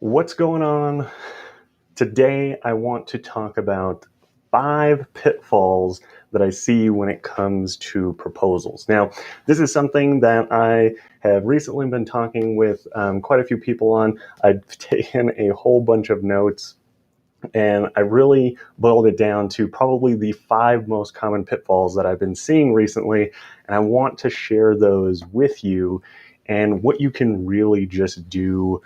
What's going on? Today, I want to talk about 5 pitfalls that I see when it comes to proposals. Now, this is something that I have recently been talking with quite a few people on. I've taken a whole bunch of notes and I really boiled it down to probably the 5 most common pitfalls that I've been seeing recently. And I want to share those with you and what you can really just do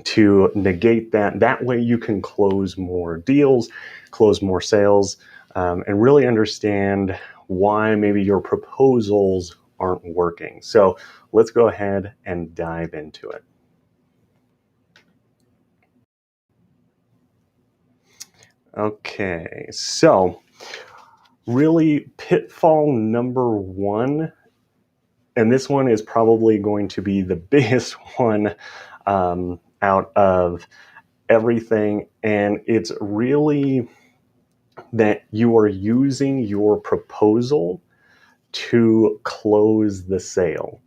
to negate that. That way you can close more deals, close more sales, and really understand why maybe your proposals aren't working. So let's go ahead and dive into it. Okay, so really pitfall number one, and this one is probably going to be the biggest one out of everything, and it's really that you are using your proposal to close the sale.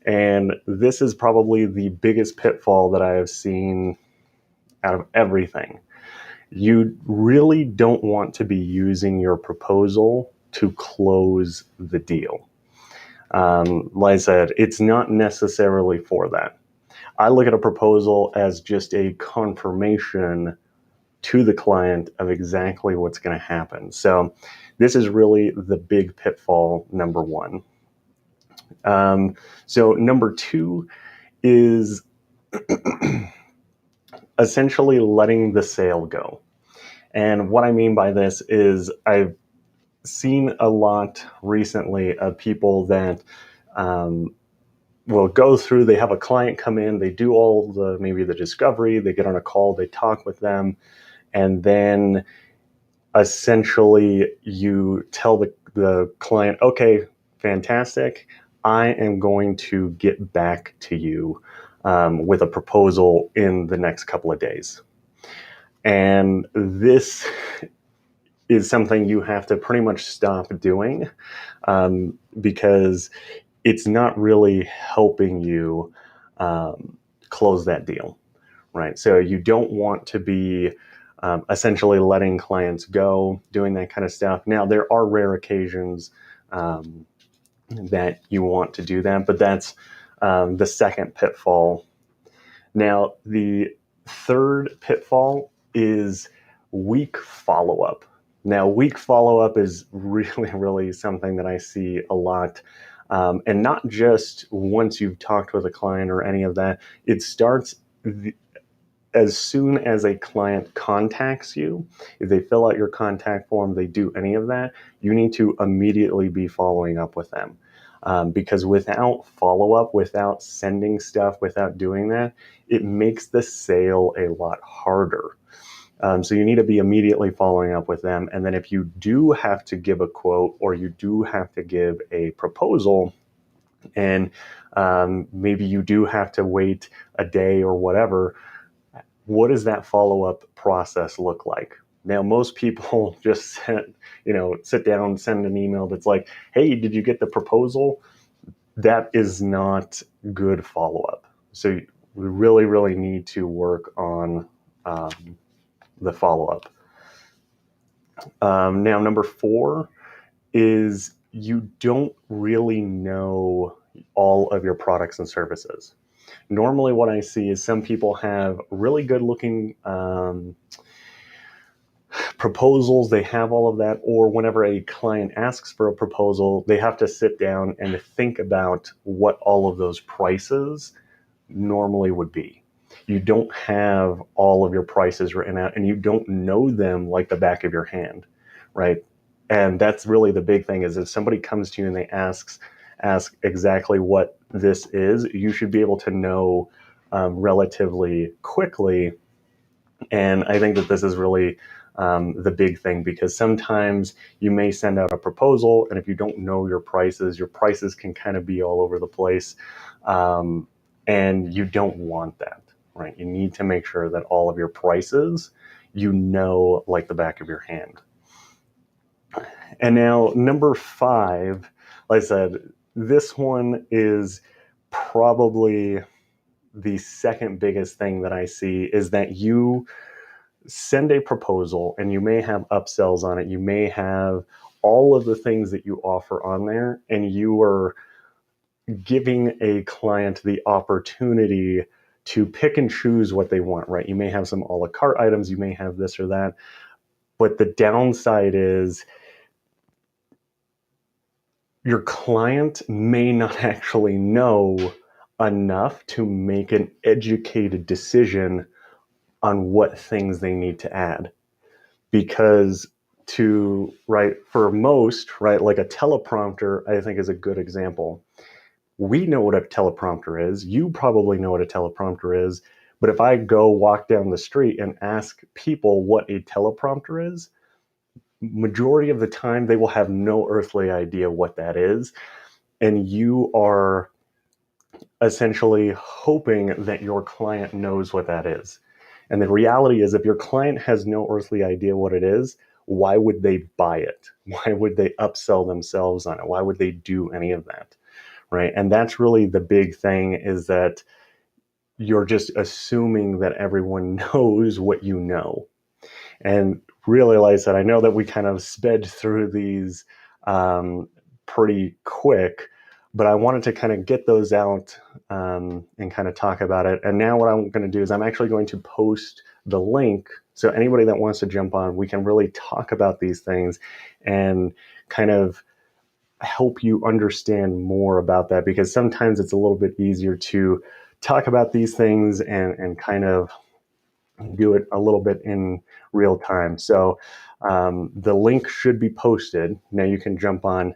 And this is probably the biggest pitfall that I have seen out of everything. You really don't want to be using your proposal to close the deal. Like I said, it's not necessarily for that. I look at a proposal as just a confirmation to the client of exactly what's going to happen. So this is really the big pitfall number one. So number two is essentially letting the sale go. And what I mean by this is I've seen a lot recently of people that will go through, they have a client come in, they do all maybe the discovery, they get on a call, they talk with them, and then essentially you tell the client, okay, fantastic, I am going to get back to you with a proposal in the next couple of days. And this is something you have to pretty much stop doing because it's not really helping you close that deal, right? So you don't want to be essentially letting clients go, doing that kind of stuff. Now, there are rare occasions that you want to do that, but that's the second pitfall. Now, the third pitfall is weak follow-up. Now, weak follow-up is really, really something that I see a lot. And not just once you've talked with a client or any of that. It starts as soon as a client contacts you. If they fill out your contact form, they do any of that, you need to immediately be following up with them. Because without follow-up, without sending stuff, without doing that, it makes the sale a lot harder. So you need to be immediately following up with them. And then if you do have to give a quote or you do have to give a proposal, and maybe you do have to wait a day or whatever, what does that follow-up process look like? Now, most people just sit down, send an email that's like, hey, did you get the proposal? That is not good follow-up. So we really, really need to work on the follow-up. Now, number 4 is you don't really know all of your products and services. Normally what I see is some people have really good looking proposals, they have all of that, or whenever a client asks for a proposal, they have to sit down and think about what all of those prices normally would be. You don't have all of your prices written out and you don't know them like the back of your hand, right? And that's really the big thing is if somebody comes to you and they ask exactly what this is, you should be able to know relatively quickly. And I think that this is really the big thing because sometimes you may send out a proposal and if you don't know your prices can kind of be all over the place. And you don't want that, right? You need to make sure that all of your prices, you know, like the back of your hand. And now number 5, like I said, this one is probably the second biggest thing that I see is that you send a proposal and you may have upsells on it. You may have all of the things that you offer on there, and you are giving a client the opportunity to pick and choose what they want, right? You may have some a la carte items, you may have this or that, but the downside is your client may not actually know enough to make an educated decision on what things they need to add. Because for most, right, like a teleprompter, I think is a good example. We know what a teleprompter is. You probably know what a teleprompter is. But if I go walk down the street and ask people what a teleprompter is, majority of the time they will have no earthly idea what that is. And you are essentially hoping that your client knows what that is. And the reality is, if your client has no earthly idea what it is, why would they buy it? Why would they upsell themselves on it? Why would they do any of that? Right? And that's really the big thing, is that you're just assuming that everyone knows what you know. And really, like I said, I know that we kind of sped through these pretty quick, but I wanted to kind of get those out and kind of talk about it. And now what I'm going to do is I'm actually going to post the link. So anybody that wants to jump on, we can really talk about these things and kind of help you understand more about that, because sometimes it's a little bit easier to talk about these things and kind of do it a little bit in real time. So the link should be posted. Now you can jump on.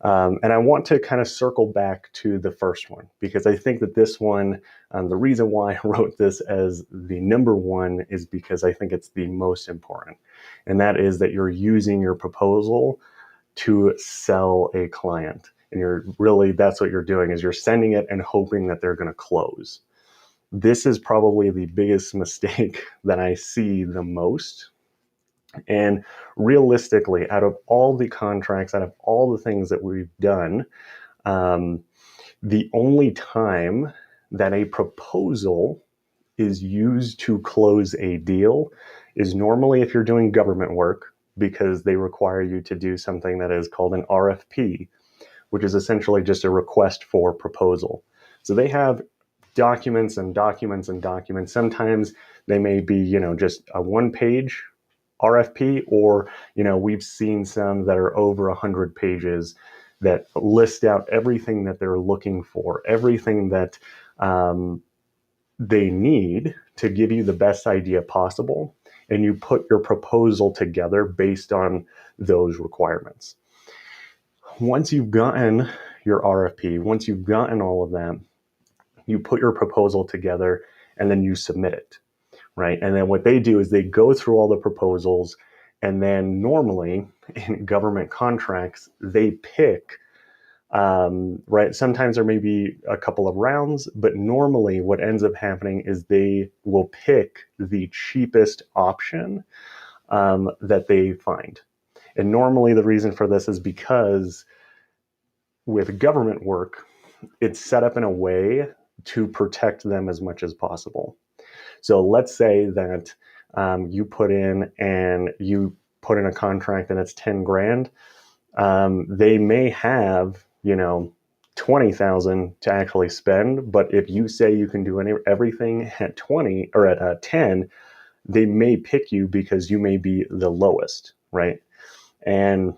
And I want to kind of circle back to the first one, because I think that this one, the reason why I wrote this as the number one is because I think it's the most important. And that is that you're using your proposal to sell a client. And that's what you're doing, is you're sending it and hoping that they're going to close. This is probably the biggest mistake that I see the most. And realistically, out of all the contracts, out of all the things that we've done, the only time that a proposal is used to close a deal is normally if you're doing government work, because they require you to do something that is called an RFP, which is essentially just a request for proposal. So they have documents and documents and documents. Sometimes they may be, just a one-page RFP, or, we've seen some that are over 100 pages that list out everything that they're looking for, everything that they need to give you the best idea possible. And you put your proposal together based on those requirements. Once you've gotten your RFP, once you've gotten all of that, you put your proposal together and then you submit it, right? And then what they do is they go through all the proposals, and then normally in government contracts, they pick, right? Sometimes there may be a couple of rounds, but normally what ends up happening is they will pick the cheapest option that they find. And normally the reason for this is because with government work, it's set up in a way to protect them as much as possible. So let's say that you put in a contract and it's 10 grand. They may have, 20,000 to actually spend. But if you say you can do everything at 20 or at 10, they may pick you because you may be the lowest, right? And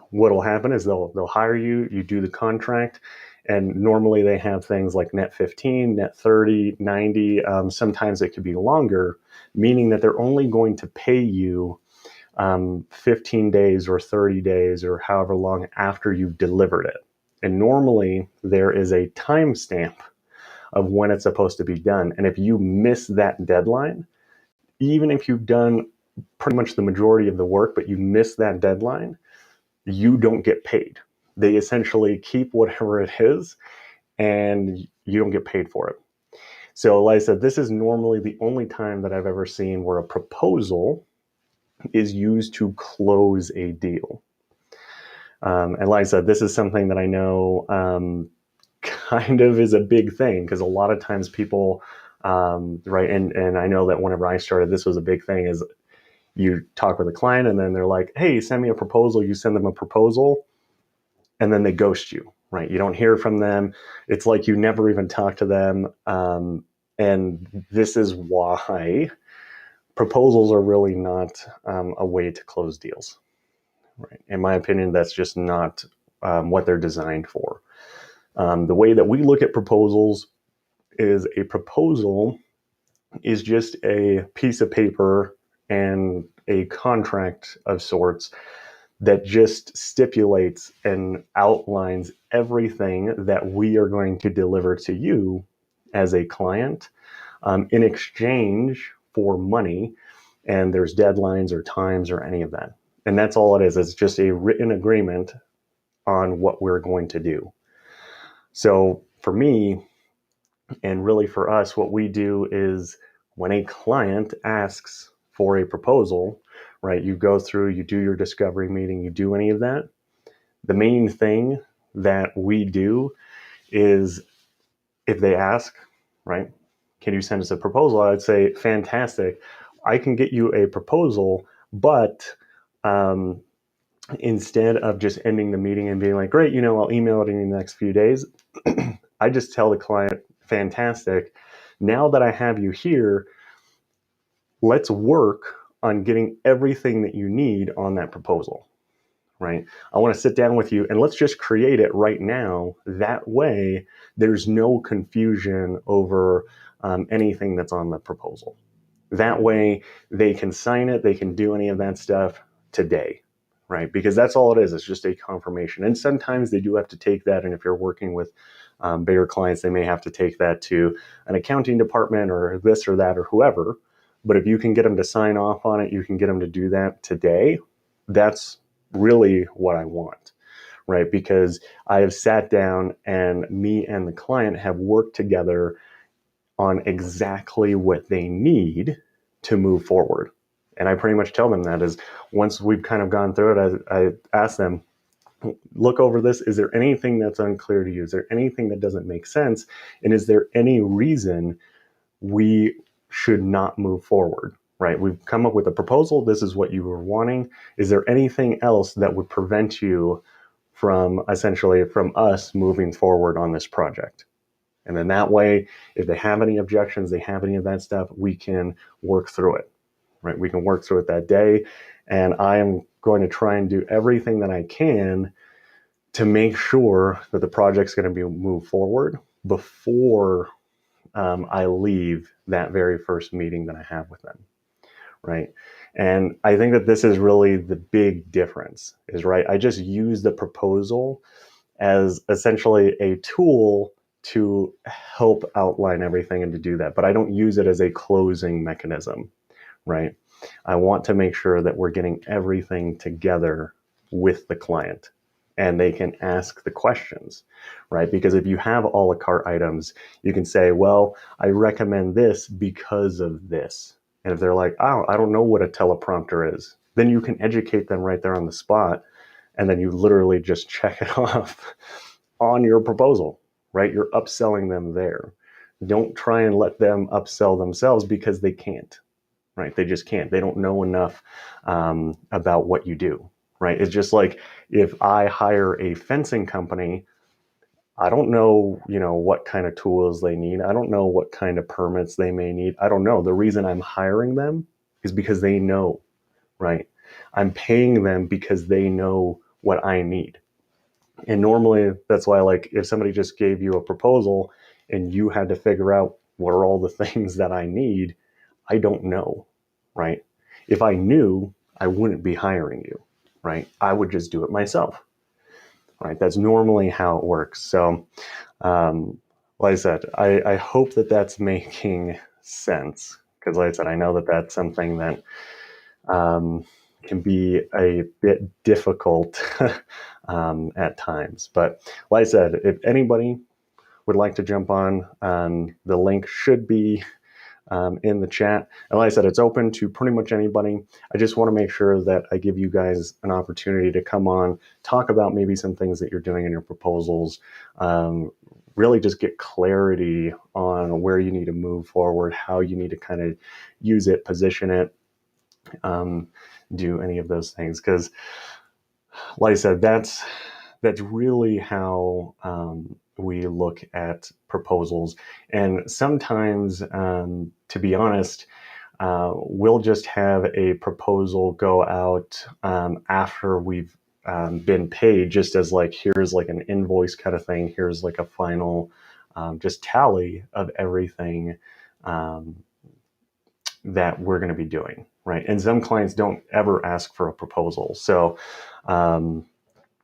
what will happen is they'll hire you, you do the contract, and normally they have things like net 15, net 30, 90. Sometimes it could be longer, meaning that they're only going to pay you 15 days or 30 days or however long after you've delivered it. And normally there is a timestamp of when it's supposed to be done. And if you miss that deadline, even if you've done pretty much the majority of the work, but you miss that deadline, you don't get paid. They essentially keep whatever it is, and you don't get paid for it. So like I said, this is normally the only time that I've ever seen where a proposal is used to close a deal. And like I said, this is something that I know kind of is a big thing, because a lot of times people, right, and I know that whenever I started, this was a big thing, is you talk with a client and then they're like, hey, send me a proposal. You send them a proposal and then they ghost you, right? You don't hear from them. It's like you never even talk to them. And this is why proposals are really not a way to close deals, right? In my opinion, that's just not what they're designed for. The way that we look at proposals is a proposal is just a piece of paper and a contract of sorts that just stipulates and outlines everything that we are going to deliver to you as a client in exchange for money. And there's deadlines or times or any of that. And that's all it is. It's just a written agreement on what we're going to do. So for me, and really for us, what we do is when a client asks for a proposal, right, you go through, you do your discovery meeting, you do any of that. The main thing that we do is if they ask, right, can you send us a proposal? I'd say, fantastic. I can get you a proposal, but instead of just ending the meeting and being like, great, I'll email it in the next few days, I just tell the client, fantastic. Now that I have you here, let's work on getting everything that you need on that proposal, right? I want to sit down with you and let's just create it right now. That way, there's no confusion over anything that's on the proposal. That way, they can sign it, they can do any of that stuff today, right? Because that's all it is. It's just a confirmation. And sometimes they do have to take that. And if you're working with bigger clients, they may have to take that to an accounting department or this or that or whoever. But if you can get them to sign off on it, you can get them to do that today. That's really what I want, right? Because I have sat down and me and the client have worked together on exactly what they need to move forward. And I pretty much tell them that is once we've kind of gone through it, I ask them, look over this. Is there anything that's unclear to you? Is there anything that doesn't make sense? And is there any reason we should not move forward, right? We've come up with a proposal. This is what you were wanting. Is there anything else that would prevent you from essentially from us moving forward on this project? And then that way, if they have any objections, they have any of that stuff, we can work through it, right? We can work through it that day. And I am going to try and do everything that I can to make sure that the project's going to be moved forward before I leave that very first meeting that I have with them, right? And I think that this is really the big difference is, right, I just use the proposal as essentially a tool to help outline everything and to do that. But I don't use it as a closing mechanism, right? I want to make sure that we're getting everything together with the client and they can ask the questions, right? Because if you have a la carte items, you can say, well, I recommend this because of this. And if they're like, oh, I don't know what a teleprompter is, then you can educate them right there on the spot. And then you literally just check it off on your proposal, right? You're upselling them there. Don't try and let them upsell themselves because they can't, right? They just can't. They don't know enough about what you do, right? It's just like if I hire a fencing company, I don't know, what kind of tools they need. I don't know what kind of permits they may need. I don't know. The reason I'm hiring them is because they know, right? I'm paying them because they know what I need. And normally that's why, like, if somebody just gave you a proposal and you had to figure out what are all the things that I need, I don't know, right? If I knew, I wouldn't be hiring you, right? I would just do it myself, right? That's normally how it works. So, like I said, I hope that that's making sense because, like I said, I know that that's something that can be a bit difficult at times. But like I said, if anybody would like to jump on, the link should be in the chat. And like I said, it's open to pretty much anybody. I just want to make sure that I give you guys an opportunity to come on, talk about maybe some things that you're doing in your proposals, really just get clarity on where you need to move forward, how you need to kind of use it, position it, do any of those things. Because, like I said, that's really how we look at proposals. And sometimes, to be honest, we'll just have a proposal go out after we've been paid, just as like, here's like an invoice kind of thing. Here's like a final just tally of everything that we're going to be doing, right? And some clients don't ever ask for a proposal. So,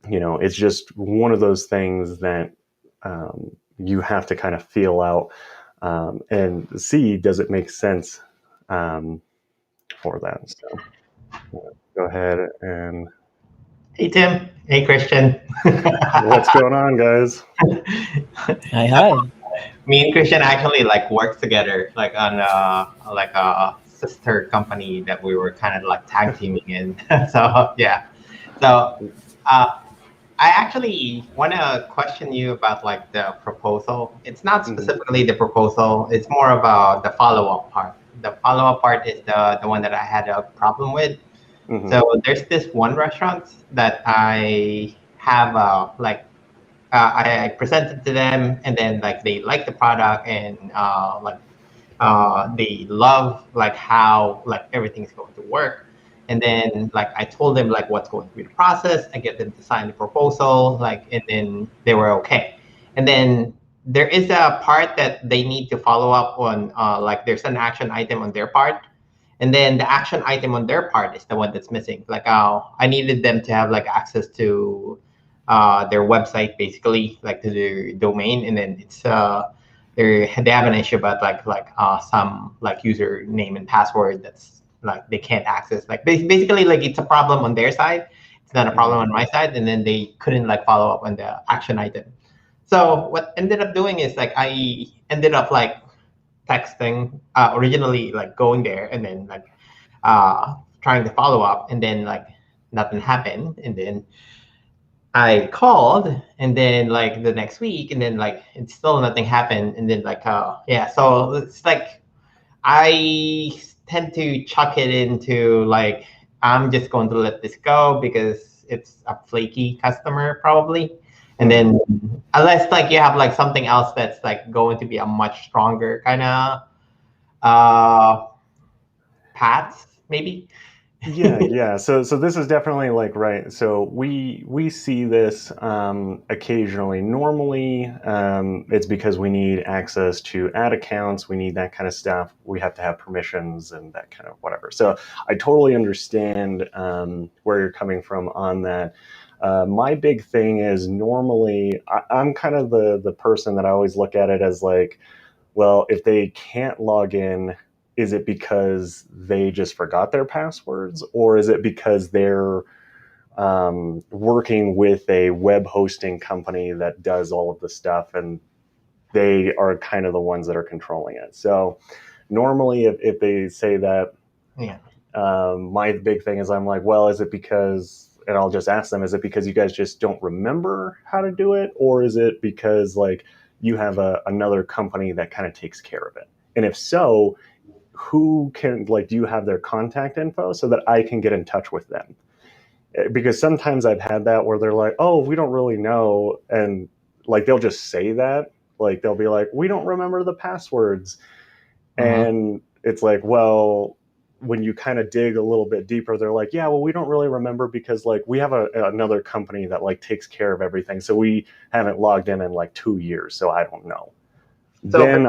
it's just one of those things that you have to kind of feel out and see, does it make sense for that? So go ahead and... Hey, Tim. Hey, Christian. What's going on, guys? Hi. Me and Christian actually like worked together, like on like a sister company that we were kind of like tag teaming in. So yeah. So I actually want to question you about like the proposal. It's not specifically the proposal. It's more about the follow-up part. The follow-up part is the one that I had a problem with. So there's this one restaurant that I have I presented to them, and then like they like the product, and they love like how like everything's going to work. And then like I told them like what's going to be the process. I get them to sign the proposal, like, and then they were okay. And then there is a part that they need to follow up on, like there's an action item on their part. And then the action item on their part is the one that's missing. Like I needed them to have like access to their website, basically, like to their domain. And then it's they have an issue about like some like username and password that's like they can't access. Like basically like it's a problem on their side. It's not a problem on my side. And then they couldn't like follow up on the action item. So what ended up doing is like I ended up like texting, originally like going there and then like trying to follow up, and then like nothing happened. And then I called, and then like the next week, and then like it's still nothing happened. And then like yeah, so it's like I tend to chuck it into like I'm just going to let this go because it's a flaky customer probably. And then unless like you have like something else that's like going to be a much stronger kind of path, maybe. Yeah. So this is definitely like, right. So we see this occasionally. Normally, it's because we need access to ad accounts. We need that kind of stuff. We have to have permissions and that kind of whatever. So I totally understand where you're coming from on that. My big thing is normally I'm kind of the person that I always look at it as like, well, if they can't log in, is it because they just forgot their passwords, or is it because they're working with a web hosting company that does all of the stuff and they are kind of the ones that are controlling it? So normally if they say that, my big thing is I'm like, well, is it because, and I'll just ask them, is it because you guys just don't remember how to do it? Or is it because like you have another company that kind of takes care of it? And if so, who can, like, do you have their contact info so that I can get in touch with them? Because sometimes I've had that where they're like, oh, we don't really know. And like, they'll just say that, like, they'll be like, we don't remember the passwords. And it's like, well, when you kind of dig a little bit deeper, they're like, yeah, well, we don't really remember because like we have another company that like takes care of everything. So we haven't logged in like 2 years. So I don't know. So then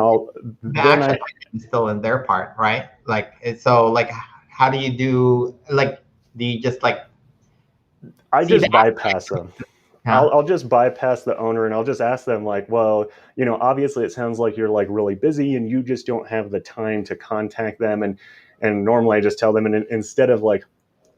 action is still in their part, right? Like, so like, how do you do, like, do you just like, I just bypass them. I'll just bypass the owner and I'll just ask them like, well, obviously it sounds like you're like really busy and you just don't have the time to contact them. And normally I just tell them, and instead of like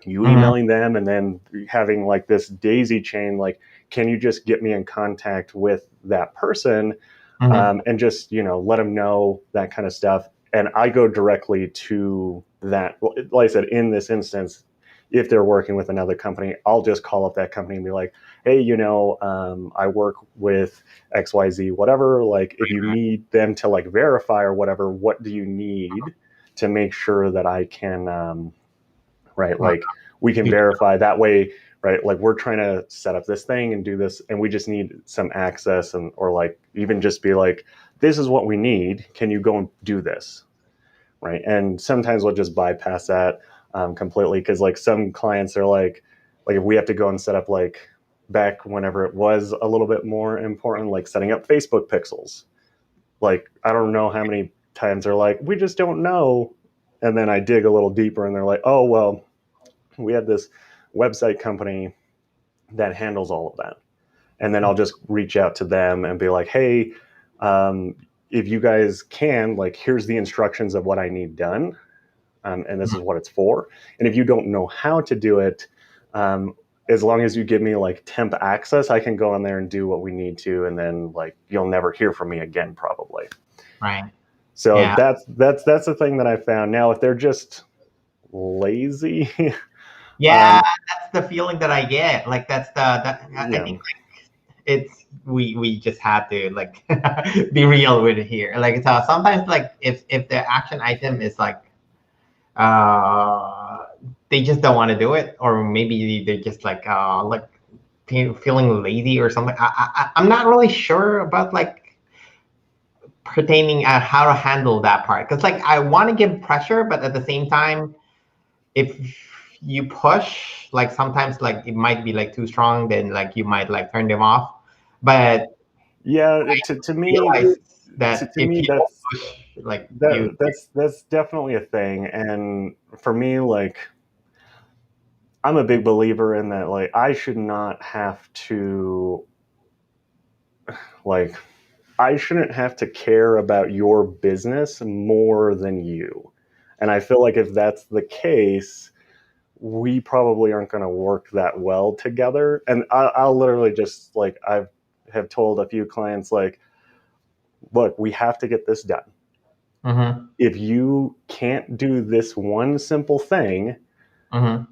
you emailing them and then having like this daisy chain, like, can you just get me in contact with that person? And just, let them know that kind of stuff. And I go directly to that. Like I said, in this instance, if they're working with another company, I'll just call up that company and be like, hey, I work with XYZ, whatever. Like, if you need them to like verify or whatever, what do you need to make sure that I can, right? Like, we can verify that way, right? Like, we're trying to set up this thing and do this, and we just need some access, and or like even just be like, this is what we need. Can you go and do this? Right. And sometimes we'll just bypass that completely, because like some clients are like if we have to go and set up, like back whenever it was a little bit more important, like setting up Facebook pixels, like I don't know how many times they're like, we just don't know. And then I dig a little deeper and they're like, oh, well, we had this website company that handles all of that. And then I'll just reach out to them and be like, hey, if you guys can, like, here's the instructions of what I need done. And this is what it's for. And if you don't know how to do it, as long as you give me like temp access, I can go in there and do what we need to. And then like, you'll never hear from me again, probably. Right. So Yeah. that's the thing that I found. Now, if they're just lazy, Yeah, that's the feeling that I get. Like I yeah. think like it's we just have to like be real with it here. Like so sometimes like if the action item is like they just don't want to do it, or maybe they're just like feeling lazy or something. I'm not really sure about like pertaining at how to handle that part, because like I want to give pressure, but at the same time, if you push, like sometimes like it might be like too strong, then like you might like turn them off. But Yeah, to me, realize that to if me, you don't push, like you that's definitely a thing. And for me, like, I'm a big believer in that. Like, I should not have to, like, I shouldn't have to care about your business more than you. And I feel like if that's the case, we probably aren't going to work that well together. And I'll literally just like, have told a few clients, like, look, we have to get this done. Mm-hmm. If you can't do this one simple thing, Mm-hmm.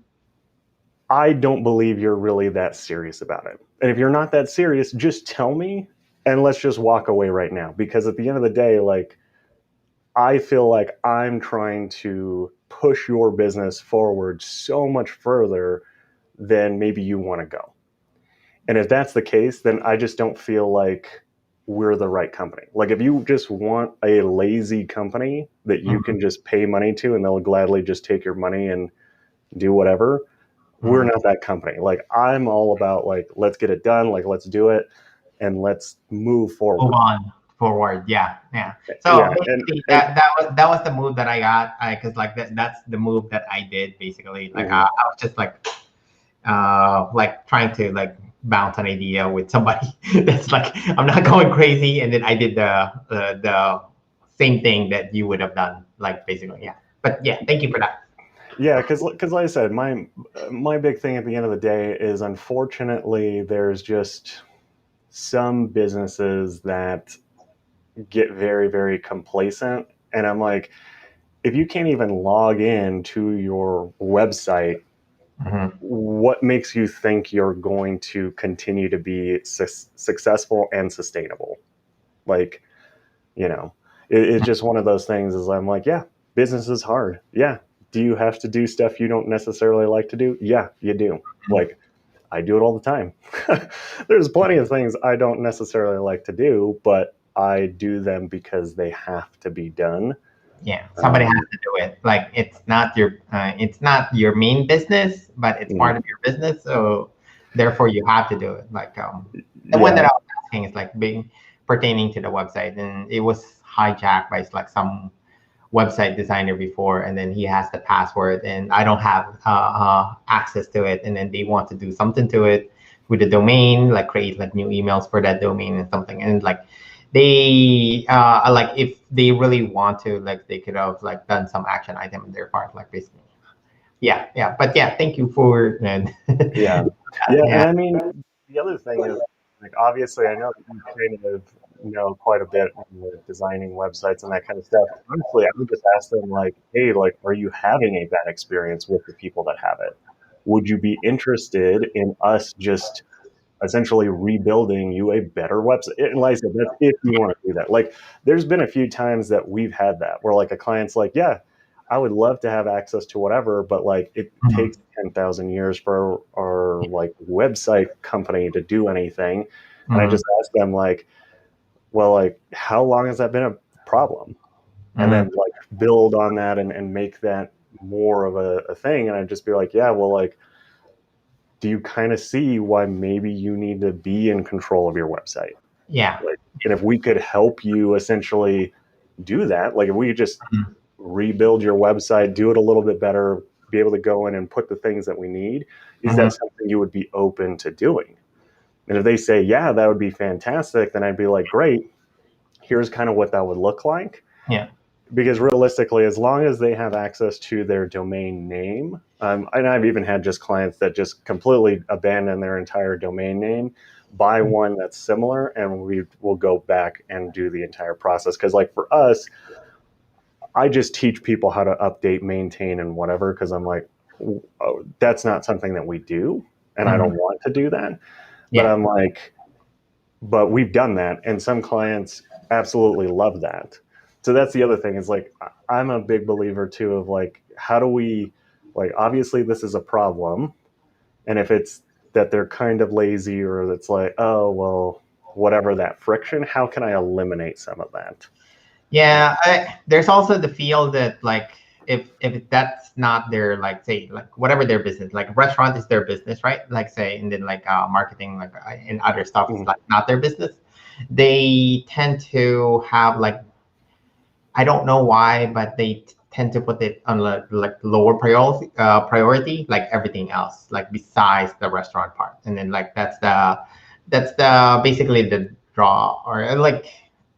I don't believe you're really that serious about it. And if you're not that serious, just tell me and let's just walk away right now. Because at the end of the day, like, I feel like I'm trying to push your business forward so much further than maybe you want to go. And if that's the case, then I just don't feel like we're the right company. Like, if you just want a lazy company that you can just pay money to and they'll gladly just take your money and do whatever, we're not that company. Like, I'm all about like, let's get it done, like let's do it and let's move forward. Move on forward. Yeah. So Yeah, basically, and that was the move that I got, because like that's the move that I did basically. Like I was just like trying to like bounce an idea with somebody that's like, I'm not going crazy, and then I did the same thing that you would have done, like basically. Yeah. But yeah, thank you for that. yeah, because like I said, my big thing at the end of the day is, unfortunately, there's just some businesses that get very, very complacent. And I'm like, if you can't even log in to your website, what makes you think you're going to continue to be successful and sustainable? Like, it's just one of those things. Is I'm like, yeah, business is hard. Yeah. Do you have to do stuff you don't necessarily like to do? Yeah, you do. Like, I do it all the time. There's plenty of things I don't necessarily like to do, but I do them because they have to be done. Yeah, somebody has to do it. Like it's not your main business, but it's part of your business. So therefore, you have to do it. Like the one that I was asking is like being pertaining to the website, and it was hijacked by like some website designer before, and then he has the password, and I don't have access to it, and then they want to do something to it with the domain, like create like new emails for that domain and something, and like they like if they really want to, like they could have like done some action item on their part, like basically. Yeah. But yeah, thank you for Yeah. And I mean, the other thing is, like, obviously, I know that you kind of know quite a bit with designing websites and that kind of stuff. Honestly, I would just ask them, like, hey, like, are you having a bad experience with the people that have it? would you be interested in us just essentially rebuilding you a better website? And like I said, that's if you want to do that. Like, there's been a few times that we've had that where like a client's like, yeah, I would love to have access to whatever, but like it takes 10,000 years for our like website company to do anything. And I just ask them like, well, like, how long has that been a problem? And then like build on that and make that more of a thing. And I'd just be like, yeah, well, like, do you kind of see why maybe you need to be in control of your website? Yeah. Like, and if we could help you essentially do that, like if we could just rebuild your website, do it a little bit better, be able to go in and put the things that we need, is that something you would be open to doing? And if they say, yeah, that would be fantastic, then I'd be like, great, here's kind of what that would look like. Yeah. Because realistically, as long as they have access to their domain name, and I've even had just clients that just completely abandon their entire domain name, buy one that's similar, and we will go back and do the entire process. Because like for us, I just teach people how to update, maintain, and whatever, because I'm like, oh, that's not something that we do, and I don't want to do that. Yeah. But I'm like, but we've done that, and some clients absolutely love that. So that's the other thing is like, I'm a big believer too of like, how do we, like, obviously this is a problem. And if it's that they're kind of lazy or it's like, oh, well, whatever that friction, how can I eliminate some of that? Yeah. There's also the feel that like, if that's not their, like, say, like whatever their business, like restaurant is their business, right? Like say, and then like marketing, like and other stuff is like not their business. They tend to have like, I don't know why, but they tend to put it on like lower priority, like everything else, like besides the restaurant part. And then like that's the basically the draw, or like,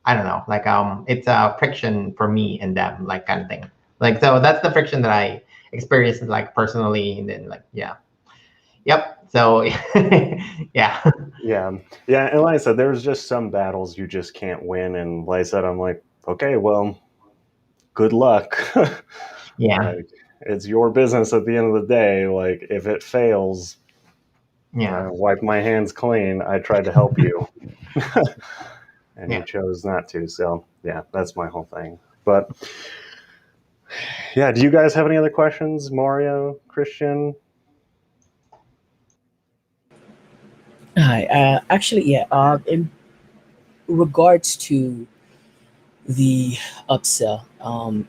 I don't know, like it's a friction for me and them, like kind of thing. Like, so that's the friction that I experienced like personally, and then like yep. So yeah. Yeah. And like I said, there's just some battles you just can't win. And like I said, I'm like, okay, well, good luck. Yeah. Like, it's your business at the end of the day. Like, if it fails, Yeah. wipe my hands clean. I tried to help you, and you chose not to. So yeah, that's my whole thing. But yeah, do you guys have any other questions, Mario, Christian? Hi. Actually, yeah. In regards to the upsell, and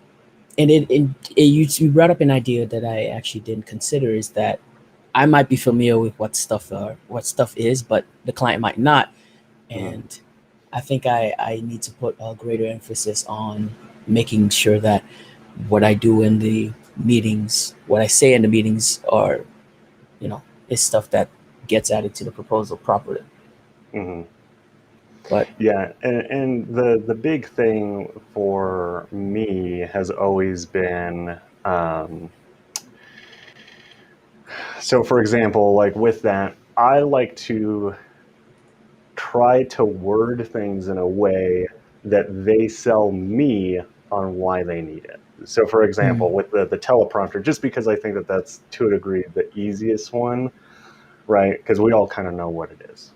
you brought up an idea that I actually didn't consider, is that I might be familiar with what stuff is, but the client might not, and I think I need to put a greater emphasis on making sure that what I do in the meetings, what I say in the meetings, are, is stuff that gets added to the proposal properly. But yeah, and the big thing for me has always been, so for example, like with that, I like to try to word things in a way that they sell me on why they need it. So for example, with the teleprompter, just because I think that that's to a degree the easiest one, right? Because we all kind of know what it is.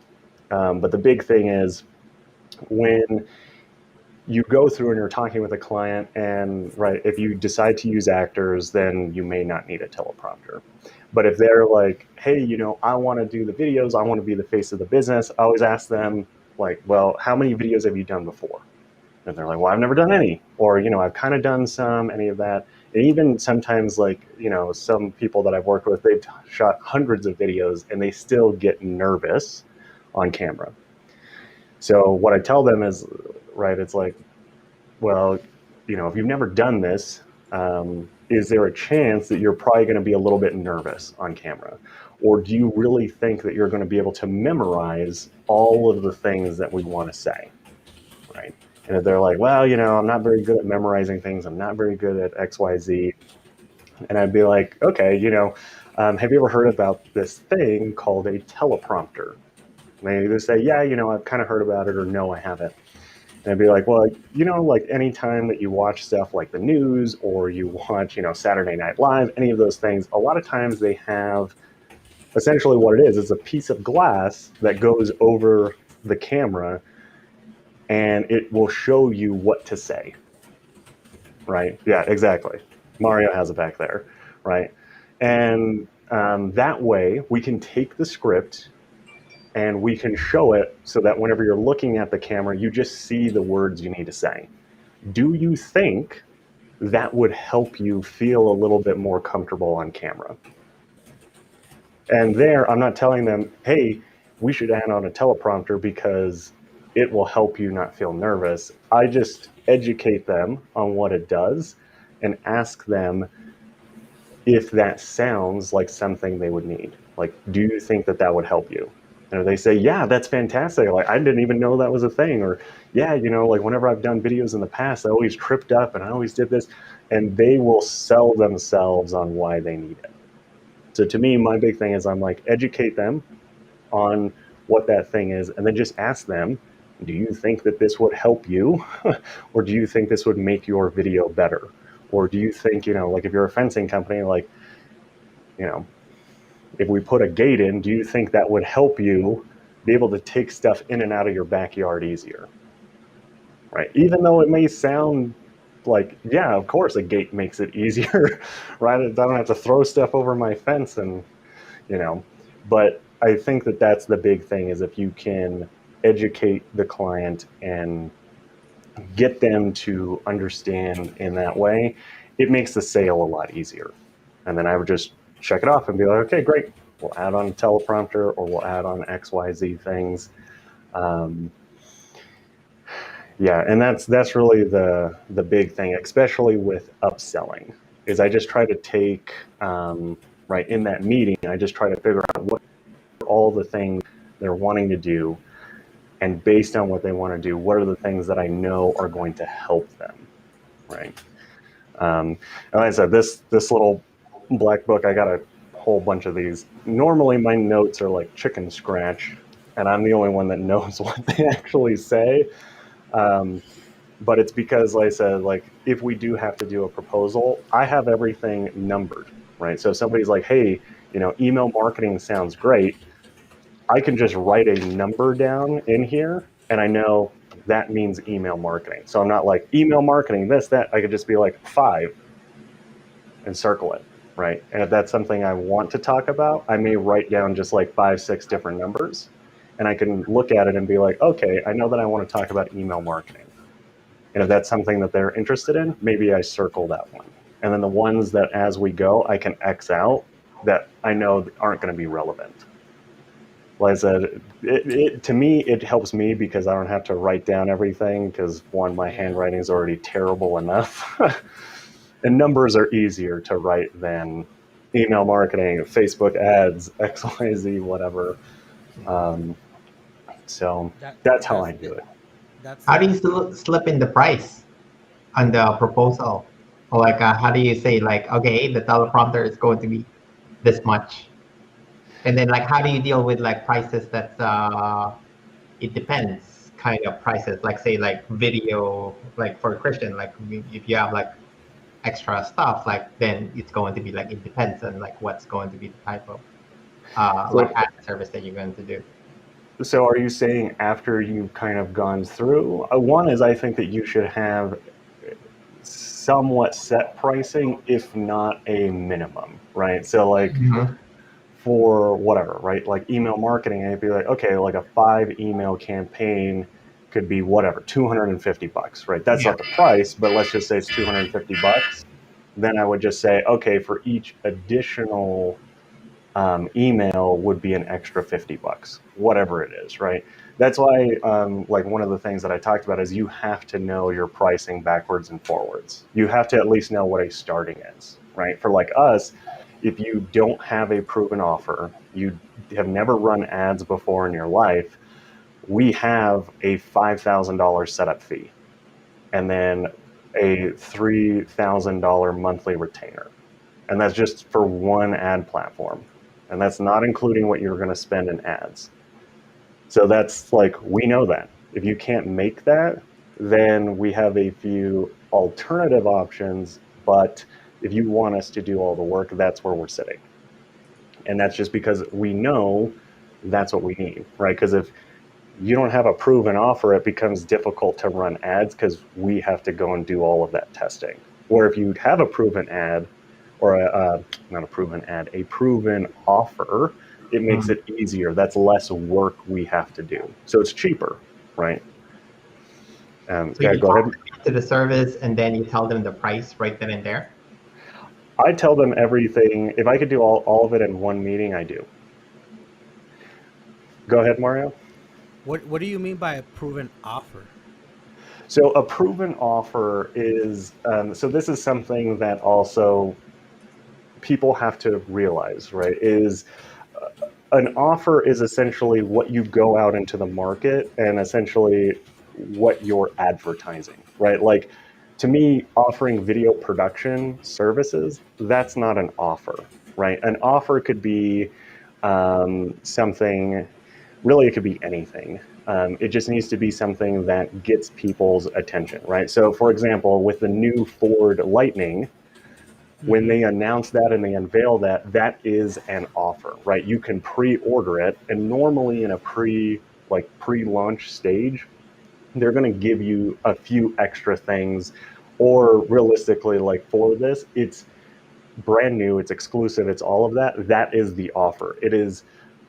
But the big thing is when you go through and you're talking with a client, and right, if you decide to use actors, then you may not need a teleprompter. But if they're like, hey, I want to do the videos, I want to be the face of the business, I always ask them, like, well, how many videos have you done before? And they're like, well, I've never done any. Or, I've kind of done some, any of that. And even sometimes, like, some people that I've worked with, they've shot hundreds of videos and they still get nervous on camera. So what I tell them is, right, it's like, well, if you've never done this, is there a chance that you're probably going to be a little bit nervous on camera? Or do you really think that you're going to be able to memorize all of the things that we want to say, right? And if they're like, well, I'm not very good at memorizing things, I'm not very good at X, Y, Z. And I'd be like, okay, have you ever heard about this thing called a teleprompter? And they either say, yeah, I've kind of heard about it, or no, I haven't. And I'd be like, well, like any time that you watch stuff like the news or you watch, Saturday Night Live, any of those things, a lot of times they have essentially what it is a piece of glass that goes over the camera, and it will show you what to say. Right? Yeah, exactly. Mario has it back there, right? And that way we can take the script and we can show it so that whenever you're looking at the camera, you just see the words you need to say. Do you think that would help you feel a little bit more comfortable on camera? And there, I'm not telling them, hey, we should add on a teleprompter because it will help you not feel nervous. I just educate them on what it does and ask them if that sounds like something they would need. Like, do you think that that would help you? And they say, yeah, that's fantastic. Like, I didn't even know that was a thing. Or, yeah, like whenever I've done videos in the past, I always tripped up and I always did this. And they will sell themselves on why they need it. So to me, my big thing is I'm like, educate them on what that thing is, and then just ask them, do you think that this would help you? Or do you think this would make your video better? Or do you think, like if you're a fencing company, like, if we put a gate in, do you think that would help you be able to take stuff in and out of your backyard easier? Right? Even though it may sound like, yeah, of course a gate makes it easier, right? I don't have to throw stuff over my fence and, but I think that that's the big thing is if you can educate the client and get them to understand in that way, it makes the sale a lot easier. And then I would just check it off and be like, okay, great. We'll add on a teleprompter or we'll add on XYZ things. Yeah, and that's really the big thing, especially with upselling, is I just try to take, right in that meeting, I just try to figure out what are all the things they're wanting to do, and based on what they want to do, what are the things that I know are going to help them, right? And like I said, this little black book, I got a whole bunch of these. Normally my notes are like chicken scratch, and I'm the only one that knows what they actually say. But it's because, like I said, like if we do have to do a proposal, I have everything numbered, right? So if somebody's like, hey, email marketing sounds great, I can just write a number down in here and I know that means email marketing. So I'm not like email marketing, this, that. I could just be like 5 and circle it, right? And if that's something I want to talk about, I may write down just like 5, 6 different numbers and I can look at it and be like, okay, I know that I want to talk about email marketing. And if that's something that they're interested in, maybe I circle that one. And then the ones that as we go, I can X out that I know aren't going to be relevant. Like I said, to me, it helps me because I don't have to write down everything because, one, my handwriting is already terrible enough. And numbers are easier to write than email marketing, Facebook ads, XYZ, whatever. So that's how I do it. How do you slip in the price on the proposal? Or like, how do you say like, okay, the teleprompter is going to be this much? And then like, how do you deal with like prices that, it depends kind of prices, like say like video, like for Christian, like if you have like extra stuff, like then it's going to be like, it depends on like what's going to be the type of like ad service that you're going to do. So are you saying after you've kind of gone through, one is I think that you should have somewhat set pricing, if not a minimum, right? So like for whatever, right? Like email marketing, I'd be like, okay, like a 5 email campaign could be whatever, $250, right? That's not the price, but let's just say it's $250. Then I would just say, okay, for each additional email would be an extra $50, whatever it is, right? That's why, like one of the things that I talked about is you have to know your pricing backwards and forwards. You have to at least know what a starting is, right? For like us, if you don't have a proven offer, you have never run ads before in your life, we have a $5,000 setup fee and then a $3,000 monthly retainer. And that's just for one ad platform. And that's not including what you're going to spend in ads. So that's like, we know that. If you can't make that, then we have a few alternative options. But if you want us to do all the work, that's where we're sitting. And that's just because we know that's what we need, right? Because if you don't have a proven offer, it becomes difficult to run ads because we have to go and do all of that testing. Or if you have a proven ad, or not a proven ad, a proven offer, it makes it easier. That's less work we have to do. So it's cheaper, right? So Yeah, you go ahead. talk to the service and then you tell them the price right then and there? I tell them everything. If I could do all of it in one meeting, I do. Go ahead, Mario. What do you mean by a proven offer? So a proven offer is, so this is something that also people have to realize, right? Is an offer is essentially what you go out into the market and essentially what you're advertising, right? Like to me, offering video production services, that's not an offer, right? An offer could be something, really, it could be anything. It just needs to be something that gets people's attention, right? So, for example, with the new Ford Lightning, when they announce that and they unveil that, that is an offer, right? You can pre-order it, and normally in a pre-launch stage, they're going to give you a few extra things, or realistically, like for this, it's brand new, it's exclusive, it's all of that. That is the offer. It is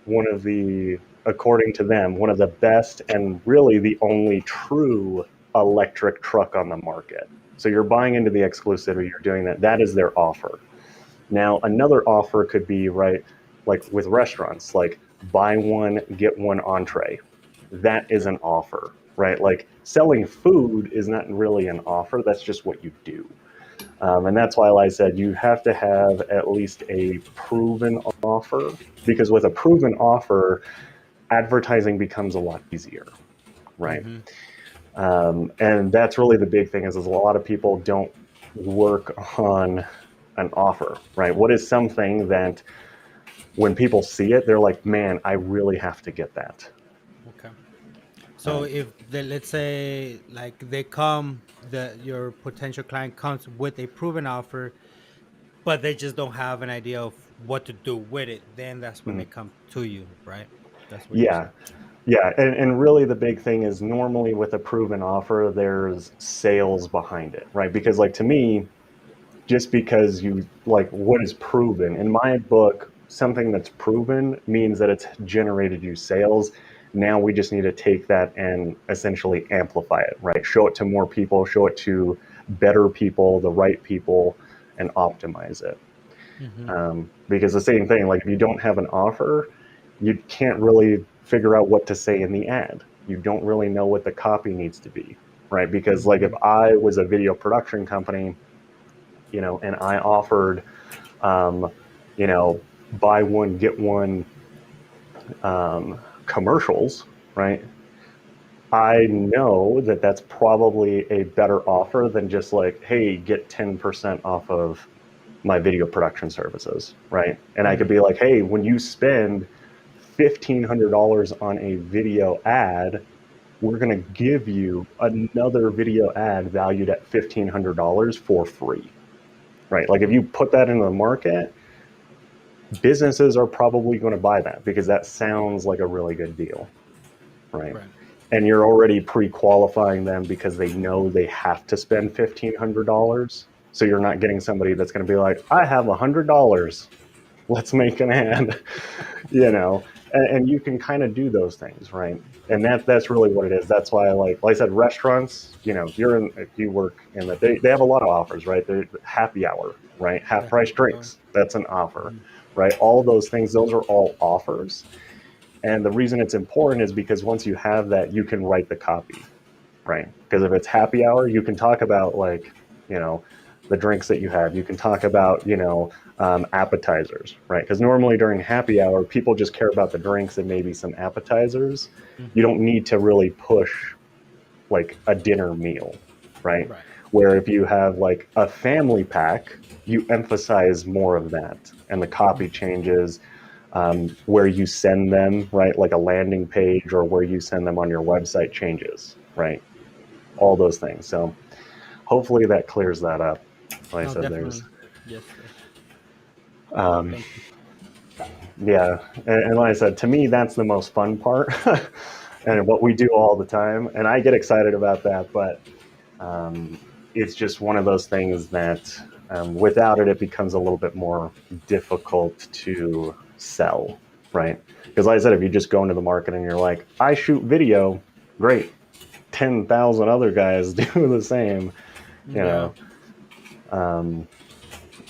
one of the, according to them, one of the best and really the only true electric truck on the market. So you're buying into the exclusivity, you're doing that. That is their offer. Now, another offer could be, right, like with restaurants, like buy one, get one entree. That is an offer, right? Like selling food is not really an offer, that's just what you do. And that's why I said you have to have at least a proven offer, because with a proven offer, advertising becomes a lot easier, right? And that's really the big thing is a lot of people don't work on an offer, right? What is something that when people see it, they're like, man, I really have to get that. Okay. So if let's say like your potential client comes with a proven offer, but they just don't have an idea of what to do with it, then that's when they come to you, right? That's what you're Yeah. saying. Yeah, and really the big thing is normally with a proven offer, there's sales behind it, right? Because like to me, just because you like what is proven in my book, something that's proven means that it's generated you sales. Now we just need to take that and essentially amplify it, right? Show it to more people, show it to better people, the right people, and optimize it. Because the same thing, like if you don't have an offer, you can't really figure out what to say in the ad. You don't really know what the copy needs to be, right? Because like if I was a video production company, and I offered, buy one, get one commercials, right? I know that that's probably a better offer than just like, hey, get 10% off of my video production services, right? And I could be like, hey, when you spend $1,500 on a video ad, we're going to give you another video ad valued at $1,500 for free, right? Like if you put that into the market, businesses are probably going to buy that because that sounds like a really good deal, right? And you're already pre-qualifying them because they know they have to spend $1,500. So you're not getting somebody that's going to be like, I have $100. Let's make an ad, and you can kind of do those things, right? And that's really what it is. That's why like I said, restaurants, if you work in they have a lot of offers, right? They're happy hour, right? Half price drinks, that's an offer, right? All those things, those are all offers. And the reason it's important is because once you have that, you can write the copy, right? Because if it's happy hour, you can talk about the drinks that you have. You can talk about, appetizers, right? Because normally during happy hour, people just care about the drinks and maybe some appetizers. You don't need to really push like a dinner meal, right? Where if you have like a family pack, you emphasize more of that, and the copy changes. Where you send them, right? Like a landing page or where you send them on your website changes, right? All those things. So hopefully that clears that up. Like I said, definitely. Yes. Um, Thank you. Yeah, and like I said, to me, that's the most fun part, and what we do all the time, and I get excited about that. But um, it's just one of those things that without it, it becomes a little bit more difficult to sell, right? Because like I said, if you just go into the market and you're like, I shoot video, great, 10,000 other guys do the same, you Yeah. know. Um,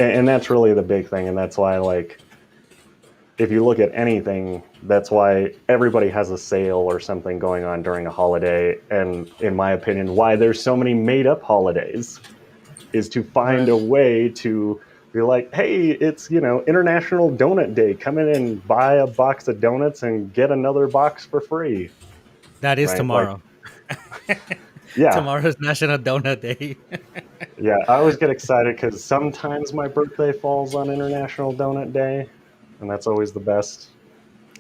and that's really the big thing, and that's why like if you look at anything, that's why everybody has a sale or something going on during a holiday. And in my opinion, why there's so many made up holidays is to find Right. a way to be like, hey, it's, International Donut Day. Come in and buy a box of donuts and get another box for free. That is Right? Like, tomorrow. yeah. Tomorrow's National Donut Day. Yeah. I always get excited because sometimes my birthday falls on International Donut Day, and that's always the best.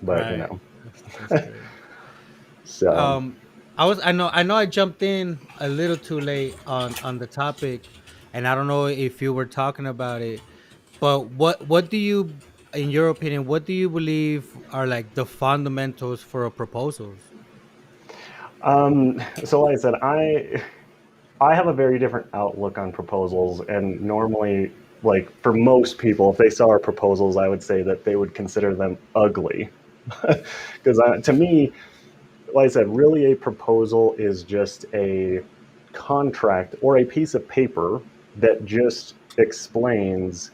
But, Right. That's great. so. Um, I know I jumped in a little too late on the topic, and I don't know if you were talking about it, but what do you, in your opinion, what do you believe are like the fundamentals for a proposals? So like I said, I have a very different outlook on proposals, and normally, like for most people, if they saw our proposals, I would say that they would consider them ugly. Because to me, like I said, really a proposal is just a contract or a piece of paper that just explains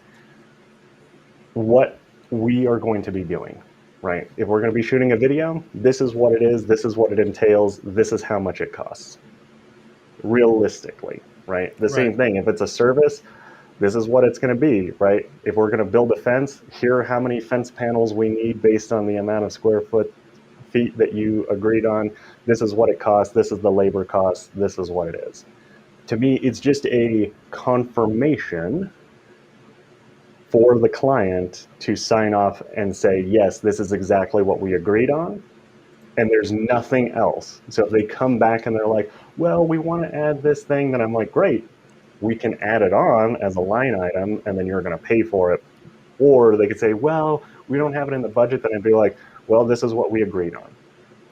what we are going to be doing, right? If we're going to be shooting a video, this is what it is, this is what it entails, this is how much it costs, realistically, right? The Right. same thing, if it's a service, this is what it's going to be, right? If we're going to build a fence, here are how many fence panels we need based on the amount of feet that you agreed on. This is what it costs. This is the labor cost. This is what it is. To me, it's just a confirmation for the client to sign off and say, yes, this is exactly what we agreed on. And there's nothing else. So if they come back and they're like, well, we want to add this thing, then I'm like, great, we can add it on as a line item and then you're going to pay for it. Or they could say, well, we don't have it in the budget. Then I'd be like, well, this is what we agreed on.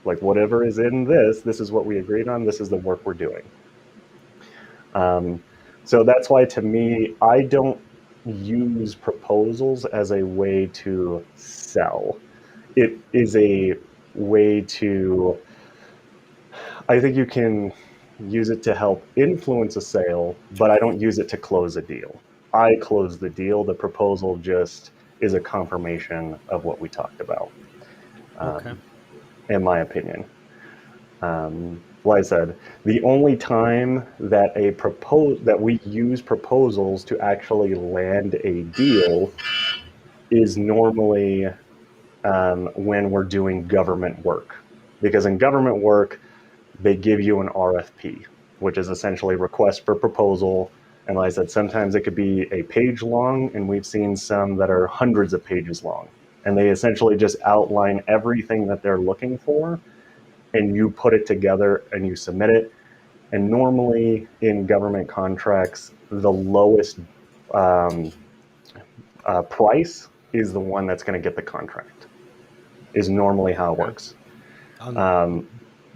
Like whatever is in this is what we agreed on. This is the work we're doing. So that's why to me, I don't use proposals as a way to sell. It is a way to, I think you can use it to help influence a sale, but I don't use it to close a deal. I close the deal. The proposal just is a confirmation of what we talked about, Okay. in my opinion. Like I said, the only time that that we use proposals to actually land a deal is normally when we're doing government work, because in government work they give you an RFP, which is essentially request for proposal. And like I said, sometimes it could be a page long, and we've seen some that are hundreds of pages long. And they essentially just outline everything that they're looking for, and you put it together and you submit it. And normally in government contracts, the lowest um, price is the one that's going to get the contract, is normally how it Okay. works.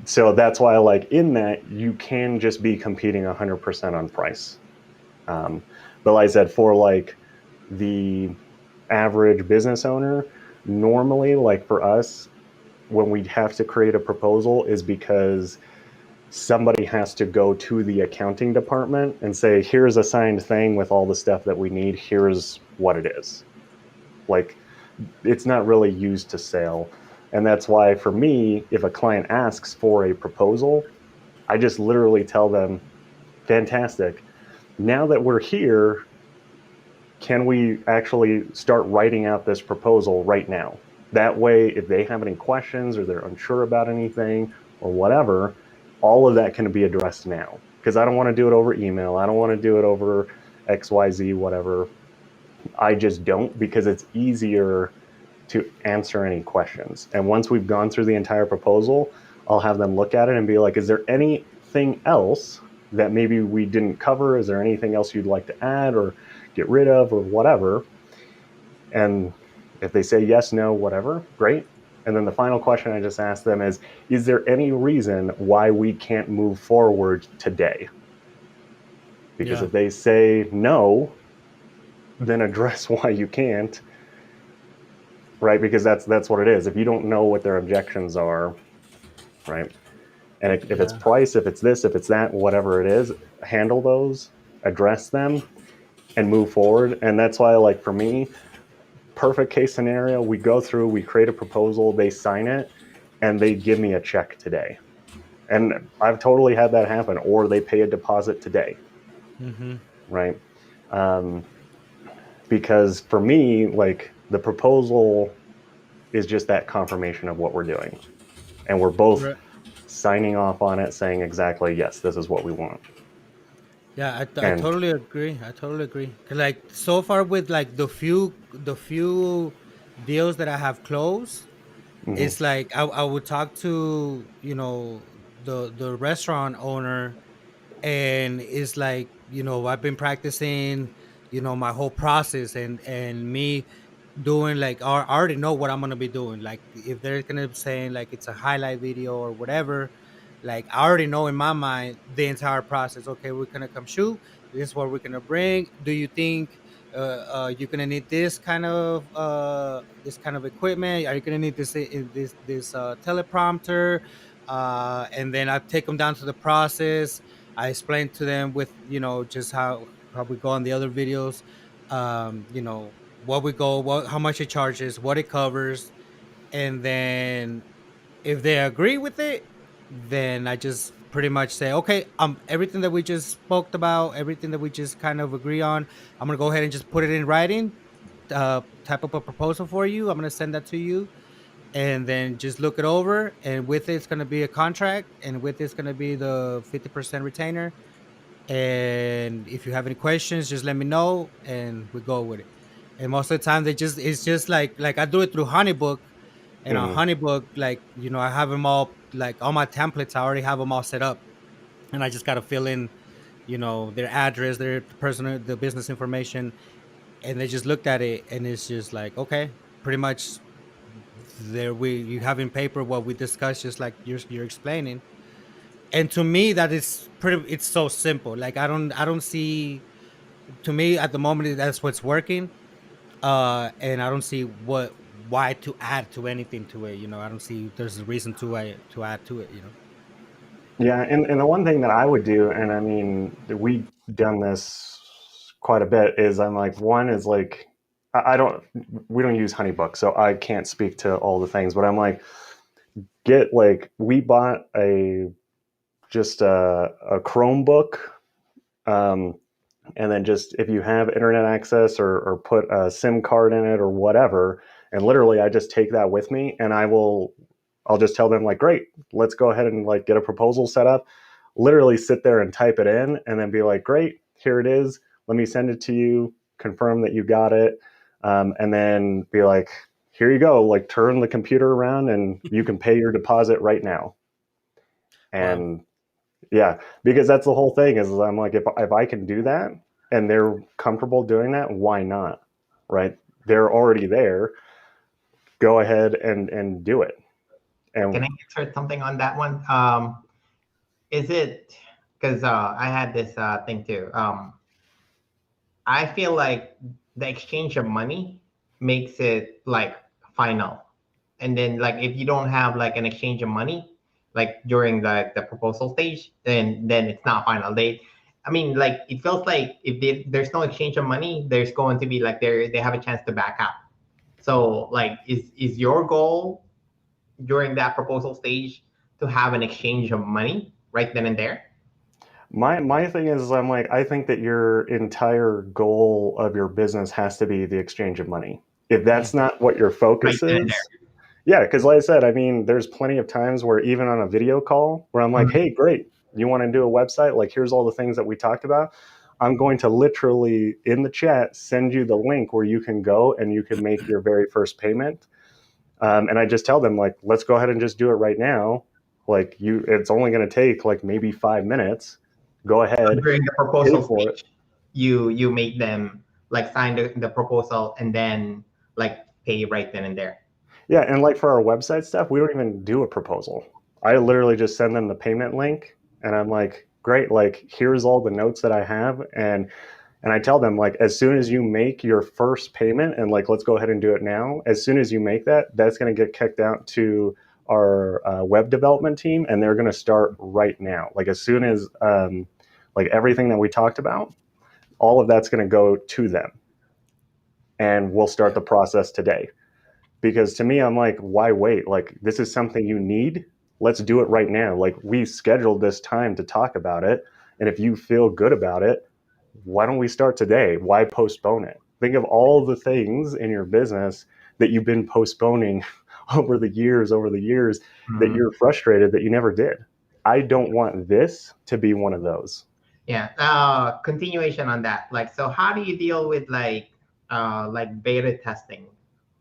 So that's why, like, in that, you can just be competing 100% on price. But like I said, for like the average business owner, normally, like for us, when we have to create a proposal is because somebody has to go to the accounting department and say, here's a signed thing with all the stuff that we need. Here's what it is. Like, it's not really used to sell. And that's why for me, if a client asks for a proposal, I just literally tell them, fantastic. Now that we're here, can we actually start writing out this proposal right now? That way, if they have any questions or they're unsure about anything or whatever, all of that can be addressed now. Because I don't want to do it over email. I don't want to do it over XYZ, whatever. I just don't, because it's easier to answer any questions. And once we've gone through the entire proposal, I'll have them look at it and be like, is there anything else that maybe we didn't cover? Is there anything else you'd like to add or get rid of or whatever? And If they say yes, no, whatever, great. And then the final question I just asked them is there any reason why we can't move forward today? Because Yeah. if they say no, then address why you can't, right? Because that's what it is. If you don't know what their objections are, right? And if it's Yeah. price, if it's this, if it's that, whatever it is, handle those, address them, and move forward. And that's why, like, for me, perfect case scenario, we go through, we create a proposal, they sign it, and they give me a check today. And I've totally had that happen, or they pay a deposit today, Mm-hmm. right? Because for me, like, the proposal is just that confirmation of what we're doing. And we're both Right. signing off on it, saying exactly, yes, this is what we want. Yeah, I And totally agree. I totally agree. 'Cause, like, so far with like the few deals that I have closed, mhm, it's like I would talk to the restaurant owner, and it's like I've been practicing my whole process, and me doing like I already know what I'm gonna be doing. Like if they're gonna be saying like it's a highlight video or whatever, like I already know in my mind the entire process. Okay, we're gonna come shoot. This is what we're gonna bring. Do you think you're gonna need this kind of equipment? Are you gonna need this teleprompter? And then I take them down to the process. I explain to them with just how we go on the other videos. What we go, how much it charges, what it covers, and then if they agree with it, then I just pretty much say, okay, everything that we just spoke about, everything that we just kind of agree on, I'm gonna go ahead and just put it in writing, type up a proposal for you. I'm gonna send that to you, and then just look it over. And with it's gonna be a contract, and with it's gonna be the 50% retainer. And if you have any questions, just let me know, and we go with it. And most of the time, it's just like I do it through Honeybook, and on mhm. Honeybook, like I have them all, like all my templates. I already have them all set up, and I just gotta fill in, their address, their personal, the business information, and they just looked at it, and it's just like, okay, pretty much there you have in paper what we discussed, just like you're explaining. And to me, that is pretty. It's so simple. Like I don't see. To me, at the moment, that's what's working. And I don't see why to add to anything to it. I don't see there's a reason to add to it. Yeah, and the one thing that I would do, and I mean, we've done this quite a bit, is I'm like, one is like, I don't, we don't use HoneyBook, so I can't speak to all the things, but I'm like, we bought just a Chromebook, um, and then just if you have internet access or put a SIM card in it or whatever, and literally I just take that with me, and I'll just tell them like, great, let's go ahead and like get a proposal set up. Literally sit there and type it in, and then be like, great, here it is. Let me send it to you. Confirm that you got it, and then be like, here you go. Like turn the computer around, and you can pay your deposit right now. Wow. And yeah, because that's the whole thing is I'm like, if I can do that and they're comfortable doing that, why not? Right? They're already there. Go ahead and do it. Can And I insert something on that one? Is it because I had this thing too? I feel like the exchange of money makes it like final. And then like if you don't have like an exchange of money, like during the proposal stage, then it's not final. I mean, like it feels like if there's no exchange of money, there's going to be like they have a chance to back out. So like is your goal during that proposal stage to have an exchange of money right then and there? my thing is I'm like, I think that your entire goal of your business has to be the exchange of money. If that's Mm. not what your Right focus then and is, yeah, because like I said, I mean, there's plenty of times where even on a video call where I'm there. like, hey, great, you want to do a website? Like, here's all the things that we talked about. I'm going to literally in the chat send you the link where you can go and you can make your very first payment. And I just tell them like, let's go ahead and just do it right now. Like it's only going to take like maybe 5 minutes. Go ahead, During the pay proposal for it. stage, you make them like sign the proposal and then like pay right then and there. Yeah, and like for our website stuff, we don't even do a proposal. I literally just send them the payment link, and I'm like, great, like here's all the notes that I have, and I tell them like as soon as you make your first payment, and like let's go ahead and do it now. As soon as you make that, that's going to get kicked out to our web development team, and they're going to start right now. Like as soon as like everything that we talked about, all of that's going to go to them, and we'll start the process today. Because to me, I'm like, why wait? Like, this is something you need. Let's do it right now. Like, we scheduled this time to talk about it. And if you feel good about it, why don't we start today? Why postpone it? Think of all the things in your business that you've been postponing over the years that you're frustrated that you never did. I don't want this to be one of those. Yeah. Continuation on that. Like, so how do you deal with like beta testing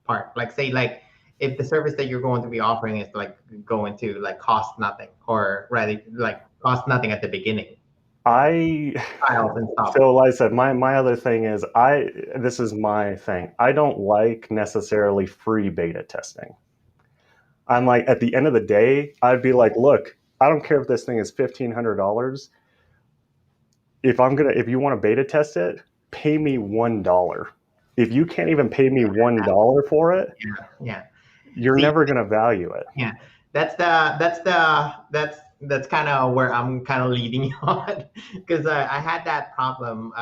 part? Like, say, like if the service that you're going to be offering is like going to like cost nothing, or rather like cost nothing at the beginning. Trials and stuff. So like I said, my other thing is this is my thing. I don't like necessarily free beta testing. I'm like, at the end of the day, I'd be like, look, I don't care if this thing is $1,500. If you want to beta test it, pay me $1. If you can't even pay me $1 for it, you're never going to value it. Yeah, that's kind of where I'm kind of leading you on, because I had that problem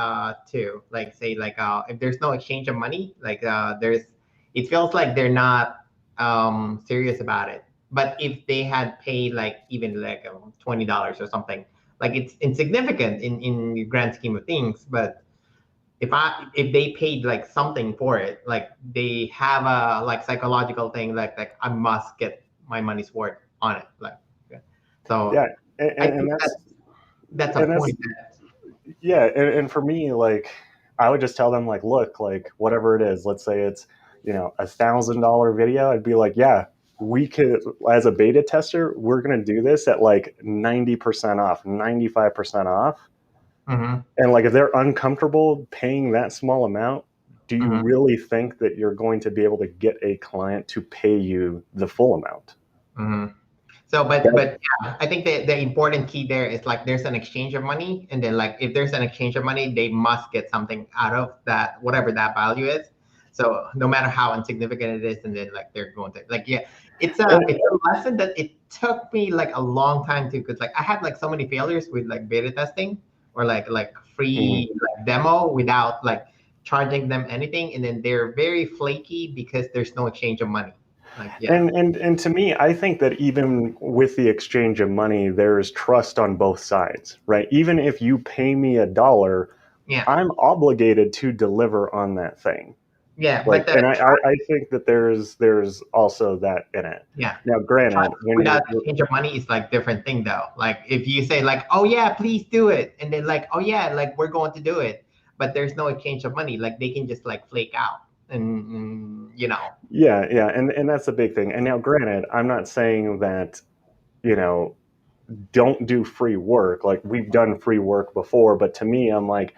too. Like, say, like if there's no exchange of money, like it feels like they're not serious about it. But if they had paid like even like $20 or something, like it's insignificant in the grand scheme of things. But if they paid like something for it, like they have a like psychological thing, like I must get my money's worth on it. Like, so yeah, and that's a point. Yeah, and for me, like I would just tell them like, look, like whatever it is, let's say it's $1,000 video, I'd be like, yeah, we could, as a beta tester, we're gonna do this at like 90% off, 95% off. Mm-hmm. And like if they're uncomfortable paying that small amount, do you really think that you're going to be able to get a client to pay you the full amount? Mm-hmm. So, but yeah, I think the important key there is like there's an exchange of money, and then like if there's an exchange of money, they must get something out of that, whatever that value is. So no matter how insignificant it is, and then like they're going to like, yeah, it's a lesson that it took me like a long time to, because like I had like so many failures with like beta testing or like free like demo without like charging them anything, and then they're very flaky because there's no exchange of money. Like, yeah. And to me, I think that even with the exchange of money, there is trust on both sides, right? Even if you pay me $1, I'm obligated to deliver on that thing. Yeah, like, and I think that there's also that in it. Yeah. Now, granted, without exchange of money, it's like different thing though. Like if you say like, oh yeah, please do it, and then like, oh yeah, like we're going to do it, but there's no exchange of money, like they can just like flake out. And yeah, and that's a big thing. And now granted, I'm not saying that don't do free work. Like we've done free work before, but to me, I'm like,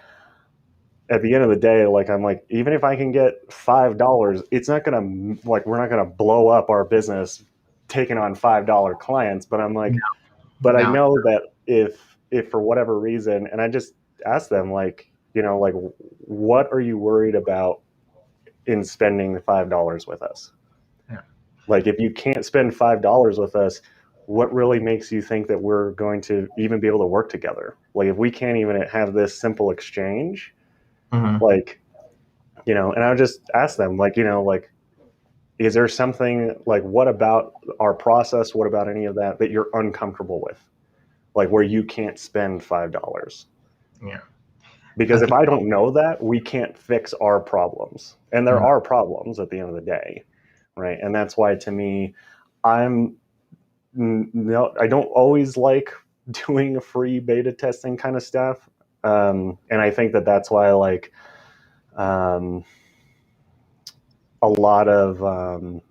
at the end of the day, like I'm like, even if I can get $5, it's not gonna, like, we're not gonna blow up our business taking on $5 clients. But I'm like, I know that if for whatever reason, and I just ask them like, like what are you worried about in spending the $5 with us? Yeah. Like if you can't spend $5 with us, what really makes you think that we're going to even be able to work together? Like if we can't even have this simple exchange, like, and I would just ask them like, like, is there something like, what about our process? What about any of that you're uncomfortable with? Like where you can't spend $5? Yeah. Because if I don't know that, we can't fix our problems. And there are problems at the end of the day, right? And that's why, to me, I don't always like doing free beta testing kind of stuff. And I think that that's why, like, a lot of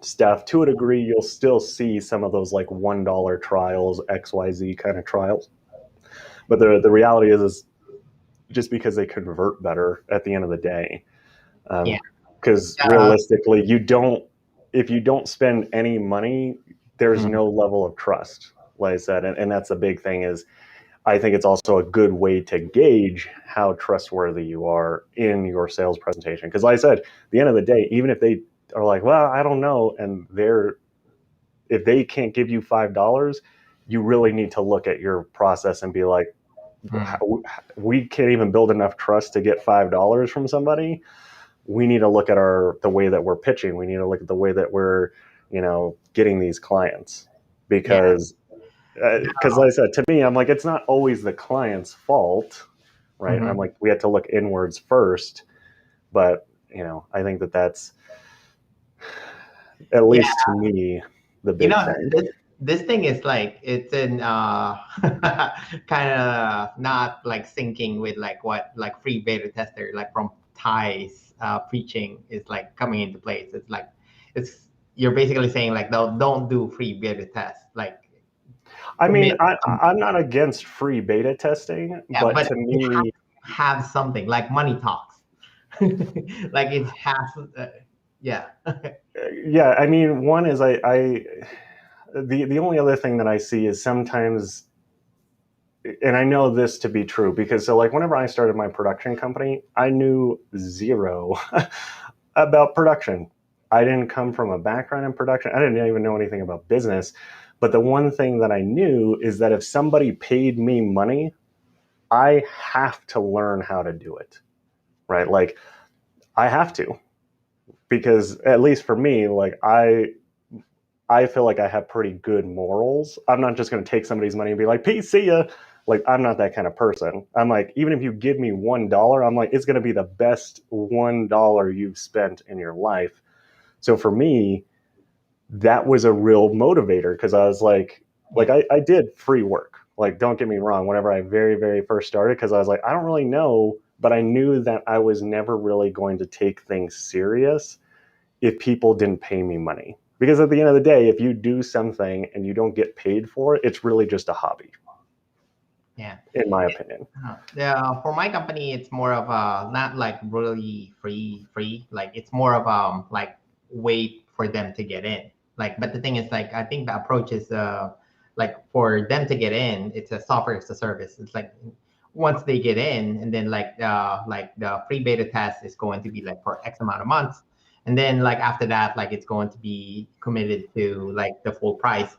stuff, to a degree, you'll still see some of those like $1 trials, XYZ kind of trials. But the reality is just because they convert better at the end of the day. because realistically, if you don't spend any money, there's no level of trust, like I said. And that's the big thing is I think it's also a good way to gauge how trustworthy you are in your sales presentation. Because like I said, at the end of the day, even if they are like, well, I don't know, and if they can't give you $5, you really need to look at your process and be like, we can't even build enough trust to get $5 from somebody. We need to look at the way that we're pitching. We need to look at the way that we're, getting these clients, because like I said, to me, I'm like, it's not always the client's fault, right? I'm like, we have to look inwards first, but I think that's at least to me the big thing. This thing is like, it's in kind of not like syncing with like what like free beta tester like from Ty's preaching is like coming into place. It's like you're basically saying like don't do free beta tests. Like, I mean, I'm not against free beta testing, but to me, have something like money talks. Like it has, yeah. Yeah, I mean, one is the only other thing that I see is sometimes, and I know this to be true, because so like whenever I started my production company, I knew zero about production. I didn't come from a background in production. I didn't even know anything about business. But the one thing that I knew is that if somebody paid me money, I have to learn how to do it, right? Like I have to, because at least for me, like I feel like I have pretty good morals. I'm not just going to take somebody's money and be like, peace, see ya. Like, I'm not that kind of person. I'm like, even if you give me $1, I'm like, it's going to be the best $1 you've spent in your life. So for me, that was a real motivator, because I was like I did free work. Like, don't get me wrong, whenever I very, very first started, because I was like, I don't really know, but I knew that I was never really going to take things serious if people didn't pay me money. Because at the end of the day, if you do something and you don't get paid for it, it's really just a hobby. Yeah. In my opinion. Yeah. For my company, it's more of not like really free. Like it's more of like wait for them to get in. Like, but the thing is, like, I think the approach is like for them to get in, it's a software as a service. It's like once they get in, and then like the free beta test is going to be like for X amount of months. And then like after that, like it's going to be committed to like the full price.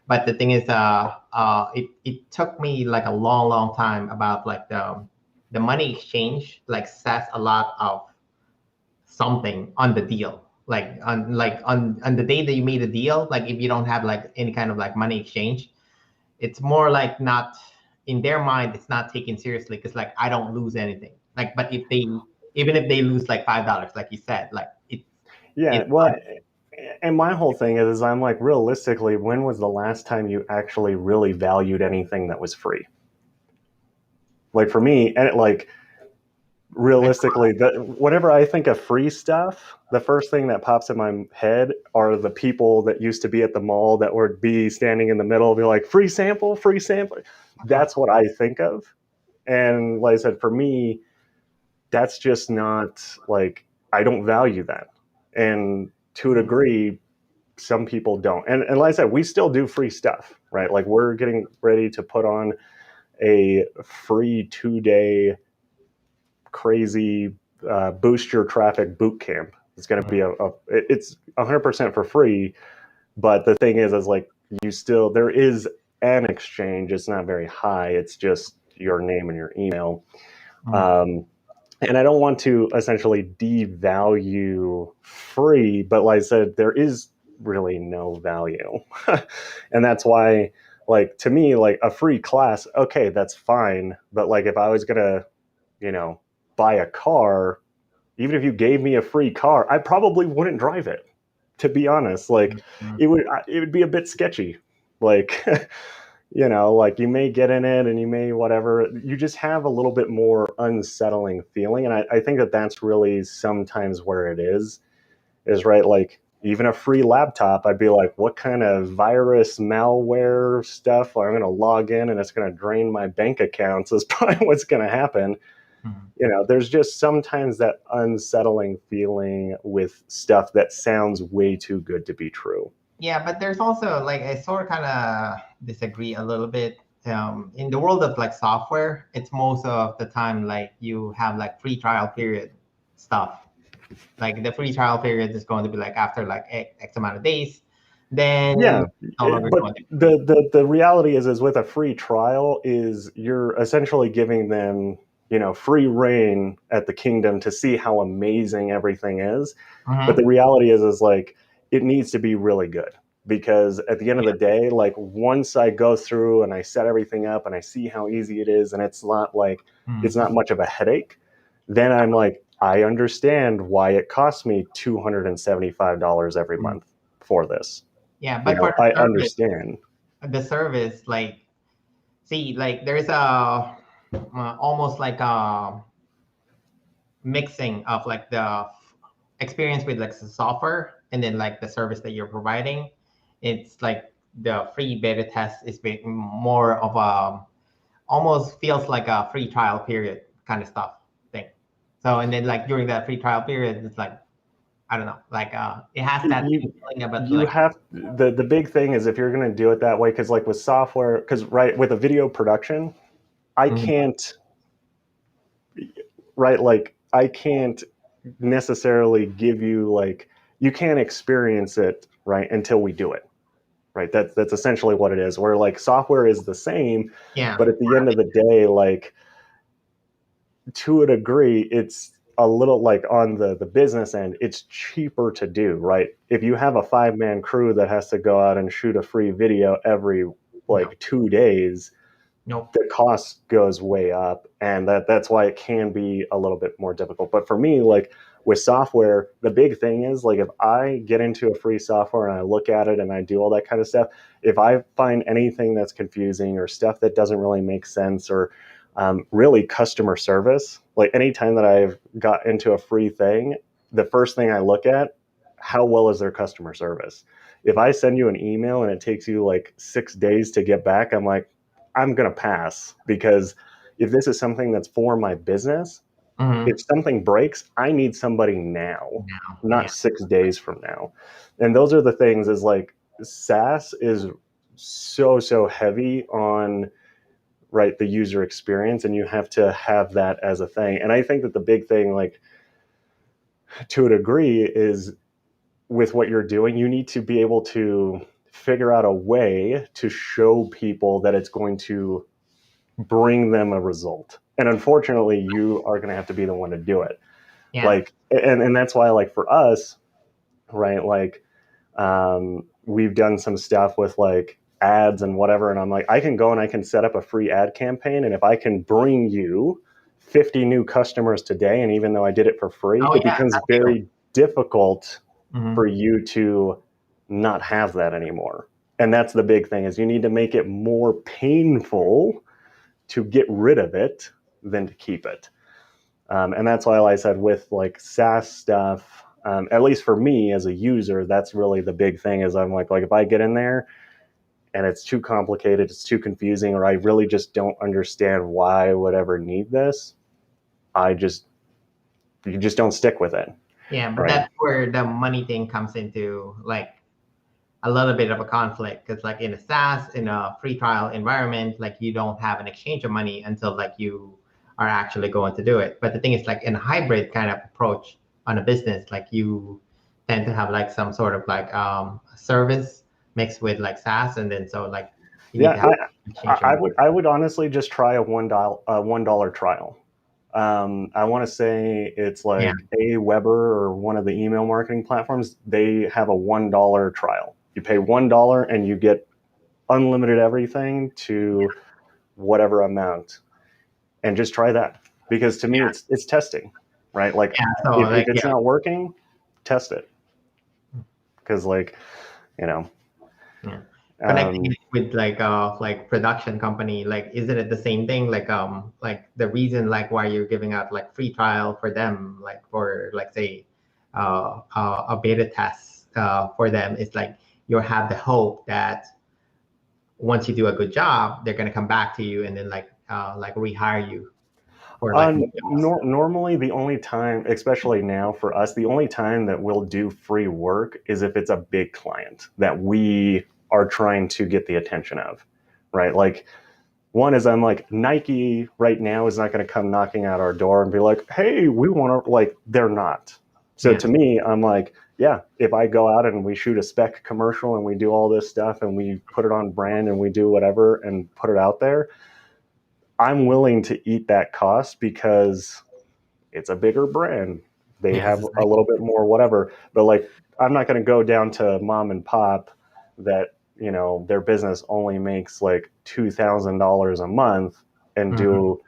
But the thing is, it took me like a long time about like the money exchange like says a lot of something on the deal. Like on the day that you made a deal, like if you don't have like any kind of like money exchange, it's more like not in their mind, it's not taken seriously, because like I don't lose anything. Like, but even if they lose like $5, like you said, like and my whole thing is I'm like, realistically, when was the last time you actually really valued anything that was free? Like for me, and like realistically, whenever I think of free stuff, the first thing that pops in my head are the people that used to be at the mall that would be standing in the middle and be like, free sample. That's what I think of. And like I said, for me, that's just not like, I don't value that. And to a degree, some people don't. And like I said, we still do free stuff, right? Like we're getting ready to put on a free 2-day crazy boost your traffic boot camp. It's going to be it's 100% for free. But the thing is like there is an exchange. It's not very high. It's just your name and your email. And I don't want to essentially devalue free, but like I said, there is really no value. And that's why, like, to me, like a free class, okay, that's fine. But like if I was going to, buy a car, even if you gave me a free car, I probably wouldn't drive it, to be honest. Like it would be a bit sketchy. Like, like you may get in it and you may whatever, you just have a little bit more unsettling feeling. And I think that's really sometimes where it is right. Like even a free laptop, I'd be like, what kind of virus malware stuff? I'm going to log in and it's going to drain my bank accounts is probably what's going to happen. There's just sometimes that unsettling feeling with stuff that sounds way too good to be true. Yeah, but there's also like I sort of kind of disagree a little bit. In the world of like software, it's most of the time like you have like free trial period stuff. Like the free trial period is going to be like after like X amount of days, then Yeah, no longer but going to be. the reality is with a free trial is you're essentially giving them free reign at the kingdom to see how amazing everything is. But the reality is like it needs to be really good, because at the end of the day, like once I go through and I set everything up and I see how easy it is and it's not like it's not much of a headache, then I'm like, I understand why it costs me $275 every month for this. Yeah, but for I the understand. service, like, see, like there's a almost like a mixing of like the experience with like the software and then like the service that you're providing. It's like the free beta test is more of a almost feels like a free trial period kind of stuff thing. So and then like during that free trial period, it's like I don't know, like it has that feeling about You like have the big thing is if you're going to do it that way, because like with software, because right with a video production, I can't I can't necessarily give you like you can't experience it right until we do it. Right. That's essentially what it is. Where like software is the same, but at the end of the day, like to a degree, it's a little like on the business end, it's cheaper to do, right? If you have a 5-man crew that has to go out and shoot a free video every like 2 days, the cost goes way up, and that's why it can be a little bit more difficult. But for me, like with software, the big thing is like if I get into a free software and I look at it and I do all that kind of stuff, if I find anything that's confusing or stuff that doesn't really make sense or really customer service, like anytime that I've got into a free thing, the first thing I look at, how well is their customer service? If I send you an email and it takes you like 6 days to get back, I'm like, I'm going to pass, because if this is something that's for my business, if something breaks, I need somebody now, not 6 days from now. And those are the things is like SaaS is so heavy on right the user experience, and you have to have that as a thing. And I think that the big thing, like to a degree, is with what you're doing, you need to be able to figure out a way to show people that it's going to bring them a result. And unfortunately, you are going to have to be the one to do it. Like, and that's why, like for us, right, like we've done some stuff with like ads and whatever, and I'm like, I can go and I can set up a free ad campaign, and if I can bring you 50 new customers today, and even though I did it for free, it becomes very difficult for you to not have that anymore. And that's the big thing, is you need to make it more painful to get rid of it than to keep it. And that's why I said with like SaaS stuff, at least for me as a user, that's really the big thing, is I'm like if I get in there and it's too complicated, it's too confusing, or I really just don't understand why I would ever need this, you just don't stick with it. Yeah, but that's where the money thing comes into like a little bit of a conflict, because like in a SaaS, in a free trial environment, like you don't have an exchange of money until like you are actually going to do it. But the thing is, like in a hybrid kind of approach on a business, like you tend to have like some sort of like service mixed with like SaaS, and then so like you need to have I would honestly just try a $1 trial. I want to say it's like Aweber or one of the email marketing platforms. They have a $1 trial. You pay $1 and you get unlimited everything to whatever amount, and just try that, because to me it's testing, right? Like if it's not working, test it, because like connecting it with like production company, like isn't it the same thing? Like the reason like why you're giving out like free trial for them, like for like say a beta test for them, is like you have the hope that once you do a good job, they're gonna come back to you and then like rehire you. or like maybe else? Normally, the only time, especially now for us, the only time that we'll do free work is if it's a big client that we are trying to get the attention of, right? Like, one is I'm like, Nike right now is not going to come knocking at our door and be like, hey, we want to, like, they're not. So Yeah. to me, I'm like, yeah, if I go out and we shoot a spec commercial and we do all this stuff and we put it on brand and we do whatever and put it out there, I'm willing to eat that cost because it's a bigger brand. They Yes, have it's a like, little bit more whatever. But like, I'm not going to go down to mom and pop that, you know, their business only makes like $2,000 a month and Mhm. do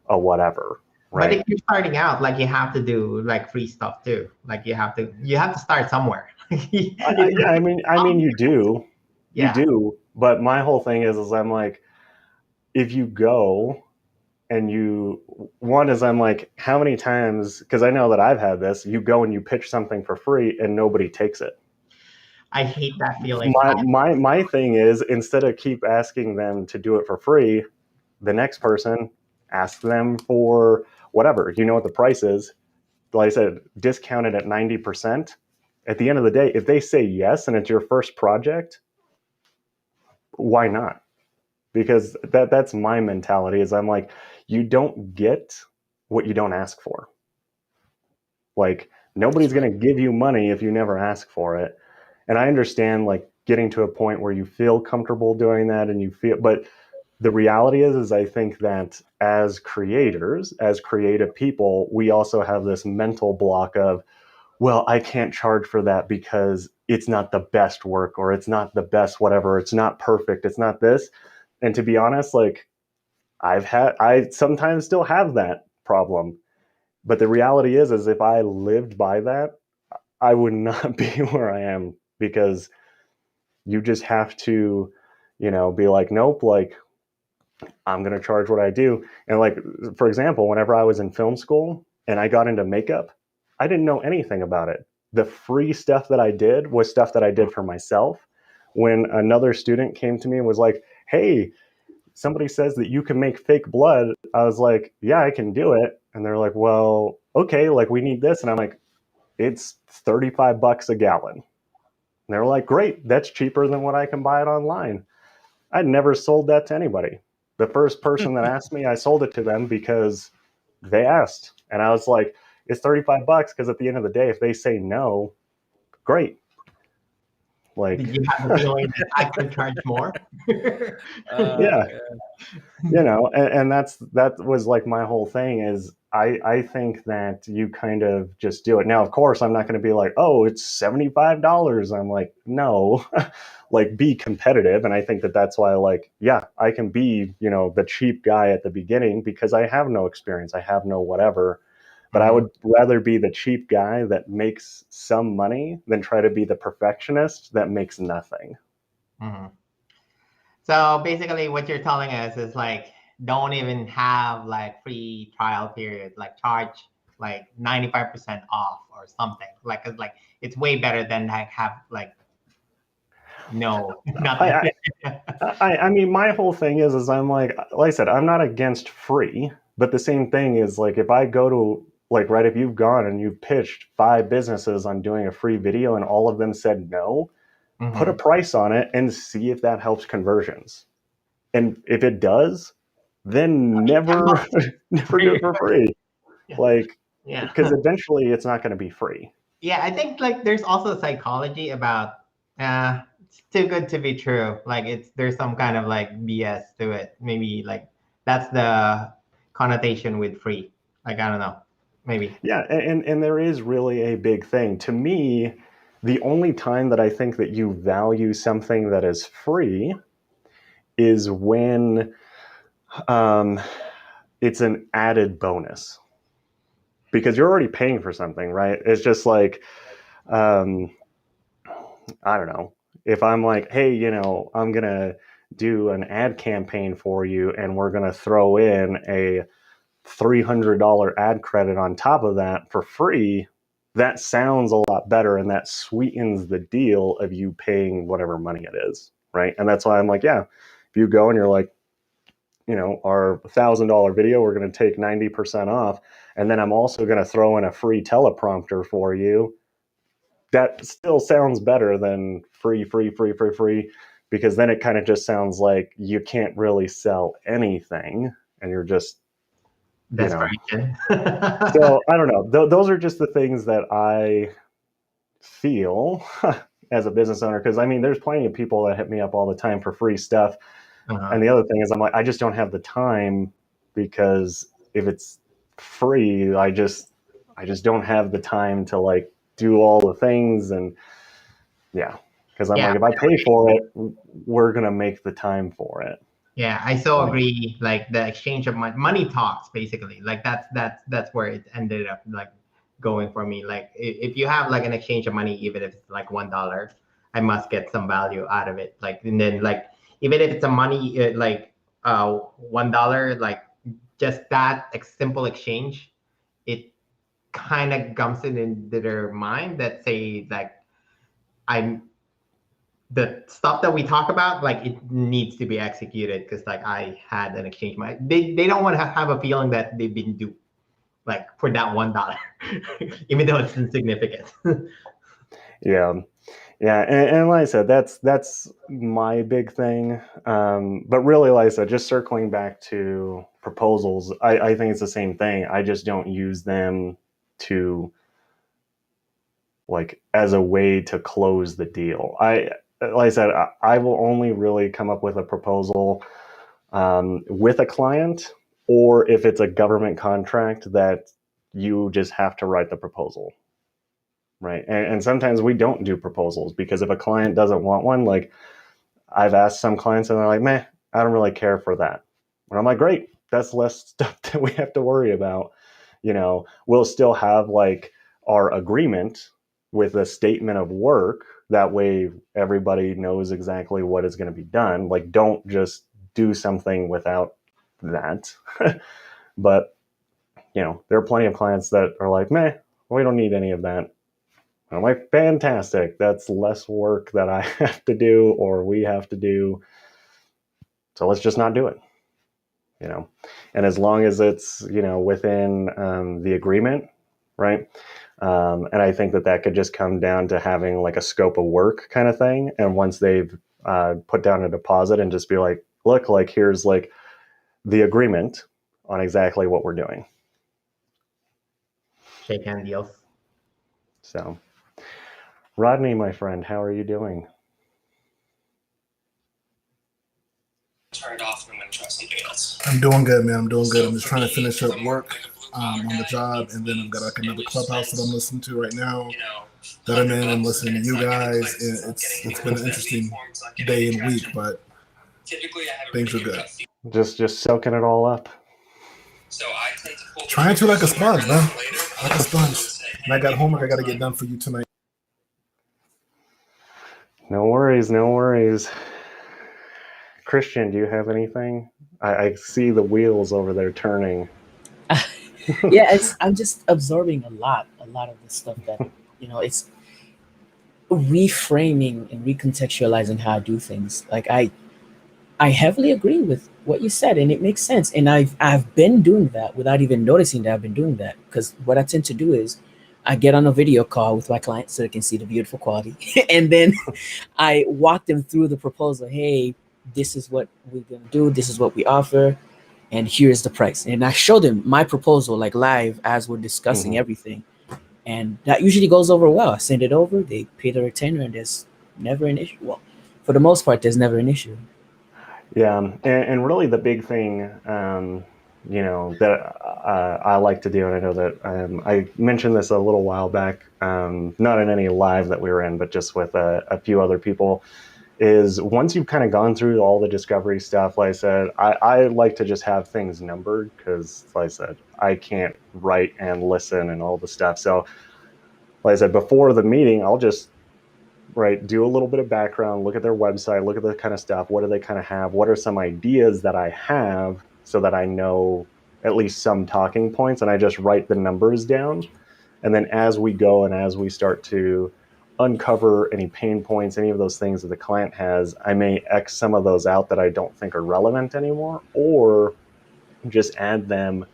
a whatever, But right? if you're starting out, like you have to do like free stuff too. Like you have to start somewhere. Yeah, I mean, you Yeah. do. But my whole thing is I'm like, if you go and one is I'm like, how many times, because I know that I've had this, you go and you pitch something for free and nobody takes it. I hate that feeling. My thing is, instead of keep asking them to do it for free, the next person, ask them for whatever. You know what the price is. Like I said, discounted at 90%. At the end of the day, if they say yes and it's your first project, why not? Because that's my mentality is I'm like, you don't get what you don't ask for. Like, nobody's going to give you money if you never ask for it. And I understand like getting to a point where you feel comfortable doing that and you feel, but the reality is I think that as creators, as creative people, we also have this mental block of, well, I can't charge for that because it's not the best work or it's not the best whatever, it's not perfect, it's not this. And to be honest, like I sometimes still have that problem. But the reality is if I lived by that, I would not be where I am because you just have to, you know, be like, nope, like I'm going to charge what I do. And like, for example, whenever I was in film school and I got into makeup, I didn't know anything about it. The free stuff that I did was stuff that I did for myself. When another student came to me and was like, hey, somebody says that you can make fake blood, I was like, yeah, I can do it. And they're like, well, okay, like we need this. And I'm like, it's $35 a gallon. And they're like, great, that's cheaper than what I can buy it online. I'd never sold that to anybody. The first person that asked me, I sold it to them because they asked. And I was like, it's $35 because at the end of the day, if they say no, great. Like, Did you have the feeling that I could charge more? yeah, you know, and that was like my whole thing is I think that you kind of just do it. Now, of course, I'm not going to be like, oh, it's $75. I'm like, no, like be competitive. And I think that that's why, like, yeah, I can be, you know, the cheap guy at the beginning because I have no experience. I have no whatever. But I would rather be the cheap guy that makes some money than try to be the perfectionist that makes nothing. Mm-hmm. So basically what you're telling us is like, don't even have like free trial period, like charge like 95% off or something. Like, it's way better than like have like, no, nothing. I mean, my whole thing is I'm like I said, I'm not against free, but the same thing is like if I go to like, right, if you've gone and you've pitched 5 businesses on doing a free video and all of them said no, put a price on it and see if that helps conversions. And if it does, then never never do it for free. Like, Yeah. because eventually it's not going to be free. Yeah, I think like there's also psychology about it's too good to be true. Like there's some kind of like BS to it. Maybe like that's the connotation with free. Like I don't know. Maybe. Yeah, and there is really a big thing. To me, the only time that I think that you value something that is free is when it's an added bonus because you're already paying for something, right? It's just like, I don't know. If I'm like, hey, you know, I'm going to do an ad campaign for you and we're going to throw in a $300 ad credit on top of that for free, that sounds a lot better and that sweetens the deal of you paying whatever money it is, right? And that's why I'm like, yeah, if you go and you're like, our $1,000 video, we're going to take 90% off. And then I'm also going to throw in a free teleprompter for you. That still sounds better than free, because then it kind of just sounds like you can't really sell anything and you're just, That's right, Jen. So I don't know. Those are just the things that I feel as a business owner. Because I mean, there's plenty of people that hit me up all the time for free stuff. And the other thing is, I'm like, I just don't have the time, because if it's free, I just don't have the time to like do all the things. And because I'm like, if I pay for it, we're gonna make the time for it. Yeah, I so agree. Like the exchange of money talks, basically. Like that's where it ended up like going for me. Like if you have like an exchange of money, even if it's like $1, I must get some value out of it. Like, and then like even if it's a money like $1, like just that simple exchange, it kind of gums it into their mind that say like the stuff that we talk about, like it needs to be executed because like I had an exchange. They don't want to have a feeling that they've been duped, like for that $1, even though it's insignificant. Yeah, and like I said, that's my big thing. But really, like I said, just circling back to proposals, I think it's the same thing. I just don't use them to like as a way to close the deal. Like I said, I will only really come up with a proposal with a client, or if it's a government contract that you just have to write the proposal, right? And sometimes we don't do proposals because if a client doesn't want one, like I've asked some clients and they're like, meh, I don't really care for that. And I'm like, great, that's less stuff that we have to worry about. We'll still have like our agreement with a statement of work. That way everybody knows exactly what is going to be done. Like, don't just do something without that. But, there are plenty of clients that are like, meh, we don't need any of that. And I'm like, fantastic. That's less work that I have to do or we have to do. So let's just not do it. And as long as it's, within the agreement, right? And I think that could just come down to having like a scope of work kind of thing. And once they've put down a deposit and just be like, look, like here's like the agreement on exactly what we're doing. Shake hand deals. So, Rodney, my friend, how are you doing? Turned off and I'm going to try something else. I'm doing good, man. I'm doing good. I'm just trying to finish up work on the job, and then I've got like another clubhouse that I'm listening to right now that I'm in and listening to you guys. It's been an interesting day and week, but things are good. Just soaking it all up. So I tend to pull trying to like a sponge, man. Like a sponge. And I got homework I got to get done for you tonight. No worries. Christian, do you have anything? I see the wheels over there turning. Yeah, I'm just absorbing a lot of the stuff that it's reframing and recontextualizing how I do things. Like I heavily agree with what you said, and it makes sense. And I've been doing that without even noticing that I've been doing that, because what I tend to do is I get on a video call with my client so they can see the beautiful quality, and then I walk them through the proposal. Hey, this is what we're gonna do. This is what we offer, and here's the price. And I show them my proposal like live as we're discussing everything, and that usually goes over well. I send it over, they pay their retainer, and there's never an issue. Well, for the most part, there's never an issue. Yeah, and really the big thing, that I like to do, and I know that I mentioned this a little while back, not in any live that we were in, but just with a few other people, is once you've kind of gone through all the discovery stuff, like I said, I like to just have things numbered because, like I said, I can't write and listen and all the stuff. So, like I said, before the meeting, I'll just do a little bit of background, look at their website, look at the kind of stuff. What do they kind of have? What are some ideas that I have so that I know at least some talking points, and I just write the numbers down. And then as we go and as we start to uncover any pain points, any of those things that the client has. I may X some of those out that I don't think are relevant anymore, or just add them,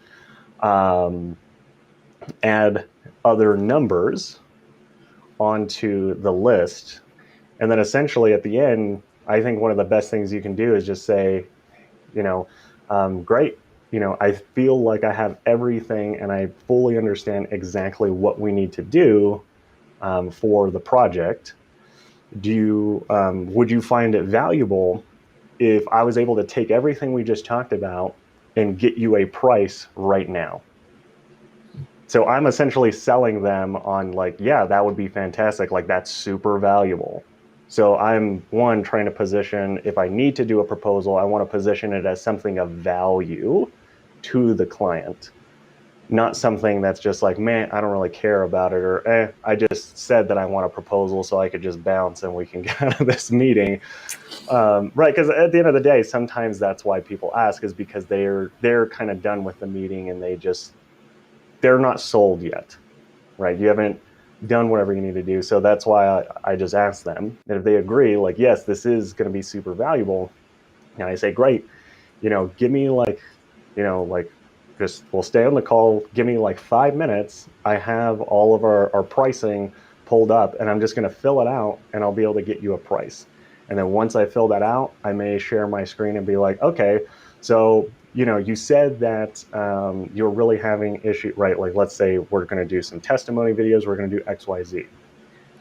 add other numbers onto the list. And then essentially at the end, I think one of the best things you can do is just say, great, I feel like I have everything and I fully understand exactly what we need to do for the project. Would you find it valuable if I was able to take everything we just talked about and get you a price right now? So I'm essentially selling them on like, yeah, that would be fantastic. Like, that's super valuable. So I'm trying to position, if I need to do a proposal, I want to position it as something of value to the client, not something that's just like, man, I don't really care about it, or I just said that I want a proposal so I could just bounce and we can get out of this meeting. Right, because at the end of the day, sometimes that's why people ask, is because they're kind of done with the meeting and they're not sold yet, right? You haven't done whatever you need to do. So that's why I just ask them. And if they agree, like, yes, this is going to be super valuable. And I say, great, give me we'll stay on the call. Give me like 5 minutes. I have all of our pricing pulled up and I'm just going to fill it out and I'll be able to get you a price. And then once I fill that out, I may share my screen and be like, okay, so you said that you're really having issue, right? Like, let's say we're going to do some testimony videos. We're going to do X, Y, Z.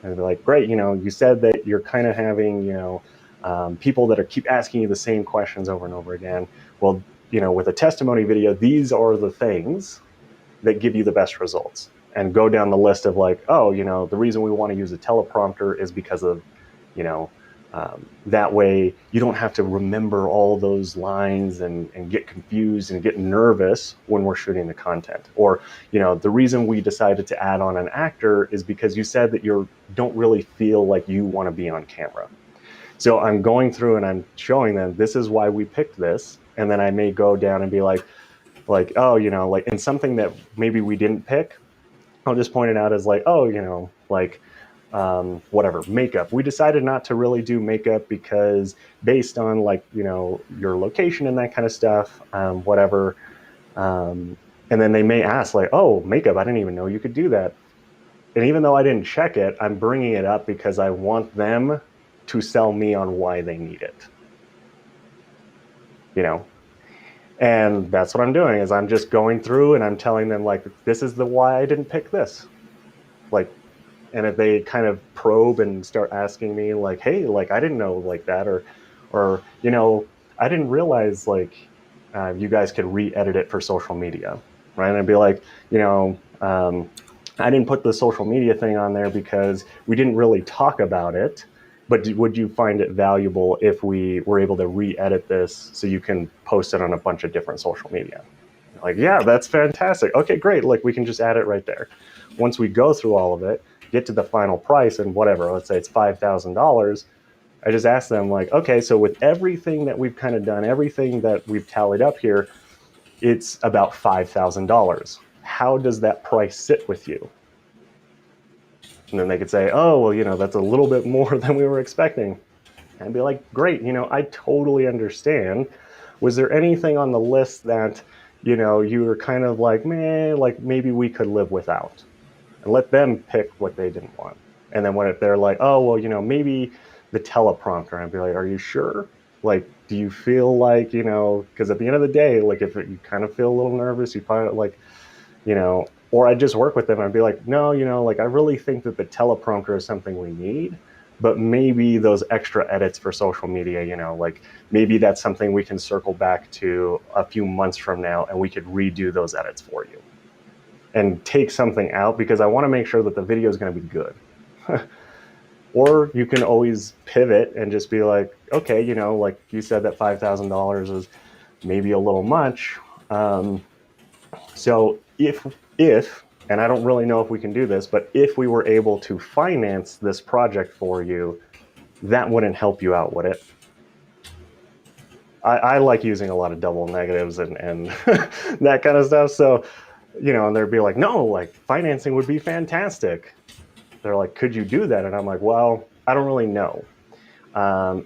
And they're like, great. You said that you're kind of having, people that keep asking you the same questions over and over again. Well, with a testimony video, these are the things that give you the best results. And go down the list of like, oh, the reason we want to use a teleprompter is because of, that way you don't have to remember all those lines and get confused and get nervous when we're shooting the content. Or, the reason we decided to add on an actor is because you said that you don't really feel like you want to be on camera. So I'm going through and I'm showing them, this is why we picked this. And then I may go down and be like, oh, and something that maybe we didn't pick, I'll just point it out as like, oh, whatever, makeup. We decided not to really do makeup because based on your location and that kind of stuff, whatever. And then they may ask like, oh, makeup, I didn't even know you could do that. And even though I didn't check it, I'm bringing it up because I want them to sell me on why they need it. And that's what I'm doing, is I'm just going through and I'm telling them like, this is the why I didn't pick this. And if they kind of probe and start asking me like, hey, I didn't know like that, or I didn't realize you guys could re-edit it for social media, right? And I'd be like, I didn't put the social media thing on there because we didn't really talk about it. But would you find it valuable if we were able to re-edit this so you can post it on a bunch of different social media? Like, yeah, that's fantastic. Okay, great. We can just add it right there. Once we go through all of it, get to the final price and whatever, let's say it's $5,000. I just ask them like, okay, so with everything that we've kind of done, everything that we've tallied up here, it's about $5,000. How does that price sit with you? And then they could say, oh, well, that's a little bit more than we were expecting. And I'd be like, great, I totally understand. Was there anything on the list that, you were kind of like, man, maybe we could live without? And let them pick what they didn't want. And then when they're like, oh, well, maybe the teleprompter, I'd be like, are you sure? Do you feel like, because at the end of the day, if you kind of feel a little nervous, you find it or I'd just work with them. I'd be like, no, I really think that the teleprompter is something we need, but maybe those extra edits for social media, maybe that's something we can circle back to a few months from now and we could redo those edits for you and take something out because I want to make sure that the video is going to be good. Or you can always pivot and just be like, okay, you said that $5,000 is maybe a little much. So if, and I don't really know if we can do this, but if we were able to finance this project for you, that wouldn't help you out, would it? I like using a lot of double negatives and that kind of stuff. So, and they'd be like, no, financing would be fantastic. they're like, could you do that? And I'm like, well, I don't really know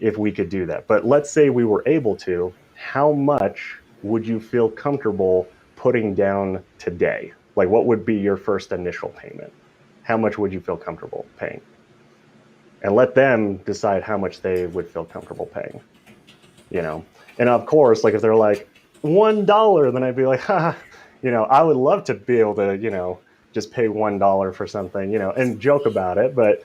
if we could do that. But let's say we were able to. How much would you feel comfortable putting down today? Like, what would be your first initial payment? How much would you feel comfortable paying? And let them decide how much they would feel comfortable paying. You know, and of course, like if they're like $1, then I'd be like, ha, you know, I would love to be able to, you know, just pay $1 for something, you know, and joke about it. But,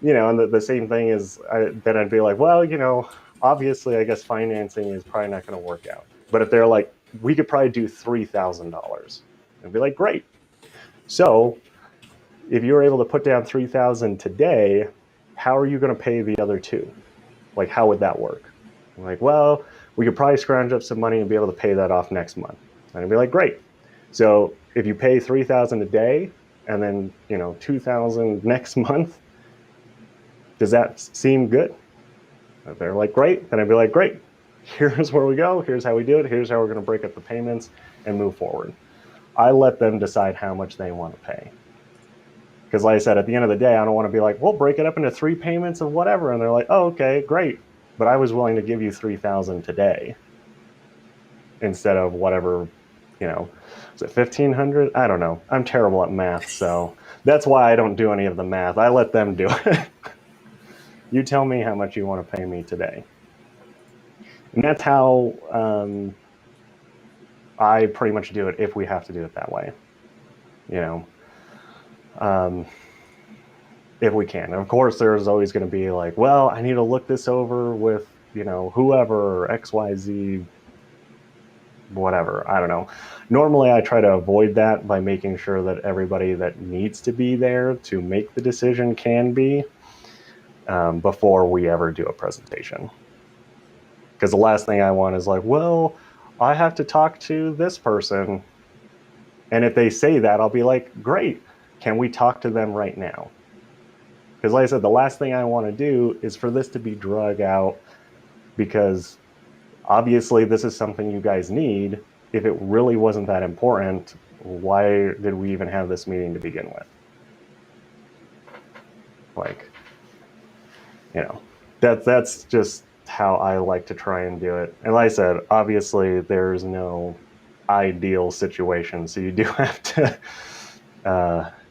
you know, and the same thing is then I'd be like, well, you know, obviously, I guess financing is probably not going to work out. But if they're like, we could probably do $3,000, I'd be like, great. So if you're able to put down $3,000 today, how are you going to pay the other two? Like, how would that work? I'm like, well, we could probably scrounge up some money and be able to pay that off next month. And I'd be like, great. So if you pay $3,000 a day and then, you know, $2,000 next month, does that seem good? If they're like, great, then I'd be like, great. Here's where we go. Here's how we do it. Here's how we're going to break up the payments and move forward. I let them decide how much they want to pay. Because like I said, at the end of the day, I don't want to be like, we'll break it up into 3 payments of whatever. And they're like, oh, okay, great. But I was willing to give you $3,000 today instead of whatever, you know, is it $1,500? I don't know. I'm terrible at math, so that's why I don't do any of the math. I let them do it. You tell me how much you want to pay me today. And that's how I pretty much do it if we have to do it that way, you know, if we can. And of course, there's always going to be like, well, I need to look this over with, you know, whoever, XYZ, whatever. I don't know. Normally, I try to avoid that by making sure that everybody that needs to be there to make the decision can be before we ever do a presentation. Because the last thing I want is like, well, I have to talk to this person. And if they say that, I'll be like, great. Can we talk to them right now? Because like I said, the last thing I want to do is for this to be drug out, because obviously this is something you guys need. If it really wasn't that important, why did we even have this meeting to begin with? Like, you know, that's just how I like to try and do it. And like I said, obviously there's no ideal situation, so you do have to,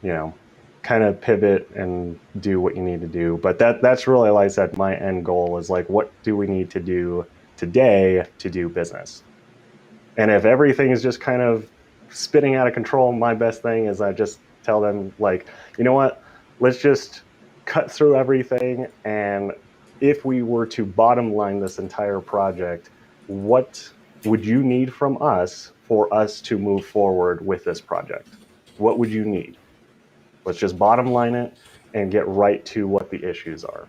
you know, kind of pivot and do what you need to do. But that's really, like I said, my end goal is like, what do we need to do today to do business? And if everything is just kind of spinning out of control, my best thing is I just tell them, like, you know what, let's just cut through everything. And if we were to bottom line this entire project, what would you need from us for us to move forward with this project? What would you need? Let's just bottom line it and get right to what the issues are.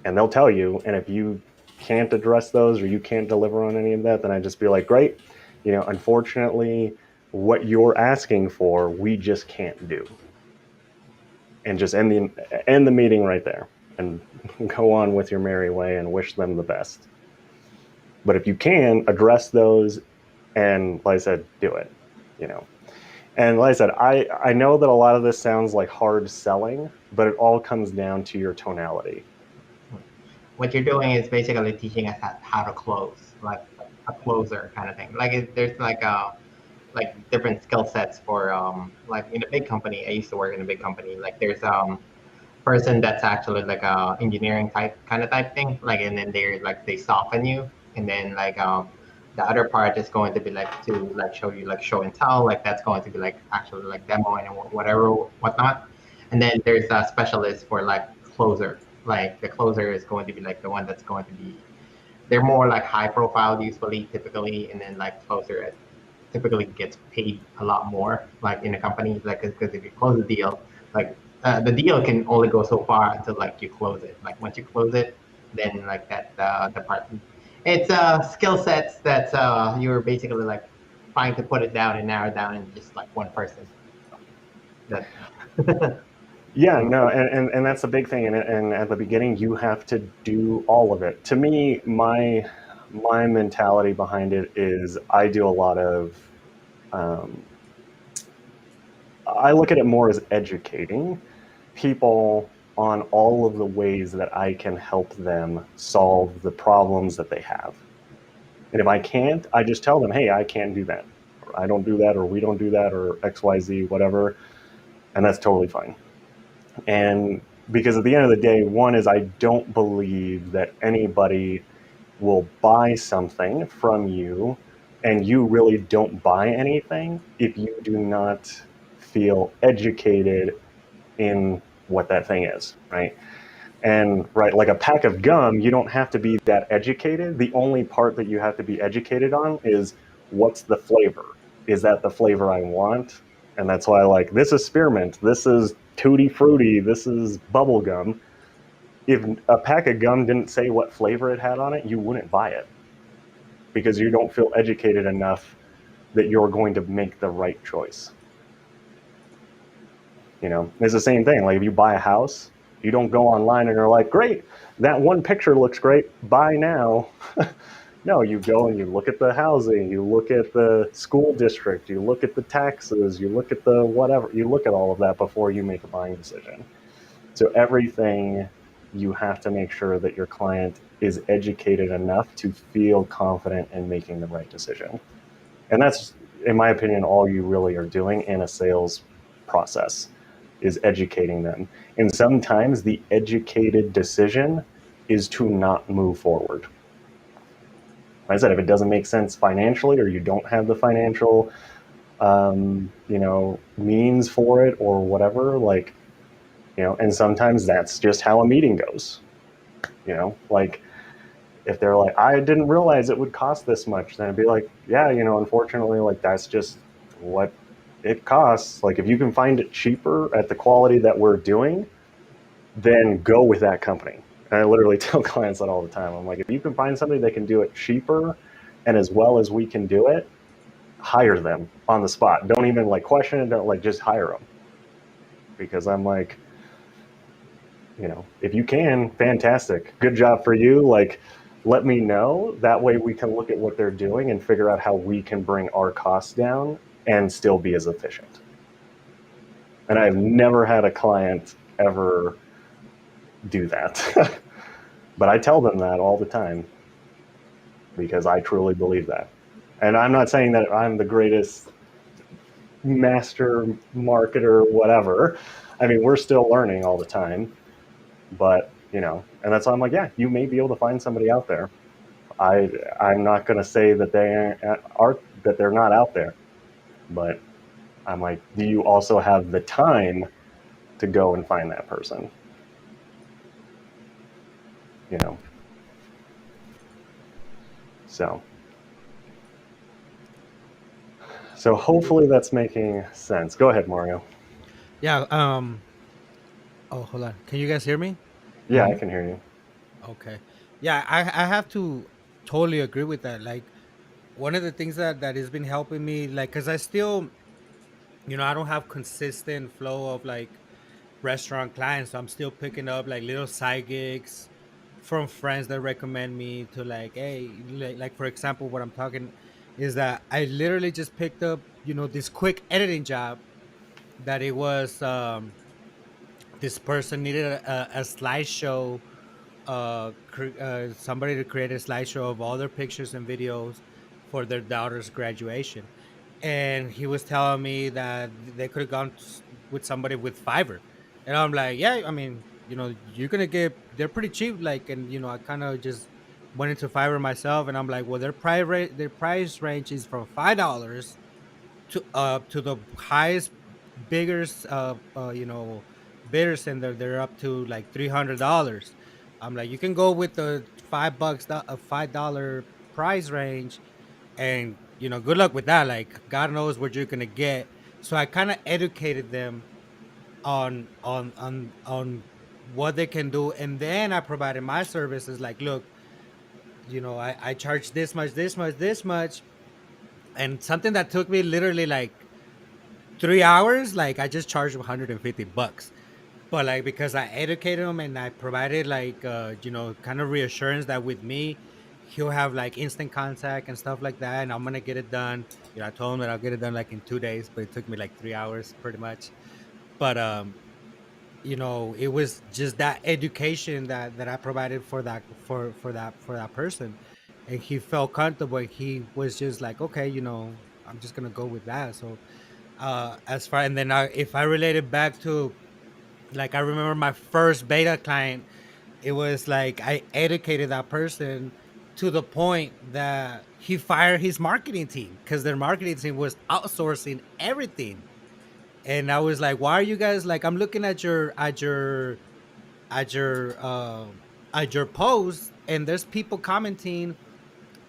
And they'll tell you, and if you can't address those or you can't deliver on any of that, then I just be like, great, you know, unfortunately, what you're asking for, we just can't do. And just end the meeting right there and go on with your merry way and wish them the best. But if you can address those and, like I said, do it, you know. And like I said, I know that a lot of this sounds like hard selling, but it all comes down to your tonality. What you're doing is basically teaching us how to close, like a closer kind of thing. Like there's like different skill sets for like in a big company. I used to work in a big company. Like there's person that's actually like a engineering type thing. Like, and then they soften you, and then like the other part is going to be like to like show you like show and tell. Like that's going to be like actually like demoing and whatnot. And then there's a specialist for like closer. Like the closer is going to be like the one that's going to be, they're more like high profile usually, typically, and then like closer typically gets paid a lot more, like in a company, like because if you close a deal, like the deal can only go so far until like you close it. Like once you close it, then like that the part, it's skill sets that's you're basically like trying to put it down and narrow down in just like one person. That Yeah, no, and that's the big thing. And at the beginning, you have to do all of it. To me, my mentality behind it is I do a lot of I look at it more as educating people on all of the ways that I can help them solve the problems that they have. And if I can't, I just tell them, hey, I can't do that, or I don't do that, or we don't do that, or XYZ, whatever. And that's totally fine. And because at the end of the day, one is I don't believe that anybody will buy something from you and you really don't buy anything if you do not feel educated in what that thing is, right? And right, like a pack of gum, you don't have to be that educated. The only part that you have to be educated on is what's the flavor? Is that the flavor I want? And that's why, like, this is spearmint, this is tutti frutti, this is bubble gum. If a pack of gum didn't say what flavor it had on it, you wouldn't buy it because you don't feel educated enough that you're going to make the right choice. You know, it's the same thing. Like if you buy a house, you don't go online and you're like, great, that one picture looks great, buy now. No, you go and you look at the housing, you look at the school district, you look at the taxes, you look at the whatever, you look at all of that before you make a buying decision. So everything, you have to make sure that your client is educated enough to feel confident in making the right decision. And that's, in my opinion, all you really are doing in a sales process is educating them. And sometimes the educated decision is to not move forward. Like I said, if it doesn't make sense financially, or you don't have the financial, means for it, or whatever, like, and sometimes that's just how a meeting goes. Like if they're like, I didn't realize it would cost this much, then it'd be like, yeah, unfortunately, like that's just what it costs. Like if you can find it cheaper at the quality that we're doing, then go with that company. And I literally tell clients that all the time. I'm like, if you can find somebody that can do it cheaper and as well as we can do it, hire them on the spot. Don't even like question it. Don't, like, just hire them. Because I'm like, if you can, fantastic. Good job for you. Like, let me know. That way we can look at what they're doing and figure out how we can bring our costs down and still be as efficient. And I've never had a client ever do that. But I tell them that all the time because I truly believe that. And I'm not saying that I'm the greatest master marketer, whatever. I mean, we're still learning all the time. But, and that's why I'm like, yeah, you may be able to find somebody out there. I'm not going to say that they're not out there. But I'm like, do you also have the time to go and find that person? So hopefully that's making sense. Go ahead, Mario. Yeah. Oh, hold on. Can you guys hear me? Yeah, I can hear you. Okay. Yeah, I have to totally agree with that. Like one of the things that has been helping me, like, cause I still, I don't have consistent flow of like restaurant clients. So I'm still picking up like little side gigs from friends that recommend me to like, hey, like for example, what I'm talking is that I literally just picked up, this quick editing job that it was, this person needed a slideshow, somebody to create a slideshow of all their pictures and videos for their daughter's graduation. And he was telling me that they could have gone with somebody with Fiverr. And I'm like, yeah, I mean, you're going to they're pretty cheap. Like, and, I kind of just went into Fiverr myself and I'm like, well, their price range is from $5 to the highest biggest bidders, and they're up to like $300. I'm like, you can go with the $5 price range, and good luck with that. Like, God knows what you're gonna get. So I kind of educated them on what they can do, and then I provided my services. Like, look, I charge this much, this much, this much, and something that took me literally like 3 hours, like I just charged $150. But because I educated them and I provided like kind of reassurance that with me he'll have like instant contact and stuff like that, and I'm gonna get it done. I told him that I'll get it done like in 2 days, but it took me like 3 hours pretty much. But it was just that education that I provided for that person, and he felt comfortable. He was just like, okay, I'm just gonna go with that. So as far, and then if I relate it back to, like, I remember my first beta client, it was like I educated that person to the point that he fired his marketing team because their marketing team was outsourcing everything. And I was like, why are you guys, like, I'm looking at your at your post, and there's people commenting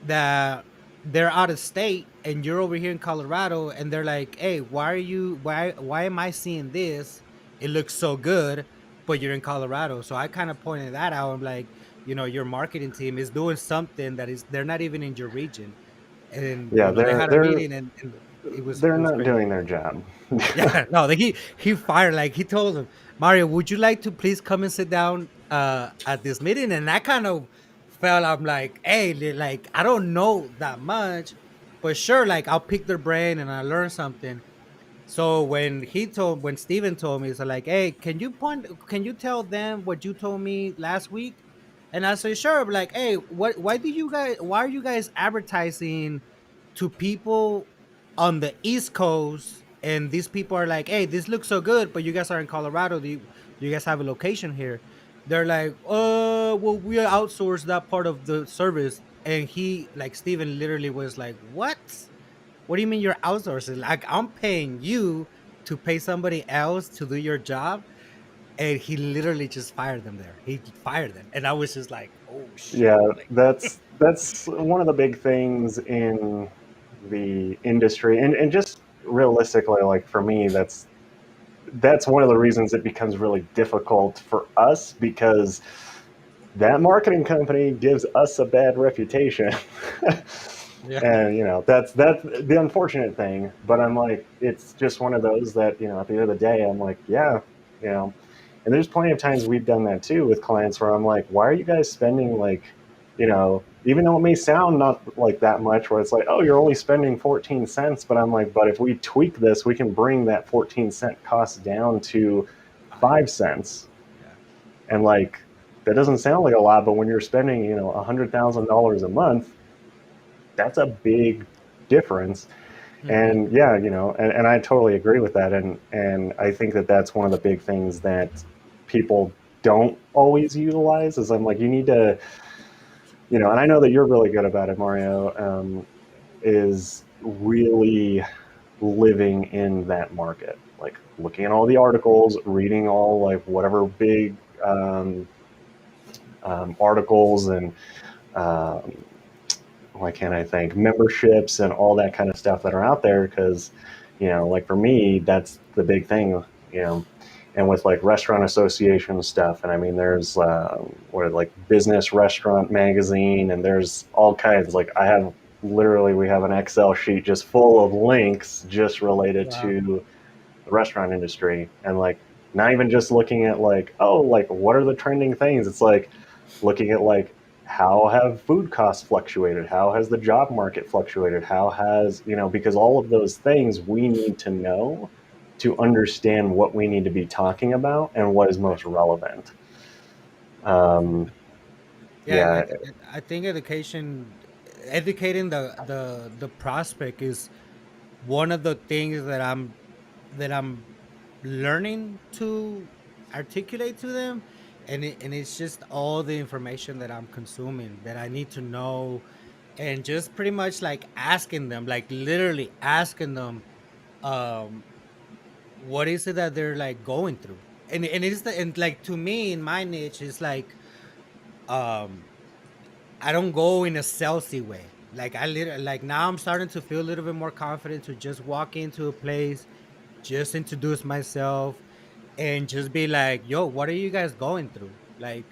that they're out of state and you're over here in Colorado, and they're like, hey, why am I seeing this? It looks so good, but you're in Colorado. So I kind of pointed that out. I'm like, your marketing team is doing something that is, they're not even in your region. And Yeah, they they're had a they're meeting, and it was they're it was not crazy. doing their job. Yeah, no, like he fired, like he told him, Mario, would you like to please come and sit down at this meeting? And I kind of felt, I'm like, hey, like, I don't know that much, but sure, like, I'll pick their brain and I learn something. So when Steven told me, it's like, hey, can you tell them what you told me last week? And I said, sure. But like, hey, why are you guys advertising to people on the East Coast? And these people are like, hey, this looks so good, but you guys are in Colorado. Do you guys have a location here? They're like, well, we outsource that part of the service. And like, Steven literally was like, what do you mean you're outsourcing? Like, I'm paying you to pay somebody else to do your job. And he literally just fired them there. He fired them. And I was just like, oh Yeah, shoot. Like, that's one of the big things in the industry, and just realistically, like for me, that's one of the reasons it becomes really difficult for us, because that marketing company gives us a bad reputation. yeah. And that's the unfortunate thing. But I'm like, it's just one of those that, at the end of the day, I'm like, yeah, you know and there's plenty of times we've done that too with clients where I'm like, why are you guys spending, like, even though it may sound not like that much, where it's like, oh, you're only spending 14 cents, but I'm like, but if we tweak this, we can bring that 14-cent cost down to 5 cents. Yeah. And like, that doesn't sound like a lot, but when you're spending, $100,000 a month, that's a big difference. Mhm. And yeah, and I totally agree with that. And I think that that's one of the big things that people don't always utilize, is I'm like, you need to, and I know that you're really good about it, Mario, is really living in that market, like looking at all the articles, reading all, like, whatever big articles, and um, why can't I think, memberships and all that kind of stuff that are out there. Because, like for me, that's the big thing, you know, and with like restaurant association stuff. And I mean, there's like Business Restaurant Magazine, and there's all kinds. Like we have an Excel sheet just full of links just related Wow. to the restaurant industry. And like, not even just looking at like, oh, like, what are the trending things? It's like looking at like, how have food costs fluctuated? How has the job market fluctuated? How has, because all of those things we need to know to understand what we need to be talking about and what is most relevant. Um, Yeah, yeah, I think educating the prospect is one of the things that I'm learning to articulate to them, and it's just all the information that I'm consuming that I need to know, and just pretty much like asking them, like literally asking them, um, what is it that they're like going through, and like, to me in my niche, it's like, um I don't go in a salesy way. Like, I literally, like, now I'm starting to feel a little bit more confident to just walk into a place, just introduce myself, and just be like, yo, what are you guys going through? Like,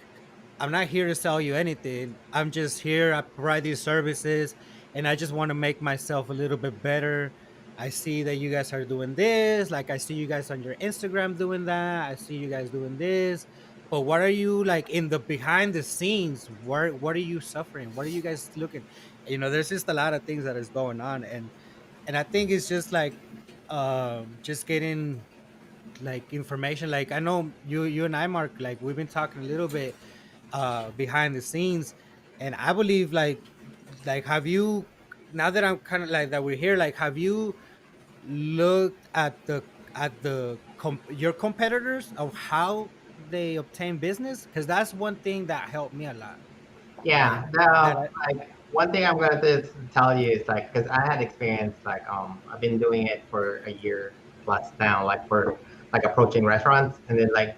I'm not here to sell you anything. I'm just here. I provide these services, and I just want to make myself a little bit better. I see that you guys are doing this. Like, I see you guys on your Instagram doing that. I see you guys doing this. but what are you like in the behind the scenes? What are you suffering? What are you guys looking? There's just a lot of things that is going on, and I think it's just like just getting like information. Like I know you and I, Mark, like we've been talking a little bit behind the scenes, and I believe like have you, now that I'm kind of like that we're here, like have you looked at your competitors of how they obtain business? Because that's one thing that helped me a lot. Like Yeah, that like one thing I'm gonna just tell you is like, because I had experience, like I've been doing it for a year plus now, like for like approaching restaurants, and then like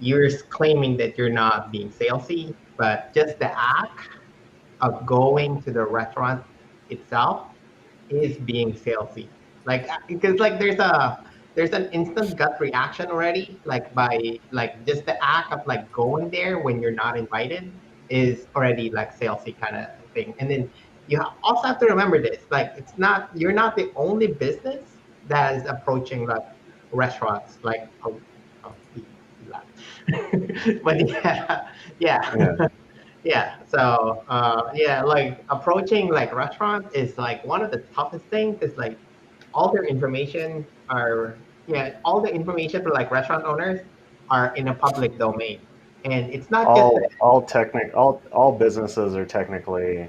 you're claiming that you're not being salesy, but just the act of going to the restaurant itself is being salesy. Like because like there's an instant gut reaction already, like by like just the act of like going there when you're not invited is already like salesy kind of thing. And then also have to remember this, like you're not the only business that is approaching like restaurants, like but yeah, yeah. Yeah. Yeah. So yeah, like approaching like restaurant is like one of the toughest things because like all their information are all the information for like restaurant owners are in a public domain. And it's not just All businesses are technically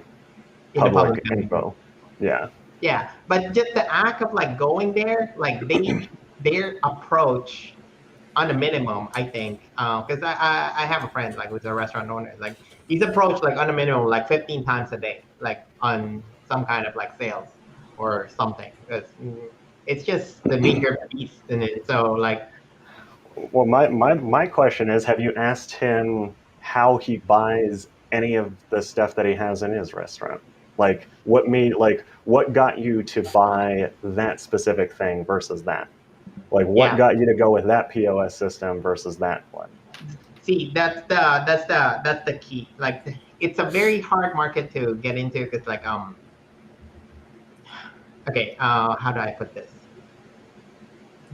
in a public public domain. info. Yeah. Yeah. But just the act of like going there, like their approach on a minimum, I think, because I have a friend like who's a restaurant owner. Like he's approached like on a minimum like 15 times a day, like on some kind of like sales or something. It's just the nature of the beast in it. So like, Well, my question is, have you asked him how he buys any of the stuff that he has in his restaurant? Like what got you to buy that specific thing versus that? Like what yeah. got you to go with that POS system versus that one? See, that's the key. Like, it's a very hard market to get into because like okay, how do I put this?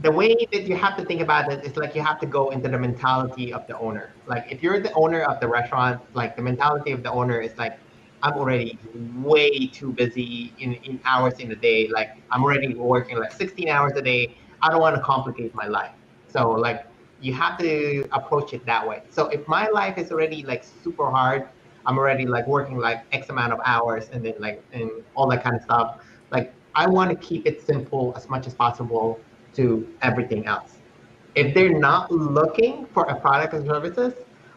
The way that you have to think about it is like you have to go into the mentality of the owner. Like if you're the owner of the restaurant, like the mentality of the owner is like, I'm already way too busy in hours in a day. Like I'm already working like 16 hours a day. I don't want to complicate my life. So like you have to approach it that way. So if my life is already like super hard, I'm already like working like X amount of hours and then like and all that kind of stuff. Like I want to keep it simple as much as possible to everything else. If they're not looking for a product or services,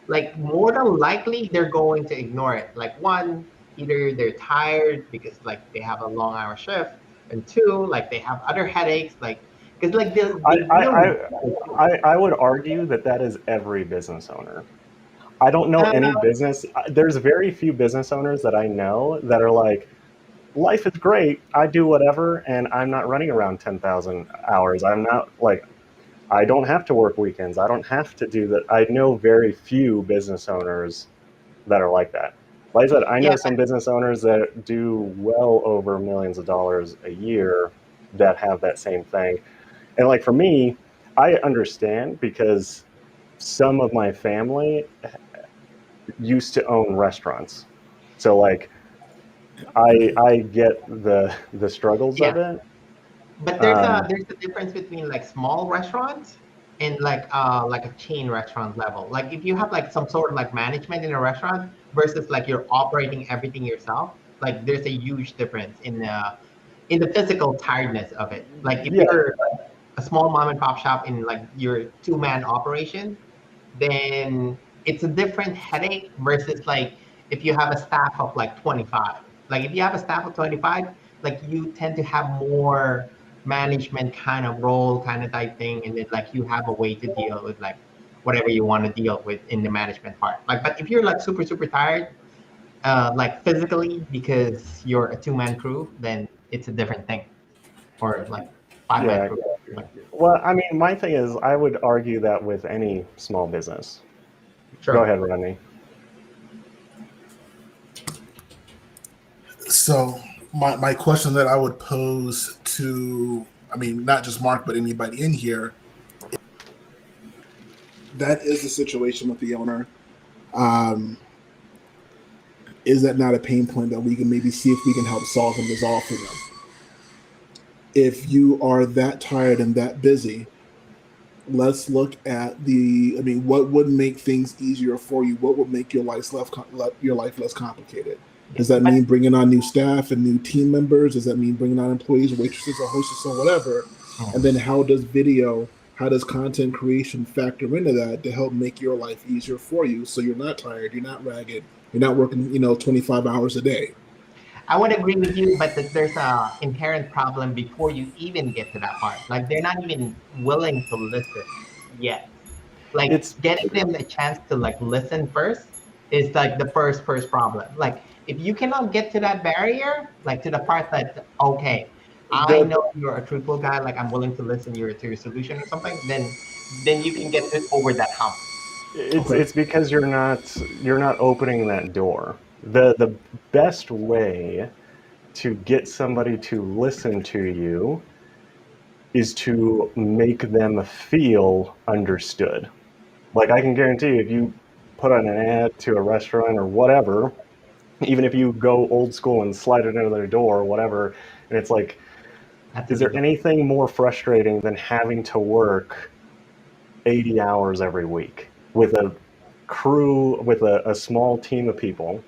like more than likely they're going to ignore it. Like one, either they're tired because like they have a long hour shift, and two, like they have other headaches, like because like I, they I, deal I, with I would argue that that is every business owner. I don't know any business. There's very few business owners that I know that are like, life is great. I do whatever, and I'm not running around 10,000 hours. I'm not like, I don't have to work weekends. I don't have to do that. I know very few business owners that are like that. Like I said, I yeah, know some business owners that do well over millions of dollars a year that have that same thing. And like for me, I understand because some of my family used to own restaurants. So like I get the struggles of yeah. it. But Um, there's a difference between like small restaurants and like a chain restaurant level. Like if you have like some sort of like management in a restaurant versus like you're operating everything yourself, like there's a huge difference in the physical tiredness of it. Like if yeah, you're a small mom and pop shop in like your two-man operation, then it's a different headache versus like if you have a staff of like 25. Like if you have a staff of 25, like you tend to have more management kind of role kind of type thing, and then like you have a way to deal with like whatever you want to deal with in the management part. Like, but if you're like super tired, like physically because you're a two-man crew, then it's a different thing. Or like five-man yeah. crew. Like, Well, I mean, my thing is, I would argue that with any small business. Go sure. ahead, Rodney. So my question that I would pose to, I mean, not just Mark, but anybody in here, that is the situation with the owner. Is that not a pain point that we can maybe see if we can help solve and resolve for them? If you are that tired and that busy, let's look at what would make things easier for you? What would make your life less complicated? Does that mean bringing on new staff and new team members? Does that mean bringing on employees, waitresses, or hostess, or whatever? And then how does content creation factor into that to help make your life easier for you so you're not tired, you're not ragged, you're not working 25 hours a day? I would agree with you, but there's a inherent problem before you even get to that part. Like they're not even willing to listen yet. Like getting them a chance to like listen first is like the first problem. Like if you cannot get to that barrier, like to the part that okay, I know you're a truthful guy, like I'm willing to listen to your solution or something, then you can get over that hump. It's because you're not opening that door. The best way to get somebody to listen to you is to make them feel understood. Like I can guarantee you, if you put on an ad to a restaurant or whatever, even if you go old school and slide it into their door or whatever, and it's like, is there anything more frustrating than having to work 80 hours every week with a crew, with a small team of people,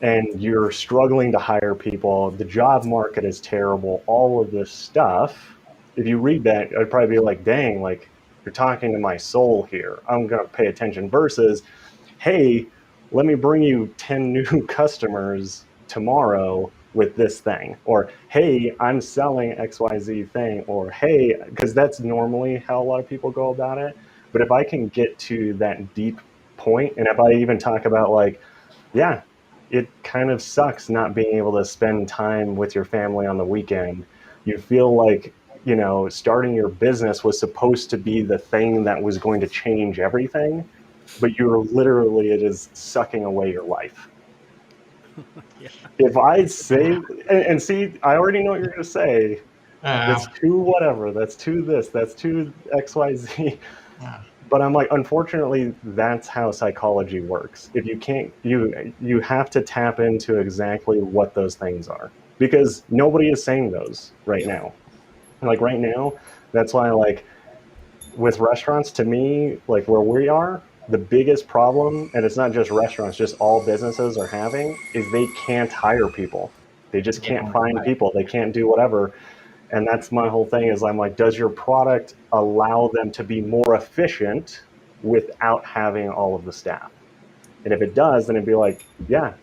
and you're struggling to hire people, the job market is terrible, all of this stuff? If you read that, I'd probably be like, dang, like you're talking to my soul here. I'm going to pay attention versus, hey, let me bring you 10 new customers tomorrow with this thing. Or, hey, I'm selling XYZ thing. Or, hey, because that's normally how a lot of people go about it. But if I can get to that deep point, and if I even talk about like, yeah, it kind of sucks not being able to spend time with your family on the weekend. You feel like, starting your business was supposed to be the thing that was going to change everything, but it is sucking away your life. Yeah. If I say, and see, I already know what you're going to say. That's too whatever. That's too this. That's too XYZ. But I'm like, unfortunately, that's how psychology works. If you can't, you have to tap into exactly what those things are, because nobody is saying those right now. Like right now, that's why like with restaurants, to me, like where we are, the biggest problem, and it's not just restaurants, just all businesses are having, is they can't hire people. They just can't find people. They can't do whatever. And that's my whole thing is I'm like, does your product allow them to be more efficient without having all of the staff? And if it does, then it'd be like, yeah,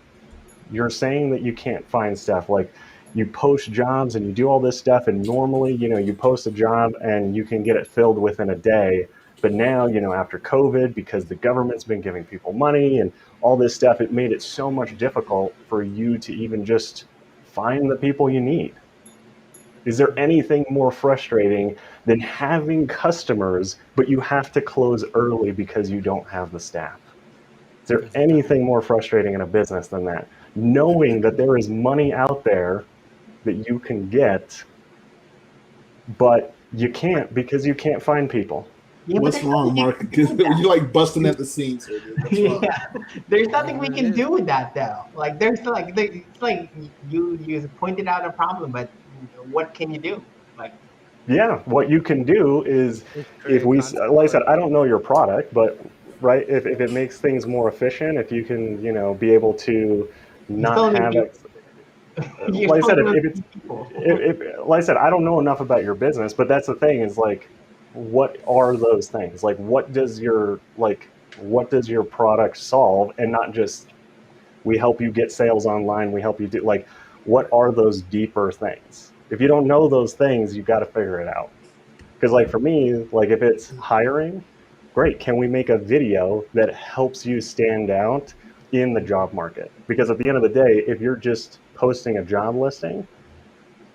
you're saying that you can't find stuff. Like you post jobs and you do all this stuff. And normally, you post a job and you can get it filled within a day. But now, after COVID, because the government's been giving people money and all this stuff, it made it so much difficult for you to even just find the people you need. Is there anything more frustrating than having customers, but you have to close early because you don't have the staff? Is there anything more frustrating in a business than that? Knowing that there is money out there that you can get, but you can't because you can't find people. Yeah, what's wrong, Mark? You're like busting at the seams here, dude. What's wrong? Yeah, there's nothing we can do with that though. Like it's like you pointed out a problem, but what can you do? Like, yeah, what you can do is if we, like I said, I don't know your product, but right, if it makes things more efficient, if you can, be able to not have it. Like I said, like I said, I don't know enough about your business, but that's the thing is like, what are those things? Like, what does your product solve? And not just, we help you get sales online, we help you do, like, what are those deeper things? If you don't know those things, you got to figure it out. Because like for me, like if it's hiring, great. Can we make a video that helps you stand out in the job market? Because at the end of the day, if you're just posting a job listing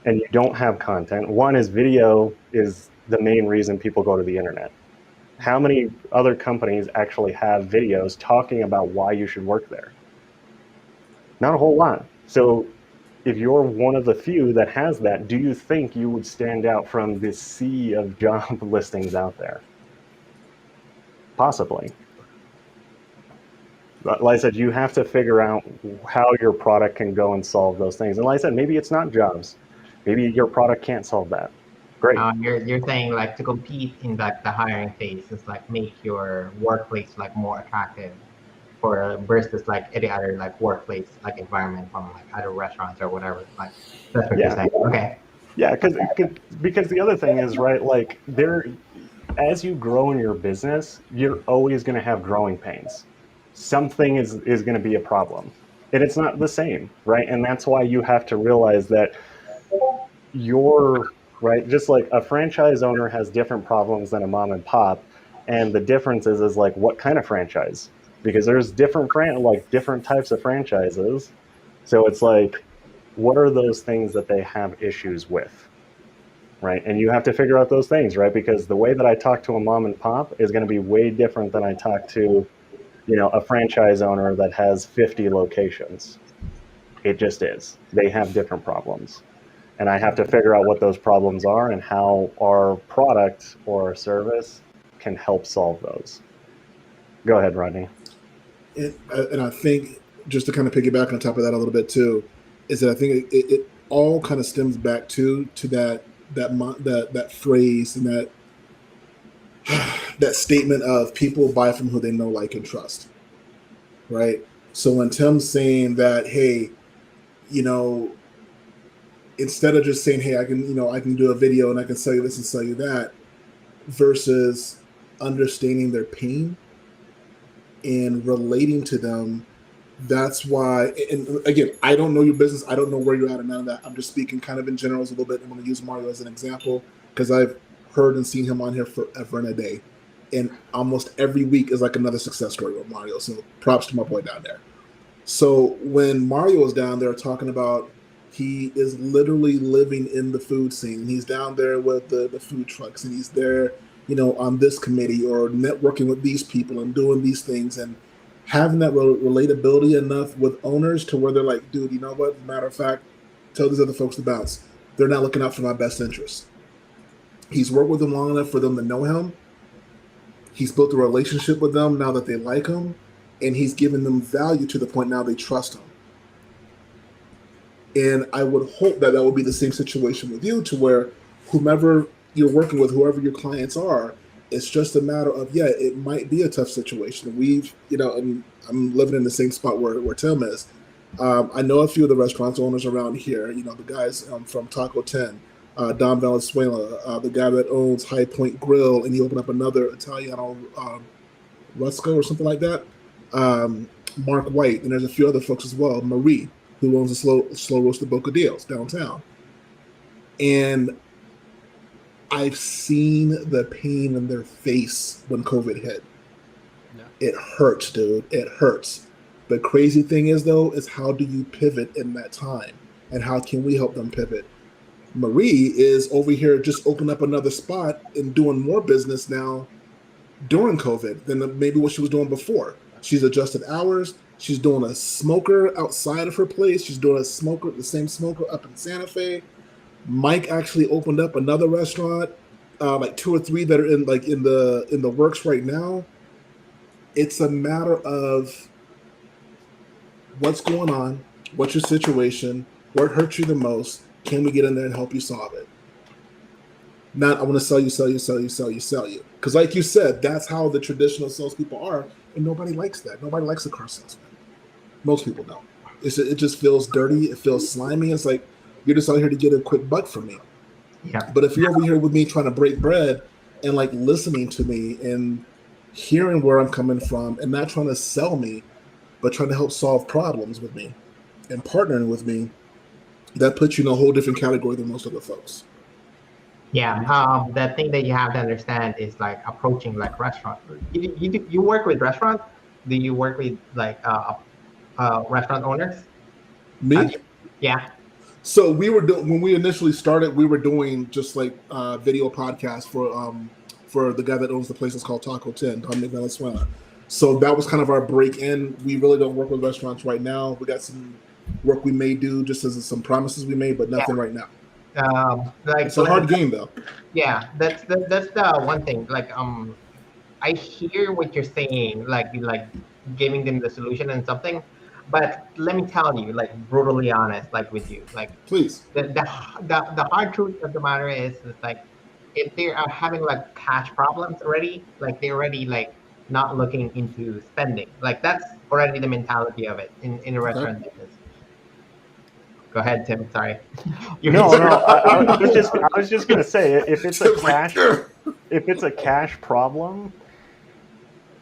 and you don't have content, one is video is the main reason people go to the internet. How many other companies actually have videos talking about why you should work there? Not a whole lot. So if you're one of the few that has that, do you think you would stand out from this sea of job listings out there? Possibly. But like I said, you have to figure out how your product can go and solve those things. And like I said, maybe it's not jobs. Maybe your product can't solve that. Great. You're saying like to compete in like the hiring phase is like make your workplace like more attractive for versus like any other like workplace like environment from like other restaurants or whatever. Like that's what you're saying. Okay. Yeah, because the other thing is, right, like as you grow in your business, you're always going to have growing pains. Something is going to be a problem, and it's not the same, right? And that's why you have to realize that right, just like a franchise owner has different problems than a mom and pop, and the difference is like what kind of franchise, because there's different types of franchises. So it's like, what are those things that they have issues with, right? And you have to figure out those things, right? Because the way that I talk to a mom and pop is going to be way different than I talk to, a franchise owner that has 50 locations. It just is. They have different problems. And I have to figure out what those problems are and how our product or our service can help solve those. Go ahead, Rodney. And I think, just to kind of piggyback on top of that a little bit too, is that I think it all kind of stems back to that phrase and that statement of people buy from who they know, like, and trust, right? So when Tim's saying that, hey, instead of just saying, hey, I can do a video and I can sell you this and sell you that, versus understanding their pain and relating to them. That's why, and again, I don't know your business. I don't know where you're at and none of that. I'm just speaking kind of in generals a little bit. I'm going to use Mario as an example because I've heard and seen him on here forever and a day. And almost every week is like another success story with Mario. So props to my boy down there. So when Mario is down there talking about he is literally living in the food scene, he's down there with the food trucks, and he's there, on this committee or networking with these people and doing these things and having that relatability enough with owners to where they're like, dude, you know what? As a matter of fact, tell these other folks to bounce. They're not looking out for my best interest. He's worked with them long enough for them to know him. He's built a relationship with them now that they like him, and he's given them value to the point now they trust him. And I would hope that would be the same situation with you, to where whomever you're working with, whoever your clients are, it's just a matter of, it might be a tough situation. And I'm living in the same spot where Tim is. I know a few of the restaurant owners around here, the guys from Taco 10, Don Valenzuela, the guy that owns High Point Grill, and he opened up another Italiano Rusco or something like that. Mark White, and there's a few other folks as well. Marie, who owns the slow roasted Bocadillos downtown. And I've seen the pain in their face when COVID hit. Yeah. It hurts, dude. It hurts. The crazy thing is, though, is how do you pivot in that time? And how can we help them pivot? Marie is over here just opening up another spot and doing more business now during COVID than maybe what she was doing before. She's adjusted hours. She's doing a smoker outside of her place. She's doing the same smoker up in Santa Fe. Mike actually opened up another restaurant, like 2 or 3 that are in the works right now. It's a matter of what's going on, what's your situation, what hurts you the most, can we get in there and help you solve it? Not I want to sell you. Because like you said, that's how the traditional salespeople are, and nobody likes that. Nobody likes a car salesman. Most people don't. It just feels dirty. It feels slimy. It's like, you're just out here to get a quick buck from me. Yeah. But if you're over here with me trying to break bread and like listening to me and hearing where I'm coming from and not trying to sell me, but trying to help solve problems with me and partnering with me, that puts you in a whole different category than most other folks. Yeah. The thing that you have to understand is like approaching like restaurant. You work with restaurants? Do you work with like restaurant owners? Me? Yeah. So we were when we initially started, we were doing just like video podcasts for the guy that owns the place that's called Taco 10, Dominic Valenzuela. So that was kind of our break in. We really don't work with restaurants right now. We got some work we may do, just as some promises we made, but nothing right now. Like it's a hard game though. Yeah, that's the one thing. Like I hear what you're saying, like giving them the solution and something, but let me tell you, like brutally honest, like with you, like Please. the hard truth of the matter is like if they are having like cash problems already, like they're already like not looking into spending. Like that's already the mentality of it in a Okay. restaurant business. Go ahead, Tim. Sorry. You're No, no, I was just gonna say if it's a Tim's like, cash "Grr." if it's a cash problem,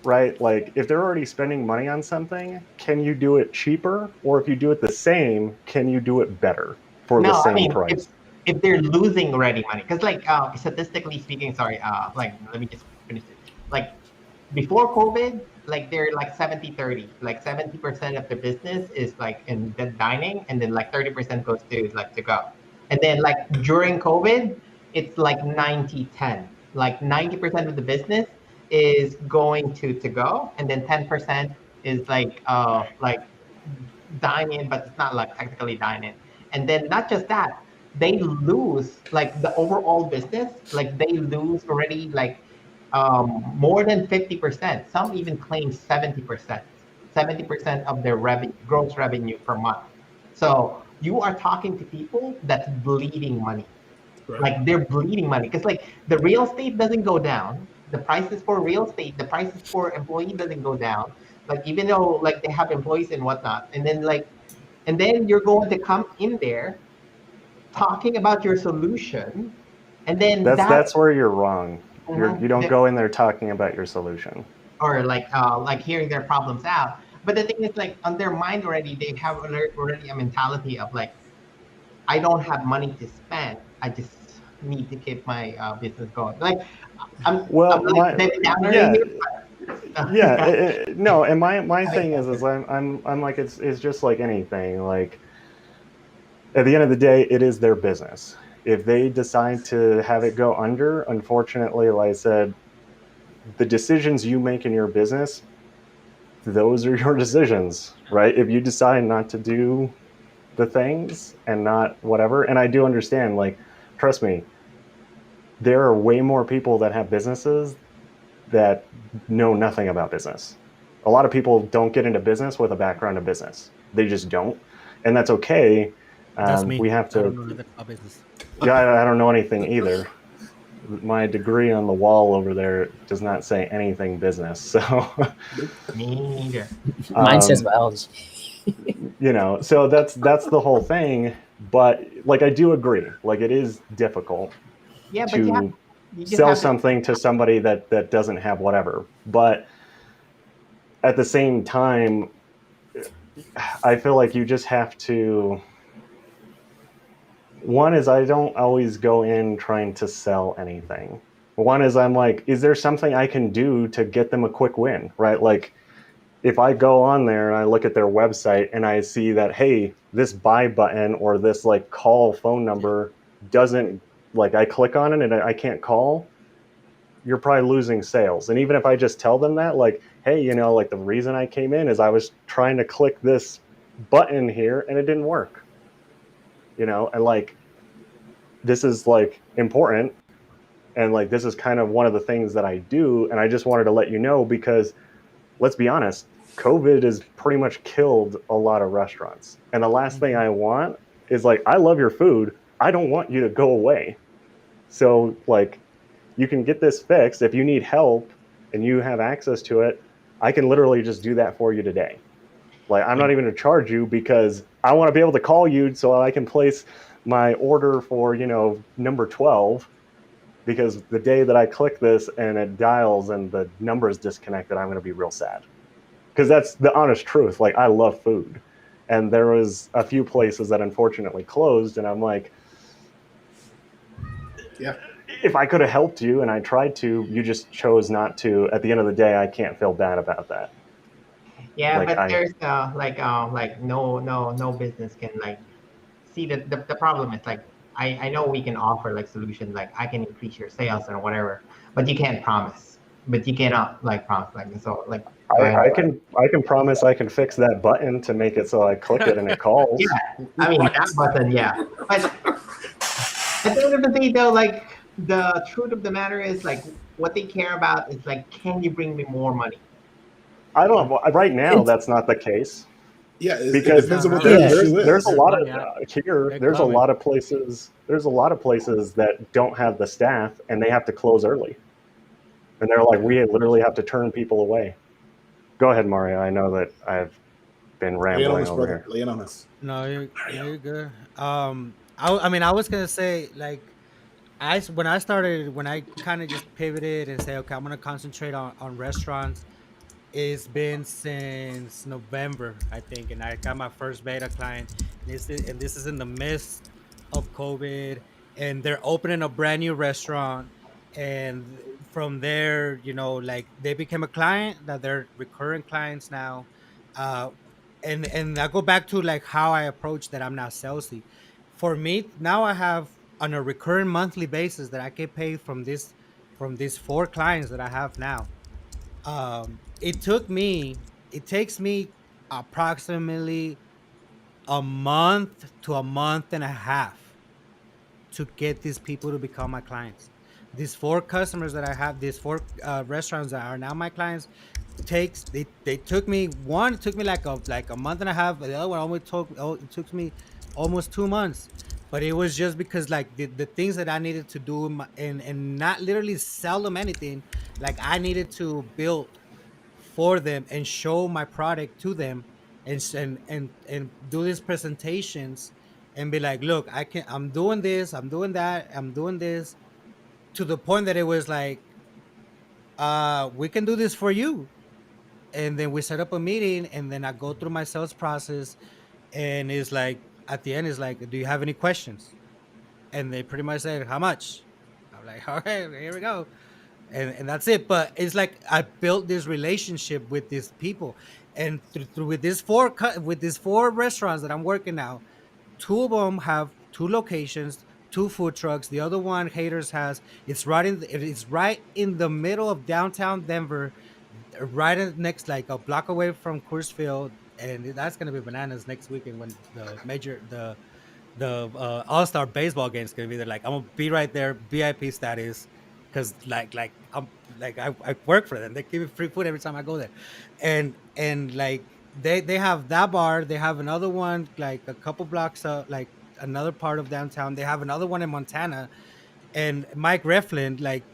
right? Like if they're already spending money on something, can you do it cheaper? Or if you do it the same, can you do it better for the No, I same mean price? if they're losing already money, because like statistically speaking, sorry, like let me just finish it. Like before COVID, like they're like 70-30. Like 70% of their business is like in the dining, and then like 30% goes to like to go. And then like during COVID, it's like 90-10. Like 90% of the business is going to go, and then 10% is like dine in, but it's not like technically dine in. And then not just that, they lose like the overall business, like they lose already like more than 50%. Some even claim 70%, 70% of their revenue, gross revenue per month. So you are talking to people that's bleeding money. Right. Like they're bleeding money because like the real estate doesn't go down. The prices for real estate, the prices for employee doesn't go down. Like even though like they have employees and whatnot, and then you're going to come in there talking about your solution, and then That's where you're wrong. You don't that go in there talking about your solution. or like hearing their problems out. But the thing is like on their mind already, they have already a mentality of like I don't have money to spend. I just need to keep my business going. Like I'm Well, like my Debbie Downer in yeah, here. yeah, But, no, and my I thing is I'm like it's just like anything. Like at the end of the day, it is their business. If they decide to have it go under, unfortunately, like I said, the decisions you make in your business, those are your decisions, right? If you decide not to do the things and not whatever, and I do understand, like, trust me, there are way more people that have businesses that know nothing about business. A lot of people don't get into business with a background in business. They just don't. And that's okay. That's me. We have I don't to, know nothing about business. yeah, I don't know anything either. My degree on the wall over there does not say anything business. So, me neither. Mine says um, biology. so that's the whole thing. But like, I do agree. Like, it is difficult Yeah, but to you just sell have to. something to somebody that doesn't have whatever. But at the same time, I feel like you just have to. One is I don't always go in trying to sell anything. One is I'm like, is there something I can do to get them a quick win, right? Like if I go on there and I look at their website and I see that, hey, this buy button or this like call phone number doesn't, like I click on it and I can't call, you're probably losing sales. And even if I just tell them that, like, hey, like the reason I came in is I was trying to click this button here and it didn't work, and like, this is like important. And like, this is kind of one of the things that I do. And I just wanted to let you know because let's be honest, COVID has pretty much killed a lot of restaurants. And the last thing I want is like, I love your food. I don't want you to go away. So like, you can get this fixed. If you need help and you have access to it, I can literally just do that for you today. Like, I'm not even going to charge you because I want to be able to call you so I can place my order for, number 12, because the day that I click this and it dials and the number is disconnected, I'm going to be real sad. Because that's the honest truth. Like, I love food. And there was a few places that unfortunately closed, and I'm like, Yeah. if I could have helped you and I tried to, you just chose not to. At the end of the day, I can't feel bad about that. Yeah, Like, but there's like no business can like see the problem is like I know we can offer like solutions like I can increase your sales or whatever, but you can't promise. But you cannot like promise like so like go ahead. I can promise I can fix that button to make it so I click it and it calls. Yeah, I mean that button, yeah. But at the end of the day though, like the truth of the matter is like what they care about is like, can you bring me more money? I don't. Right now, that's not the case. Yeah, it Because depends on what Yeah. their issue there's a is. lot of Money, here. they're There's a coming. lot of places. There's a lot of places that don't have the staff, and they have to close early. And they're like, we literally have to turn people away. Go ahead, Mario. I know that I've been Lay it on rambling us, over brother. here. Lay it on us. No, you're good. I mean, I was gonna say like when I started, when I kind of just pivoted and say, okay, I'm gonna concentrate on restaurants. It's been since November, I think, and I got my first beta client. And this is in the midst of COVID, and they're opening a brand new restaurant. And from there, like they became a client that they're recurring clients now. Uh, and I go back to like how I approach that. I'm not salesy. For me now, I have on a recurring monthly basis that I get paid from these four clients that I have now. It takes me approximately a month to a month and a half to get these people to become my clients. These four customers that I have, these four restaurants that are now my clients, they took me, one, it took me like a month and a half. The other one it took me almost 2 months. But it was just because like the things that I needed to do and not literally sell them anything. Like I needed to build for them and show my product to them and do these presentations and be like, look, I'm doing this, I'm doing that, I'm doing this, to the point that it was like, we can do this for you. And then we set up a meeting, and then I go through my sales process, and it's like at the end, it's like, do you have any questions? And they pretty much said, how much? I'm like, all right, here we go. And that's it. But it's like I built this relationship with these people, and through with these four restaurants that I'm working now, two of them have two locations, two food trucks. The other one, Haters, has it's right in the middle of downtown Denver, right next, like a block away from Coors Field. And that's gonna be bananas next weekend when the All-Star baseball game is gonna be there. Like I'm gonna be right there, VIP status, because I work for them. They give me free food every time I go there, and like they have that bar. They have another one like a couple blocks up, like another part of downtown. They have another one in Montana, and Mike Reflin, like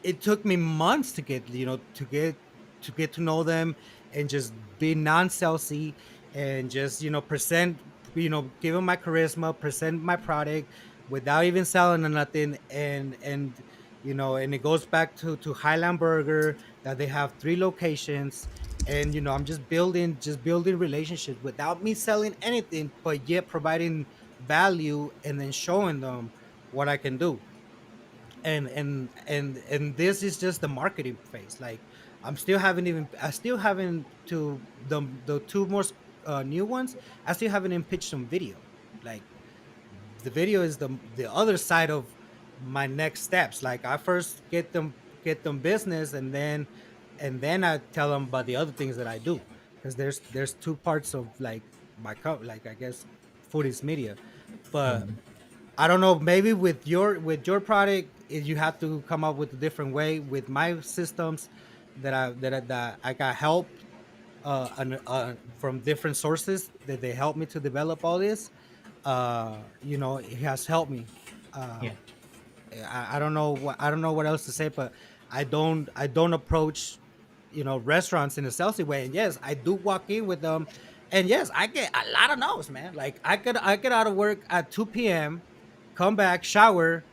it took me months to get to know them and just be non-salesy and just present, give them my charisma, present my product without even selling or nothing. And it goes back to Highland Burger, that they have three locations. And I'm just building relationships without me selling anything, but yet providing value and then showing them what I can do. And this is just the marketing phase. Like I still haven't to the two most new ones. I still haven't even pitched some video. Like the video is the other side of my next steps. Like I first get them business, and then I tell them about the other things that I do, because there's two parts of like like I guess food is media. But I don't know. Maybe with your product, you have to come up with a different way. With my systems, that I got help from different sources that they helped me to develop all this. It has helped me. Yeah. I don't know what else to say, but I don't approach restaurants in a salesy way. And yes, I do walk in with them, and yes, I get a lot of no's, man. Like I get out of work at 2 p.m., come back, shower,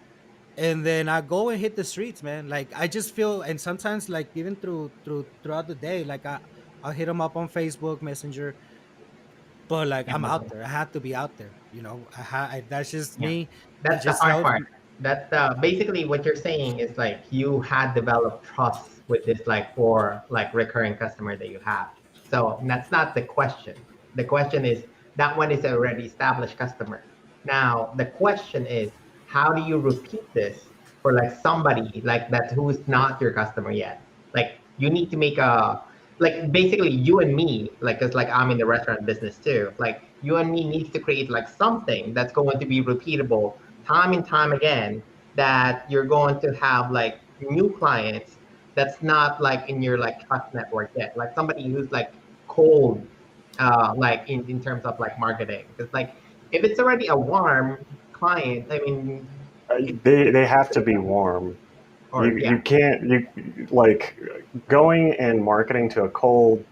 and then I go and hit the streets, man. Like I just feel, and sometimes like even throughout the day, like I'll hit them up on Facebook Messenger. But like I'm out there. I have to be out there. That's just Yeah, me. It that's the just hard helps part. me. That's basically what you're saying is like you had developed trust with this like four like recurring customer that you have. So that's not the question. The question is that one is already established customer. Now the question is, how do you repeat this for like somebody like that who's not your customer yet? Like you need to make a, like basically you and me, like cause like I'm in the restaurant business too. Like you and me needs to create like something that's going to be repeatable time and time again, that you're going to have like new clients that's not like in your like trust network yet, like somebody who's like cold, like in terms of like marketing. Because like if it's already a warm client, I mean, They have to be warm. or yeah, You can't like going and marketing to a cold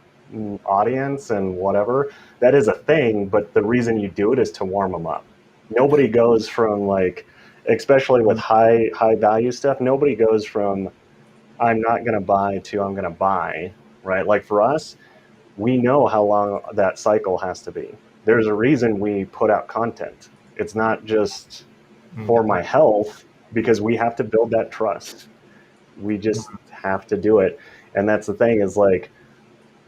audience and whatever, that is a thing, but the reason you do it is to warm them up. Nobody goes from like, especially with high value stuff, nobody goes from I'm not going to buy to I'm going to buy, right? Like for us, we know how long that cycle has to be. There's a reason we put out content. It's not just for my health, because we have to build that trust. We just have to do it. And that's the thing is like,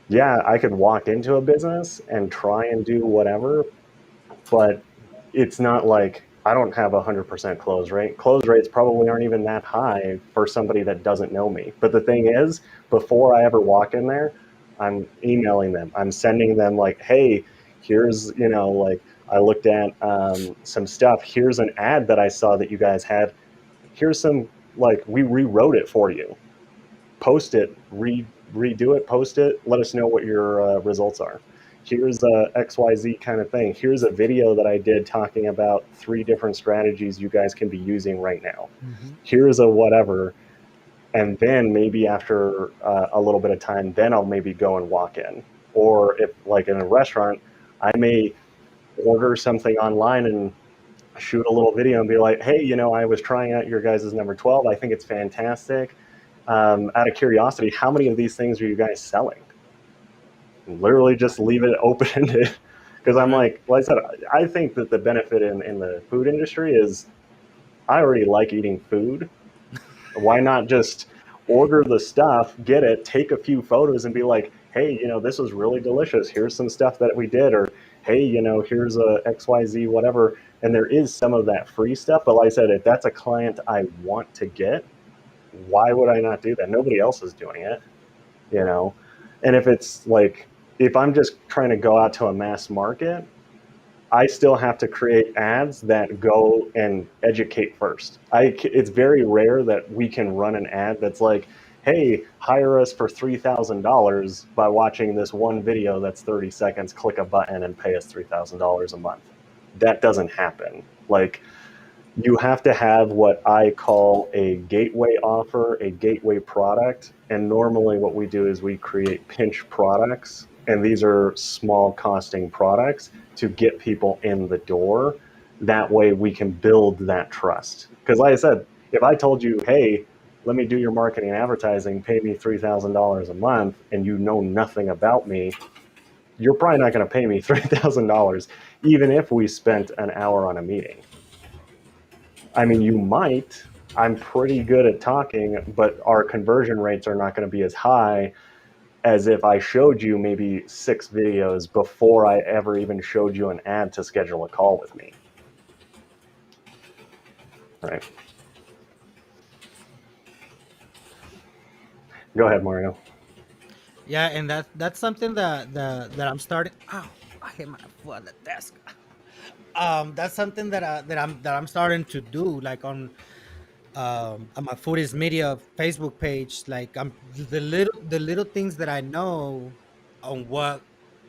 yeah, I could walk into a business and try and do whatever, but it's not like I don't have 100% close rate. Close rates probably aren't even that high for somebody that doesn't know me. But the thing is, before I ever walk in there, I'm emailing them. I'm sending them like, hey, here's, like I looked at some stuff. Here's an ad that I saw that you guys had. Here's some, like, we rewrote it for you. Post it, redo it, post it. Let us know what your results are. Here's a XYZ kind of thing. Here's a video that I did talking about 3 different strategies you guys can be using right now. Here's a whatever. And then maybe after a little bit of time, then I'll maybe go and walk in. Or if like in a restaurant, I may order something online and shoot a little video and be like, hey, I was trying out your guys' number 12. I think it's fantastic. Out of curiosity, how many of these things are you guys selling? Literally just leave it open-ended. Because I'm like I said, I think that the benefit in the food industry is I already like eating food. Why not just order the stuff, get it, take a few photos and be like, hey, this was really delicious. Here's some stuff that we did. Or, hey, here's a XYZ, whatever. And there is some of that free stuff. But like I said, if that's a client I want to get, why would I not do that? Nobody else is doing it, And if it's like, if I'm just trying to go out to a mass market, I still have to create ads that go and educate first. It's very rare that we can run an ad that's like, hey, hire us for $3,000 by watching this one video that's 30 seconds, click a button and pay us $3,000 a month. That doesn't happen. Like, you have to have what I call a gateway offer, a gateway product. And normally what we do is we create pinch products. And these are small costing products to get people in the door. That way we can build that trust. Because like I said, if I told you, hey, let me do your marketing and advertising, pay me $3,000 a month, and you know nothing about me, you're probably not going to pay me $3,000, even if we spent an hour on a meeting. I mean, you might. I'm pretty good at talking, but our conversion rates are not going to be as high as if I showed you maybe 6 videos before I ever even showed you an ad to schedule a call with me. Right. Go ahead, Mario. Yeah, and that's something that I'm starting. Oh, I hit my foot on the desk. That's something that I'm starting to do, like on my Food is Media Facebook page. Like, I'm the little things that I know on what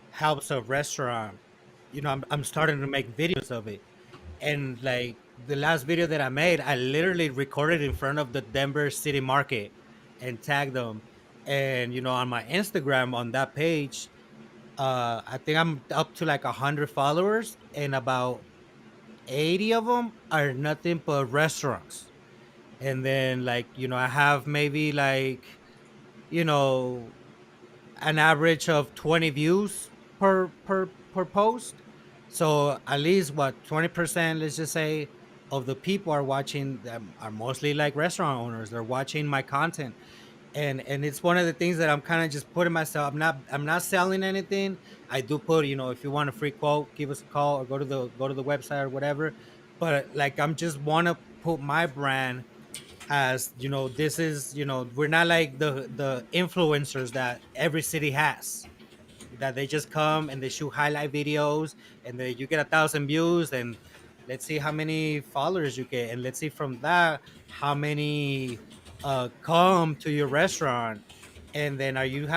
helps a restaurant. I'm starting to make videos of it. And like the last video that I made, I literally recorded in front of the Denver City Market and tagged them. And on my Instagram, on that page, I think I'm up to like 100 followers, and about 80 of them are nothing but restaurants. And then, like, I have maybe like, you know an average of 20 views per post. So at least, what, 20%, let's just say, of the people are watching them are mostly like restaurant owners. They're watching my content. And it's one of the things that I'm kind of just putting myself. I'm not selling anything. I do put, if you want a free quote, give us a call or go to the website or whatever. But like, I'm just want to put my brand as, this is, we're not like the influencers that every city has, that they just come and they shoot highlight videos, and you get 1,000 views, and let's see how many followers you get, and let's see from that how many come to your restaurant, and then are you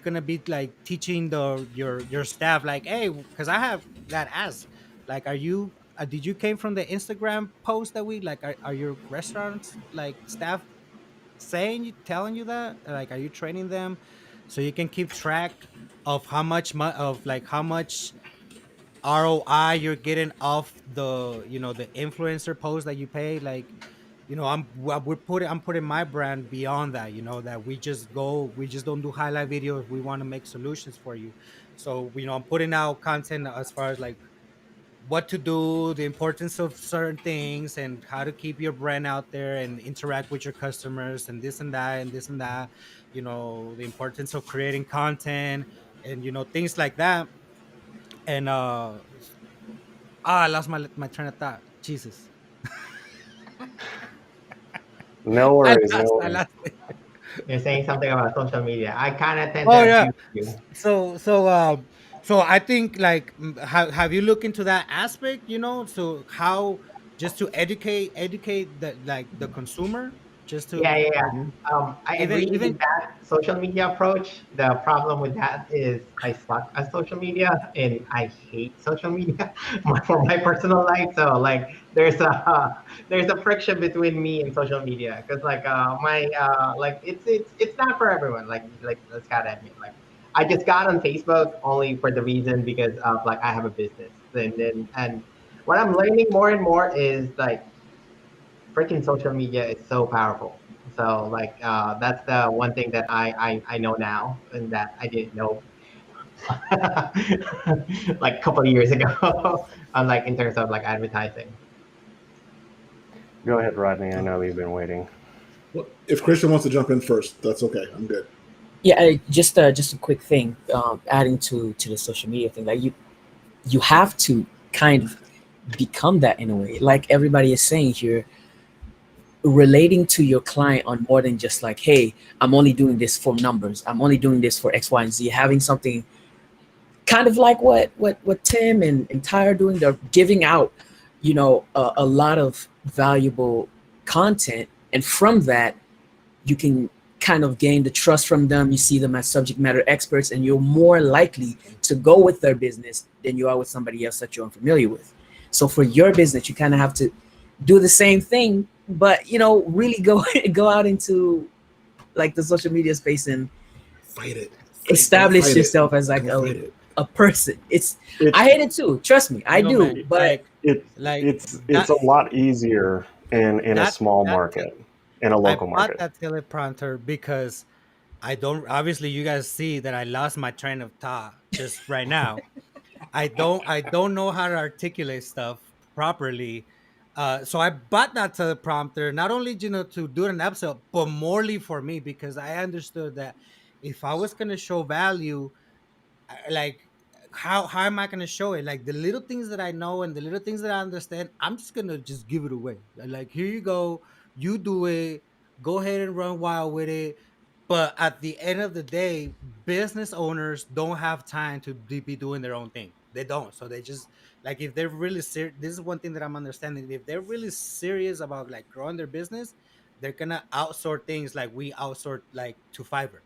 gonna be like teaching your staff like, hey, because I have that ask, like, are you did you came from the Instagram post that we like, are your restaurants like staff saying you telling you that, like, are you training them so you can keep track of how much of like how much ROI you're getting off the, the influencer post that you pay? Like, I'm putting my brand beyond that, that we just don't do highlight videos. We want to make solutions for you. So, I'm putting out content as far as like what to do, the importance of certain things, and how to keep your brand out there and interact with your customers, and this and that and this and that. The importance of creating content, and things like that. And I lost my train of thought. Jesus. No I worries, no lost. I worries. lost it. You're saying something about social media. I kind of tend to Oh agree yeah. with you. So I think like, have you looked into that aspect? So how, just to educate the consumer, just Yeah, to yeah, like, yeah. I even agree even with that social media approach. The problem with that is I suck at social media and I hate social media for my personal life. So like, there's a friction between me and social media because like my like it's not for everyone. Like let's gotta admit, like I just got on Facebook only for the reason because of like I have a business, and what I'm learning more and more is like freaking social media is so powerful. So like that's the one thing that I know now and that I didn't know like a couple of years ago. Like in terms of like advertising. Go ahead, Rodney. I know you've been waiting. Well, if Christian wants to jump in first, that's okay. I'm good. Yeah, just a quick thing, adding to the social media thing. Like you have to kind of become that in a way. Like everybody is saying here, relating to your client on more than just like, hey, I'm only doing this for numbers. I'm only doing this for X, Y, and Z. Having something kind of like what Tim and Ty are doing. They're giving out, a lot of valuable content, and from that, you can kind of gain the trust from them. You see them as subject matter experts, and you're more likely to go with their business than you are with somebody else that you're unfamiliar with. So for your business, you kind of have to do the same thing, but really go go out into like the social media space and Fight it. Don't establish fight yourself it. as like Don't fight it. a person. It's I hate it too. Trust me, I do. man, But it's like it's that a lot easier in a that small that market, in a I local bought market. that teleprompter because I don't, obviously you guys see that I lost my train of thought just right now. I don't know how to articulate stuff properly. So I bought that teleprompter not only, to do an episode, but morely for me, because I understood that if I was gonna show value, like, how am I gonna show it? Like, the little things that I know and the little things that I understand, I'm just gonna just give it away. Like, here you go, you do it, go ahead and run wild with it. But at the end of the day, business owners don't have time to be doing their own thing. They don't. So they just, like, if they're really serious, this is one thing that I'm understanding. If they're really serious about like growing their business, they're gonna outsource things like we outsource like to Fiverr,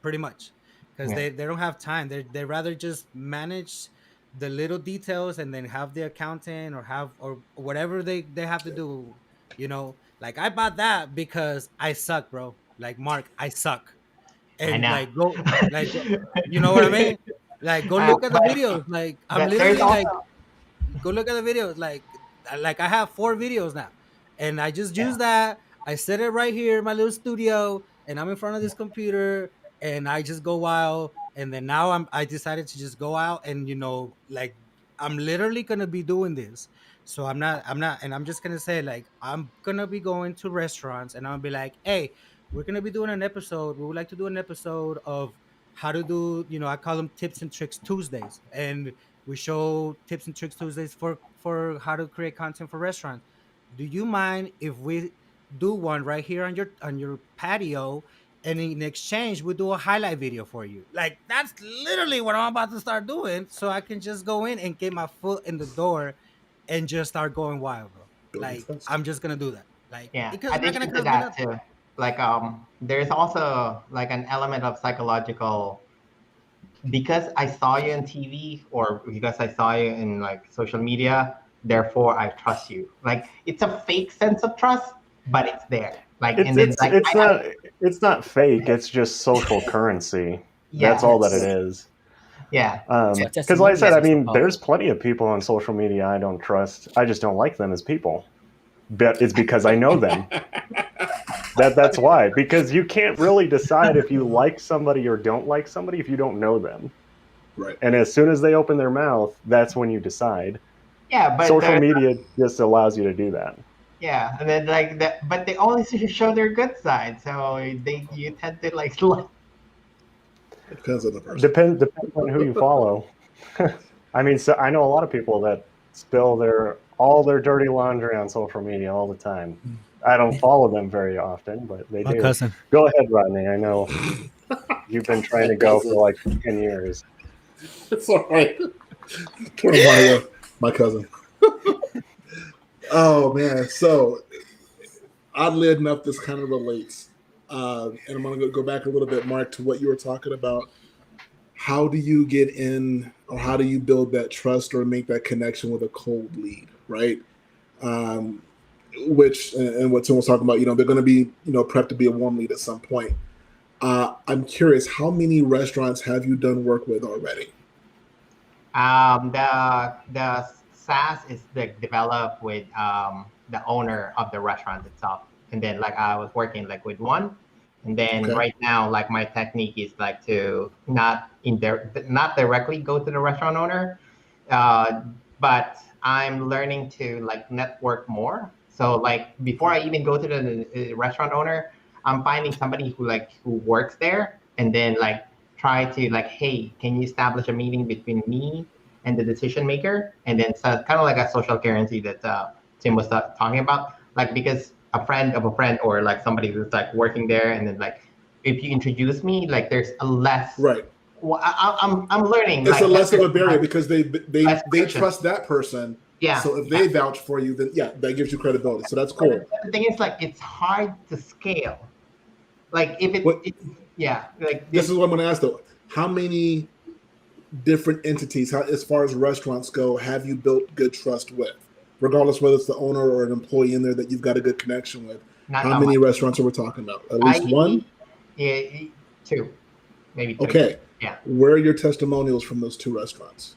pretty much, because Yeah. they don't have time. They rather just manage the little details and then have the accountant or whatever they have to do. Like, I bought that because I suck, bro. Like, Mark, I suck. I And know. like, go, you know what I mean? Like, go look at the But videos. Like, I'm there's literally like, also go look at the videos. Like I have 4 videos now, and I just yeah. use that. I set it right here in my little studio, and I'm in front of this computer, and I just go wild. And then now I decided to just go out, and like, I'm literally gonna be doing this. So I'm not, and I'm just gonna say, like, I'm gonna be going to restaurants, and I'm gonna be like, hey, we're gonna be doing an episode. We would like to do an episode of how to do, I call them tips and tricks Tuesdays, and we show tips and tricks Tuesdays for how to create content for restaurants. Do you mind if we do one right here on your patio, and in exchange we do a highlight video for you? Like, that's literally what I'm about to start doing, so I can just go in and get my foot in the door and just start going wild, bro. Building Like, expensive. I'm just gonna do that. Like, Yeah, because it's not gonna addition to cost me that nothing. too. like there's also like an element of psychological, because I saw you on TV or because I saw you in like social media, therefore I trust you. Like it's a fake sense of trust, but it's there. Like It's and then it's like it's not it's not fake. It's just social currency. That's yeah, all that it Yes. is. yeah, That's why Because, like I said, testimonials I are so mean, there's powerful. plenty of people on social media I don't trust. I just don't like them as people. But it's because I know them. That's why. Because you can't really decide if you like somebody or don't like somebody if you don't know them. Right. And as soon as they open their mouth, that's when you decide. yeah. But Social there's media just allows you to do that. yeah, and then like that, but they only show their good side, so they you tend to like It depends on the person. Depends on who you follow. I mean, so I know a lot of people that spill all their dirty laundry on social media all the time. I don't follow them very often, but they My do. cousin. Go ahead, Rodney. I know you've been trying My to go for cousin. like 10 years. It's all right. Poor Mario, my cousin. Oh man. So oddly enough, this kind of relates. And I'm going to go back a little bit, Mark, to what you were talking about. How do you get in, or how do you build that trust or make that connection with a cold lead, right? Um, which, and what Tim was talking about, they're going to be, prepped to be a warm lead at some point. I'm curious, how many restaurants have you done work with already? the SaaS is like developed with the owner of the restaurant itself, and then like I was working like with one, and then Okay. right now like my technique is like to not directly go to the restaurant owner, but I'm learning to like network more. So like before I even go to the restaurant owner, I'm finding somebody who works there, and then like try to like, hey, can you establish a meeting between me and the decision maker? And then so kind of like a social currency that Tim was talking about, like because a friend of a friend or like somebody who's like working there, and then like if you introduce me, like there's a less. Right. Well, I'm learning It's a like that less of a there's barrier less, because they less they friction. trust that person. Yeah, So if yeah. they vouch for you, then yeah, that gives you credibility. So that's But cool. the thing is, like, it's hard to scale. Like, if What yeah, like this is what I'm going to ask though. How many different entities, as far as restaurants go, have you built good trust with? Regardless whether it's the owner or an employee in there that you've got a good connection with. not How that many much. restaurants are we talking about? At least I one? yeah, two, maybe three. Okay. Yeah, Where are your testimonials from those two restaurants?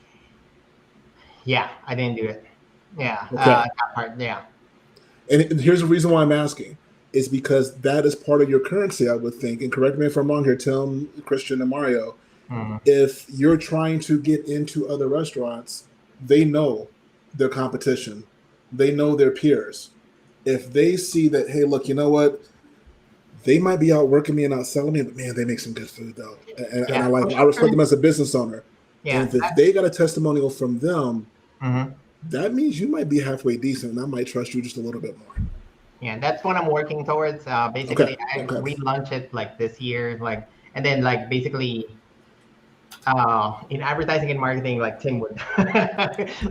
yeah, I didn't do it. Yeah, Okay. that part. Yeah, And here's the reason why I'm asking is because that is part of your currency, I would think. And correct me if I'm wrong here, Tim, Christian, and Mario. Mhm. If you're trying to get into other restaurants, they know their competition, they know their peers. If they see that, hey, look, you know what? They might be outworking me and outselling me, but man, they make some good food though. And yeah, I respect them as a business owner. yeah. And if they got a testimonial from them, Mhm. that means you might be halfway decent, and I might trust you just a little bit more. Yeah, that's what I'm working towards. Okay. Basically, I Okay. relaunched it like this year, like, and then like basically in advertising and marketing, like Tim would,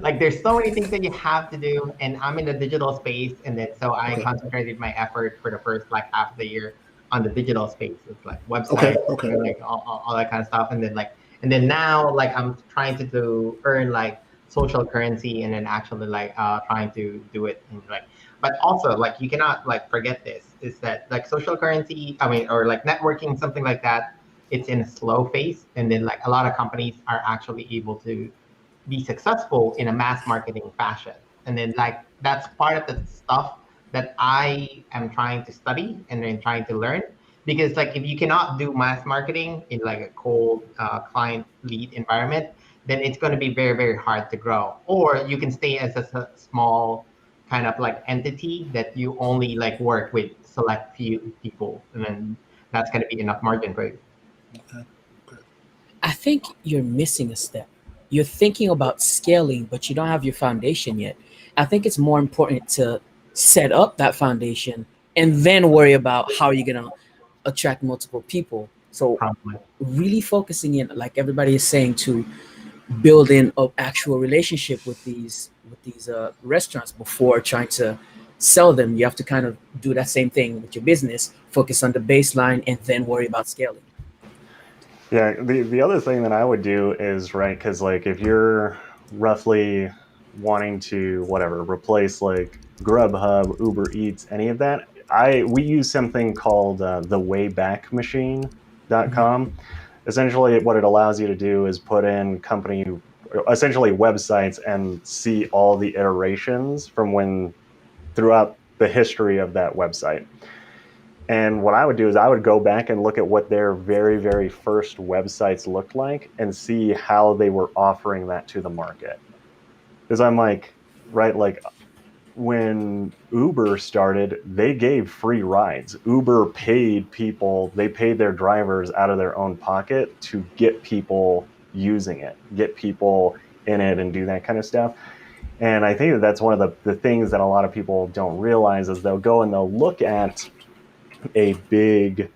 like there's so many things that you have to do, and I'm in the digital space, and then so I Okay. concentrated my effort for the first like half of the year on the digital space. It's like website, Okay. Okay. like all that kind of stuff, and then like now like I'm trying to earn like social currency, and then actually like trying to do it in like. But also like you cannot like forget this is that like social currency, I mean, or like networking, something like that, it's in a slow phase, and then like a lot of companies are actually able to be successful in a mass marketing fashion, and then like that's part of the stuff that I am trying to study and then trying to learn, because like if you cannot do mass marketing in like a cold client lead environment, then it's going to be very very hard to grow, or you can stay as a small kind of like entity that you only like work with select few people, and then that's going to be enough margin for you. Okay. I think you're missing a step. You're thinking about scaling, but you don't have your foundation yet. I think it's more important to set up that foundation and then worry about how you're gonna attract multiple people. So Probably. really focusing in, like everybody is saying, to building an actual relationship with these restaurants before trying to sell them. You have to kind of do that same thing with your business, focus on the baseline, and then worry about scaling. Yeah, the other thing that I would do is, right, because like if you're roughly wanting to whatever replace like Grubhub, Uber Eats, any of that, we use something called the waybackmachine.com. Essentially, what it allows you to do is put in essentially websites and see all the iterations from when throughout the history of that website. And what I would do is I would go back and look at what their very, very first websites looked like and see how they were offering that to the market. Because I'm like, right, like when Uber started, they gave free rides. Uber paid people, they paid their drivers out of their own pocket to get people using it, get people in it and do that kind of stuff. And I think that's one of the things that a lot of people don't realize is they'll go and they'll look at a big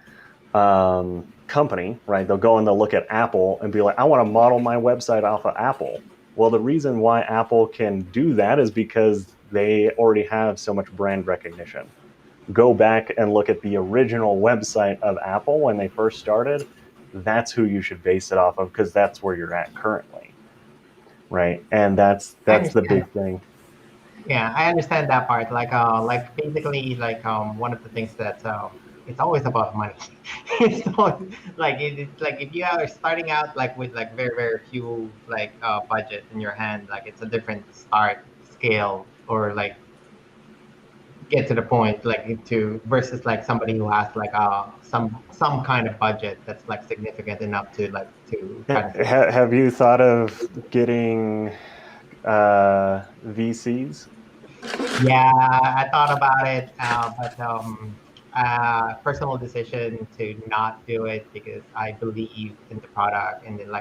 company, right? They'll go and they'll look at Apple and be like, I want to model my website off of Apple. Well, the reason why Apple can do that is because they already have so much brand recognition. Go back and look at the original website of Apple when they first started. That's who you should base it off of, because that's where you're at currently, right? And that's the big thing. Yeah, I understand that part. Like basically, one of the things that it's always about money. It's always, it's like if you are starting out like with like very very few budget in your hand, like it's a different start scale or like get to the point like to versus like somebody who has like some kind of budget that's like significant enough to kind of. Have you thought of getting VCs? Yeah, I thought about it, but personal decision to not do it because I believe in the product, and then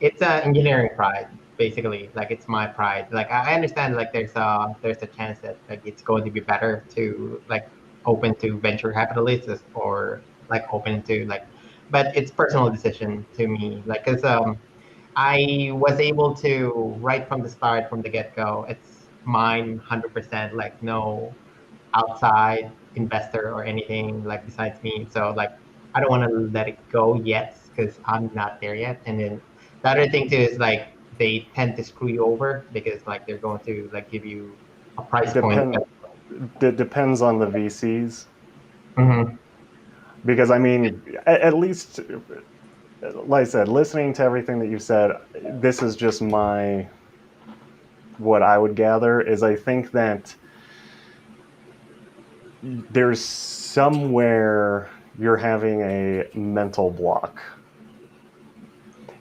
it's a engineering pride basically. Like it's my pride. Like I understand like there's a chance that like it's going to be better to like open to venture capitalists or like open to like, but it's personal decision to me. Like because I was able to right from the start, from the get-go, it's mine 100%, like no outside investor or anything like besides me. So like I don't want to let it go yet because I'm not there yet. And then the other thing too is like they tend to screw you over because like they're going to like give you a price point. Depends on the VCs. Mm-hmm. Because I mean, at least, like I said, listening to everything that you said, this is just what I would gather is I think that there's somewhere you're having a mental block.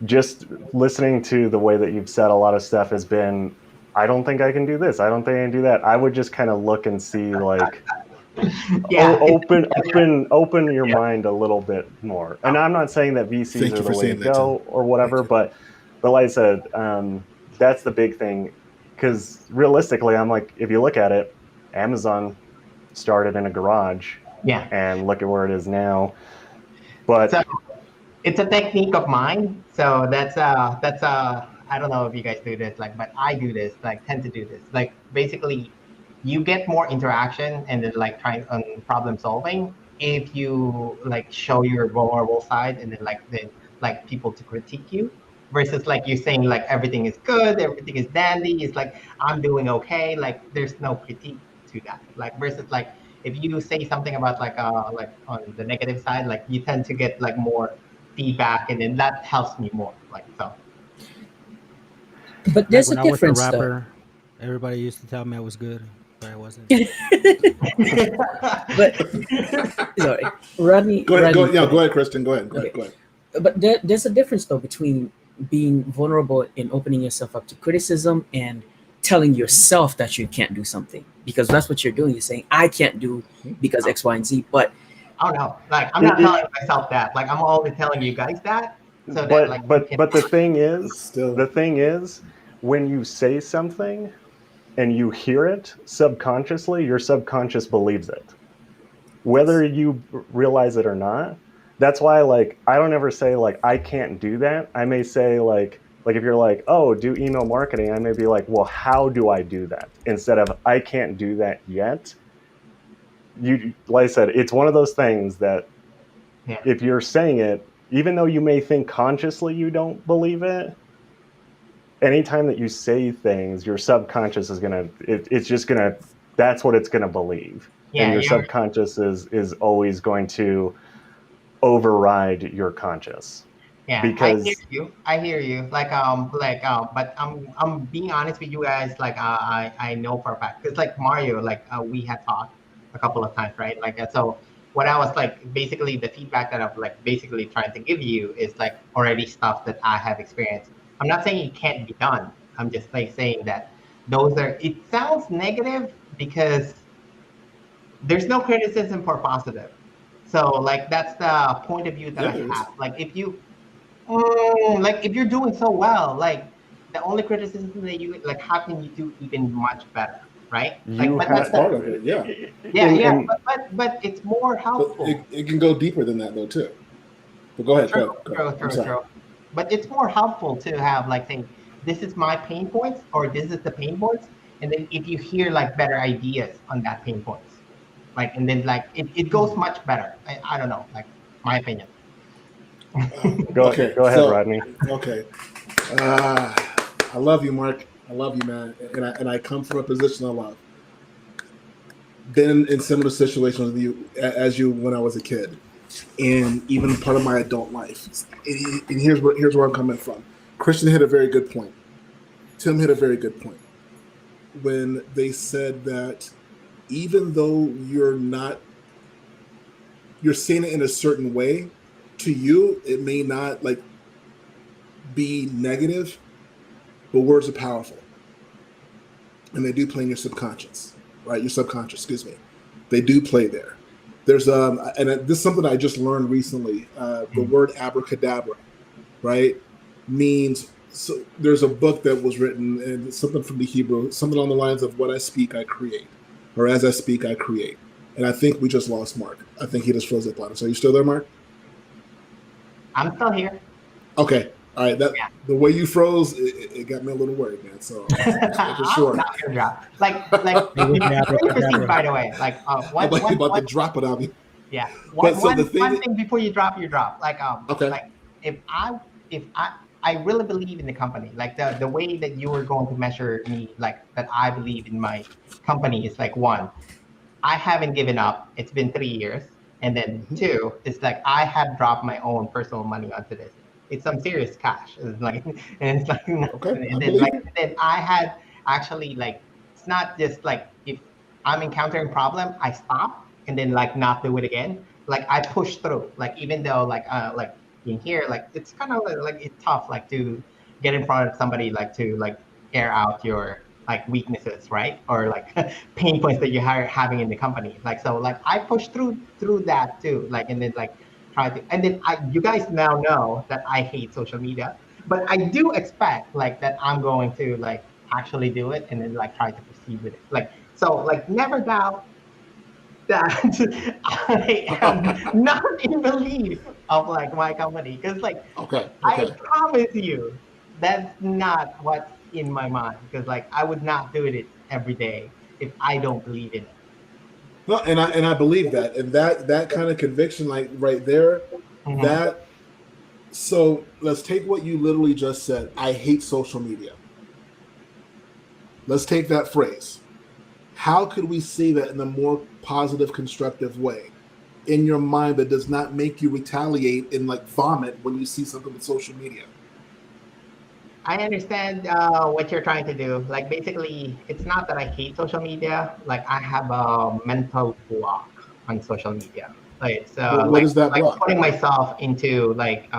Just listening to the way that you've said a lot of stuff has been, I don't think I can do this. I don't think I can do that. I would just kind of look and see like, Yeah, open your mind a little bit more. And I'm not saying that VCs are the way to go or whatever, but like I said, that's the big thing. Because realistically, I'm like, if you look at it, Amazon started in a garage, yeah, and look at where it is now. But so it's a technique of mine. So that's I don't know if you guys do this, like, but I do this, like, tend to do this. Like, basically, you get more interaction and then like trying on problem solving if you like show your vulnerable side and then like people to critique you versus like you saying like everything is good, everything is dandy. It's like I'm doing okay. Like there's no critique to that. Like versus like if you say something about like on the negative side, like you tend to get like more feedback and then that helps me more. Like so. But there's Like a when I was a difference, though. rapper, everybody used to tell me I was good, but I wasn't. But sorry, Rodney. Go ahead, Rodney, go ahead, Christian. Go ahead. But there's a difference though between being vulnerable and opening yourself up to criticism and telling yourself that you can't do something, because that's what you're doing. You're saying I can't do because X, Y, and Z. But oh no, like I'm not telling myself that. Like I'm always telling you guys that. So but that, like, but the thing is, when you say something and you hear it subconsciously, your subconscious believes it, whether you realize it or not. That's why, like, I don't ever say like I can't do that. I may say like Like if you're like, oh, do email marketing, I may be like, well, how do I do that? Instead of I can't do that yet. You, like I said, it's one of those things that if you're saying it, even though you may think consciously you don't believe it, anytime that you say things, your subconscious is it's just gonna, that's what it's gonna believe. And your subconscious is always going to override your conscious. Yeah, because I hear you. But I'm being honest with you guys. Like, I know for a fact, because like Mario, like we had talked a couple of times, right? Like, so what I was like, basically the feedback that I'm like basically trying to give you is like already stuff that I have experienced. I'm not saying it can't be done. I'm just like saying that those are. It sounds negative because there's no criticism for positive. So like that's the point of view that I have. Like if you like if you're doing so well, like the only criticism that you like, how can you do even much better, right? Like, but that's part of it, but it's more helpful. It can go deeper than that though too. But go ahead. True. But it's more helpful to have like saying, this is my pain points, or this is the pain points, and then if you hear like better ideas on that pain points, like, and then like it goes much better. I don't know, like my opinion. Go ahead, Rodney. Okay. I love you, Mark. I love you, man. And I come from a position of love. Been in similar situations with you as you when I was a kid, and even part of my adult life. And here's where I'm coming from. Christian hit a very good point. Tim hit a very good point when they said that even though you're saying it in a certain way, to you, it may not like be negative, but words are powerful, and they do play in your subconscious, right? Your subconscious, excuse me. They do play there. There's and this is something I just learned recently. The word abracadabra, right, means. So there's a book that was written, and something from the Hebrew, something on the lines of "What I speak, I create," or "As I speak, I create." And I think we just lost Mark. I think he just froze up on us. Are you still there, Mark? I'm still here. Okay. All right. The way you froze, it got me a little worried, man. So for sure. I'm not gonna drop. Like before you proceed, by the way, like I'm about to drop it on me. Yeah. One thing before you drop, Like okay. Like if I really believe in the company. Like the way that you are going to measure me, like that I believe in my company is like, one, I haven't given up. It's been 3 years. And then two, it's like I have dropped my own personal money onto this. It's some serious cash. It's like, and it's like, okay. And then I had actually like, it's not just like if I'm encountering problem, I stop and then like not do it again. Like I push through. Like even though like in here, like it's kind of like it's tough like to get in front of somebody, like to like air out your like weaknesses, right? Or like pain points that you're having in the company. Like, so like I push through that too. Like, and then like try to, and then you guys now know that I hate social media, but I do expect like that I'm going to like actually do it and then like try to proceed with it. Like, so like never doubt that I am not in the lead of like my company. Cause like, I promise you that's not what's in my mind, because like I would not do it every day if I don't believe in it. No, and I believe that, and that kind of conviction, like right there, that. So let's take what you literally just said. I hate social media. Let's take that phrase. How could we say that in a more positive, constructive way in your mind that does not make you retaliate and like vomit when you see something with social media? I understand what you're trying to do. Like basically, it's not that I hate social media. Like I have a mental block on social media. Like so, what is that block? Putting myself into like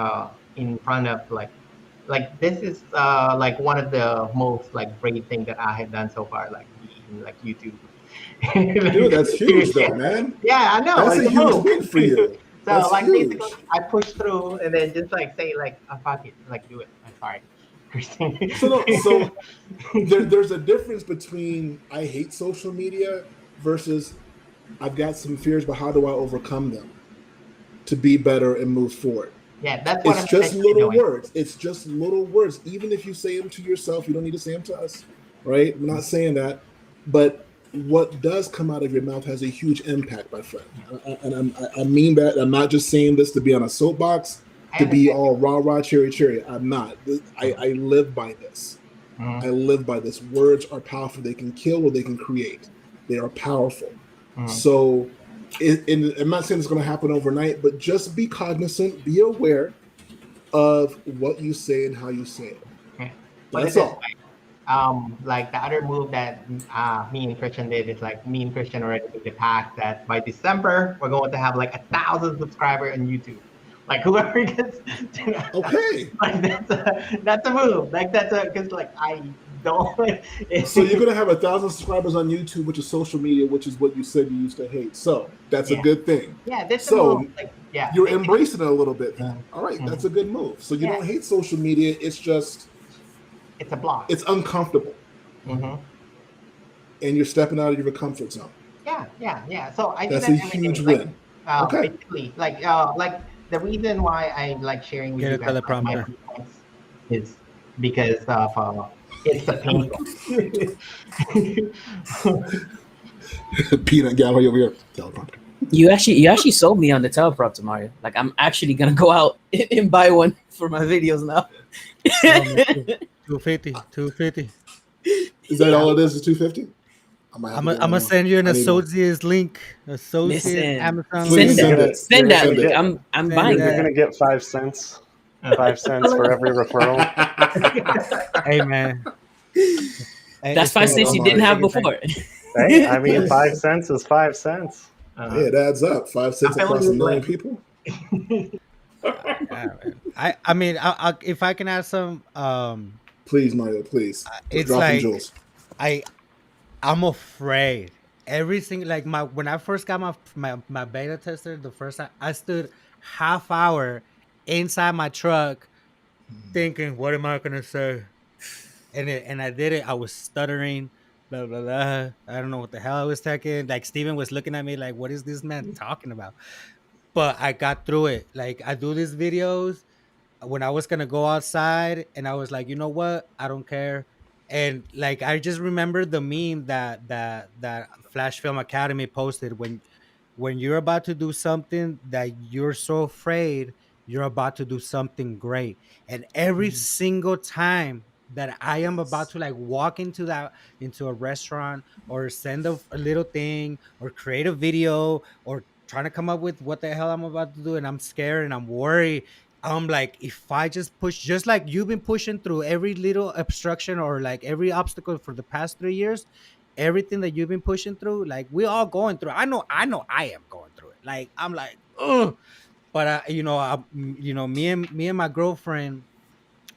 in front of like this is like one of the most like great thing that I have done so far. Like being like YouTube. Dude, that's huge, though, man. Yeah, I know. That's a huge win for you. So that's like huge. basically, I push through and then just like say like, oh, fuck it, like do it. I'm sorry. So there's a difference between I hate social media versus I've got some fears, but how do I overcome them to be better and move forward? Yeah, that's what It's I'm just essentially little doing. words. It's just little words. Even if you say them to yourself, you don't need to say them to us, right? I'm not saying that, but what does come out of your mouth has a huge impact, my friend. I mean that. I'm not just saying this to be on a soapbox, I to be understand. all rah rah cherry cherry. I'm not. I live by this. I Mhm, live by this. Words are powerful. They can kill or they can create. They are powerful. mhm. So, and I'm not saying it's going to happen overnight, but just be cognizant, be aware of what you say and how you say it. Yeah. Put it That's this all. like the other move that me and Christian did is like me and Christian already made the pact that by December we're going to have like 1,000 subscribers on YouTube. Like whoever gets Okay. like that's a move. Like that's a because like I don't. So you're going to have 1,000 subscribers on YouTube, which is social media, which is what you said you used to hate. So that's a Yeah, good thing. yeah, that's a move. So Like yeah, you're embracing it a little bit then. Mhm, All right, that's mhm. a good move. So you Yeah, don't hate social media. It's just, it's a block. it's uncomfortable Hmm. and you're stepping out of your comfort zone. Yeah. So I do That's a that every day. huge Like win. Okay. basically, like the reason why I like sharing with Get you a guys like my teleprompter. points is because of it's a painful. Peanut gallery over here. Teleprompter. You actually sold me on the teleprompter, Mario. Like I'm actually gonna go out and buy one for my videos now. Oh, me too. 250, 250. Is that all it is 250? I might have to I'm get one gonna of them. send you an I need one. associates link, associate Listen, Amazon Please send link. You're that, send gonna it. you're send that. gonna Send Like it. get I'm Send buying you're that. gonna get 5 cents. 5 cents for every referral. Hey man, hey, That's it's five take it, cents Oh, you take didn't it, Mario. have take it, take before. Hey, I mean, Hey, 5 cents is 5 cents. hey, it adds up. 5 cents across a Affiliate million link. people. Yeah, man. I mean, if I can add some, Please, Mario, please. Just it's drop them like jewels. I I'm afraid. Every single like my when I first got my beta tester the first time, I stood half hour inside my truck thinking, what am I gonna say? And I did it. I was stuttering, blah blah blah. I don't know what the hell I was talking. Like Steven was looking at me like, what is this man talking about? But I got through it. Like I do these videos when I was gonna go outside, and I was like, you know what? I don't care. And like I just remember the meme that Flash Film Academy posted when you're about to do something that you're so afraid you're about to do something great. And every single time that I am about to like walk into a restaurant or send a little thing or create a video or trying to come up with what the hell I'm about to do and I'm scared and I'm worried, I'm like, if I just push, just like you've been pushing through every little obstruction or like every obstacle for the past 3 years, everything that you've been pushing through, like we're all going through. I know, I am going through it. Like I'm like, ugh. But me and my girlfriend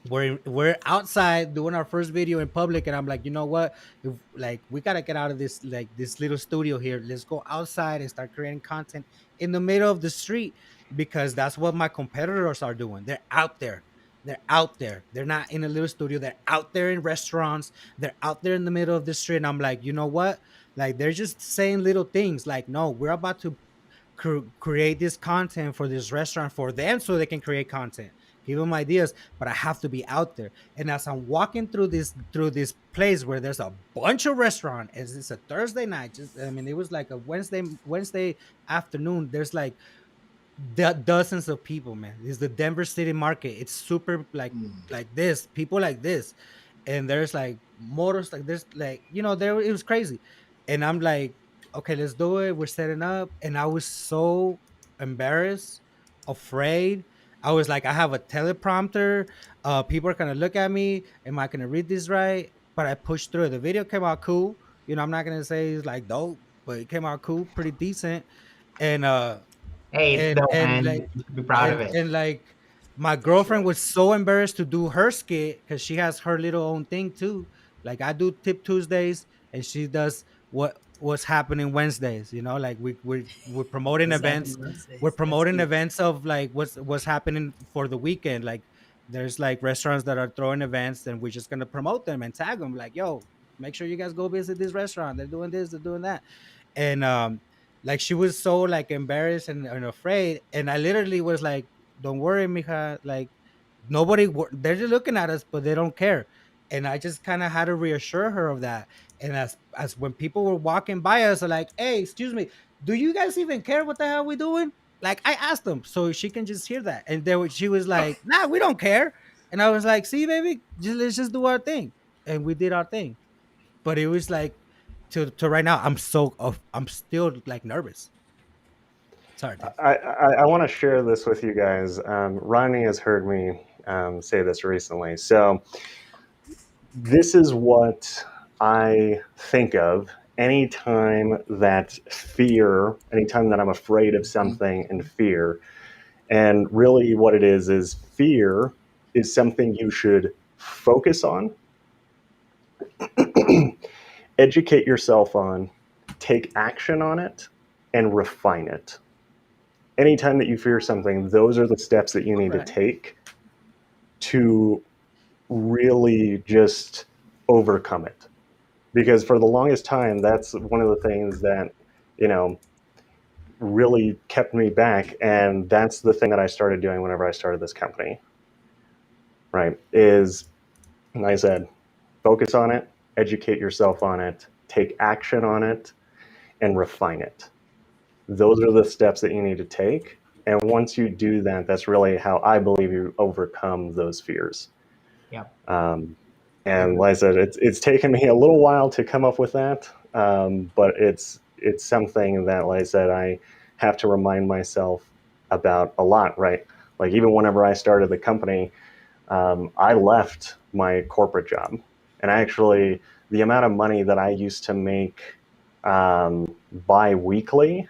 we're outside doing our first video in public, and I'm like, you know what, if like we gotta get out of this like this little studio here, let's go outside and start creating content in the middle of the street, because that's what my competitors are doing. They're out there, they're not in a little studio, they're out there in restaurants, they're out there in the middle of the street. And I'm like, you know what, like they're just saying little things like, no, we're about to create this content for this restaurant for them so they can create content, give them ideas, but I have to be out there. And as I'm walking through this place where there's a bunch of restaurant, as it's a Thursday night, just I mean it was like a Wednesday afternoon, there's like dozens of people, man. It's the Denver City Market. It's super like this, people like this, and there's like motors, like there's like there it was crazy, and I'm like, okay, let's do it. We're setting up, and I was so embarrassed, afraid. I was like, I have a teleprompter. People are gonna look at me. Am I gonna read this right? But I pushed through. The video came out cool. I'm not gonna say it's like dope, but it came out cool, pretty decent, and Hey, it's and dope, and man. like You should be proud of and it. and like my That's girlfriend right. was so embarrassed to do her skit because she has her little own thing too. Like I do Tip Tuesdays and she does what's happening Wednesdays. Like we're promoting What's events. happening We're Wednesdays? That's promoting cute. events of like what's happening for the weekend. Like there's like restaurants that are throwing events and we're just gonna promote them and tag them. Like, yo, make sure you guys go visit this restaurant. They're doing this, they're doing that. And like she was so like embarrassed and afraid, and I literally was like, don't worry, mija. Like nobody, they're just looking at us, but they don't care. And I just kind of had to reassure her of that. And as when people were walking by us, are like, hey, excuse me, do you guys even care what the hell we doing? Like I asked them so she can just hear that, and she was like, nah, we don't care. And I was like, see, baby, let's just do our thing, and we did our thing. But it was like to right now, I'm still like nervous. Sorry, Dave. I want to share this with you guys. Ronnie has heard me say this recently. So this is what I think of anytime that anytime that I'm afraid of something and fear. And really what it is fear is something you should focus on, educate yourself on, take action on it, and refine it. Anytime that you fear something, those are the steps that you need to take to really just overcome it. Because for the longest time, that's one of the things that, really kept me back. And that's the thing that I started doing whenever I started this company, right? Is, like I said, focus on it, educate yourself on it, take action on it, and refine it. Those are the steps that you need to take. And once you do that, that's really how I believe you overcome those fears. Yeah. And like I said, it's taken me a little while to come up with that, but it's something that, like I said, I have to remind myself about a lot, right? Like even whenever I started the company, I left my corporate job, and the amount of money that I used to make bi-weekly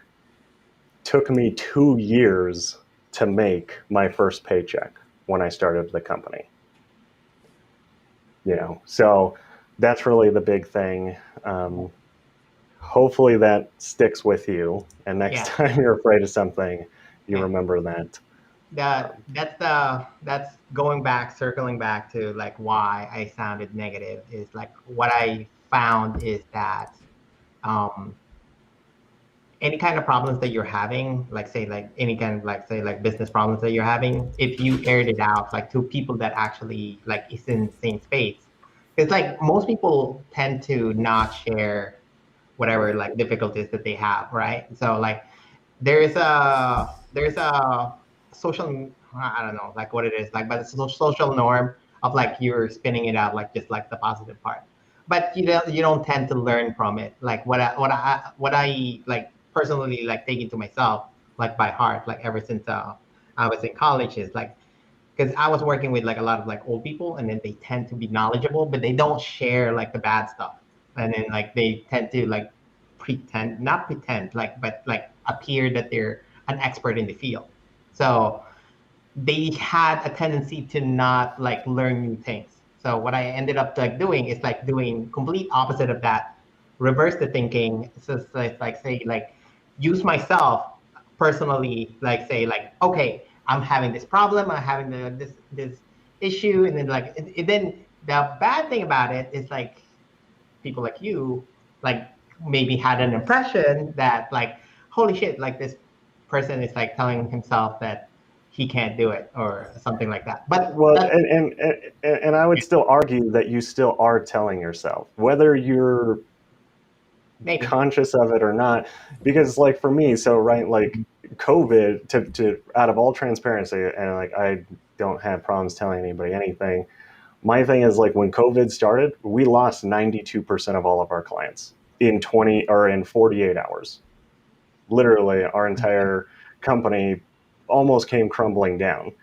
took me 2 years to make my first paycheck when I started the company. So that's really the big thing. Hopefully that sticks with you, and next time you're afraid of something, you remember that. That's circling back to like why I sounded negative is like what I found is that any kind of problems that you're having, like say like any kind of like say like business problems that you're having, if you aired it out like to people that actually like is in the same space, because like most people tend to not share whatever like difficulties that they have, right? So like there's a social, I don't know like what it is like, but it's a social norm of like you're spinning it out like just like the positive part, but you don't tend to learn from it. Like what I like personally like taking to myself like by heart like ever since I was in college is like, because I was working with like a lot of like old people, and then they tend to be knowledgeable but they don't share like the bad stuff, and then like they tend to like not pretend like, but like appear that they're an expert in the field. So they had a tendency to not like learn new things. So what I ended up like doing is like doing complete opposite of that, reverse the thinking. So it's like say like use myself personally, like say like, okay, I'm having this problem, I'm having this issue, and then like then the bad thing about it is like people like you like maybe had an impression that like, holy shit, like this person is like telling himself that he can't do it or something like that. But Well, and I would still argue that you still are telling yourself, whether you're maybe conscious of it or not, because like for me, so right, like COVID, to out of all transparency, and like I don't have problems telling anybody anything. My thing is like when COVID started, we lost 92% of all of our clients in 48 hours. Literally, our entire company almost came crumbling down.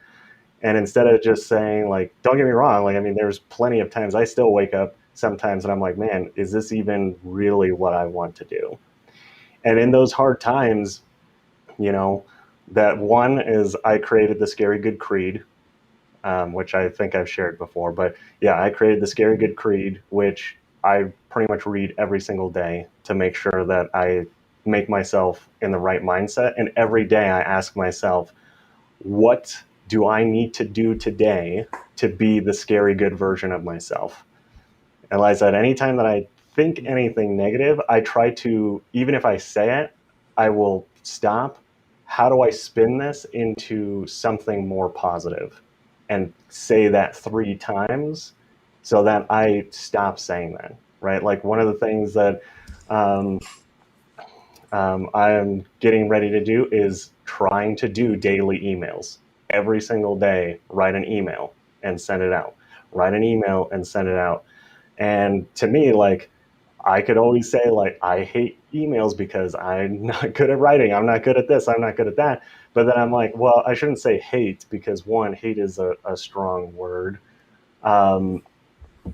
And instead of just saying like, don't get me wrong, like I mean, there's plenty of times I still wake up sometimes and I'm like, man, is this even really what I want to do? And in those hard times, that one is I created the Scary Good Creed, which I think I've shared before. But yeah, I created the Scary Good Creed, which I pretty much read every single day to make sure that I make myself in the right mindset. And every day I ask myself, what do I need to do today to be the scary good version of myself? And like I said, anytime that I think anything negative, I try to, even if I say it, I will stop how do I spin this into something more positive, and say that 3 times so that I stop saying that, right? Like one of the things that um, I am getting ready to do is trying to do daily emails. Every single day, write an email and send it out. Write an email and send it out. And to me, like, I could always say, like, I hate emails because I'm not good at writing. I'm not good at this. I'm not good at that. But then I'm like, well, I shouldn't say hate, because one, hate is a strong word. Um,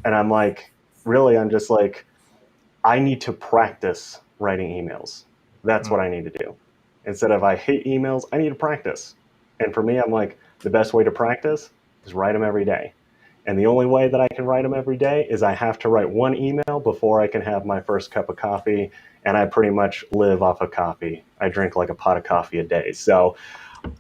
and I'm like, really, I'm just like, I need to practice writing emails. That's what I need to do. Instead of I hate emails, I need to practice. And for me, I'm like, the best way to practice is write them every day. And the only way that I can write them every day is I have to write one email before I can have my first cup of coffee. And I pretty much live off of coffee. I drink like a pot of coffee a day. So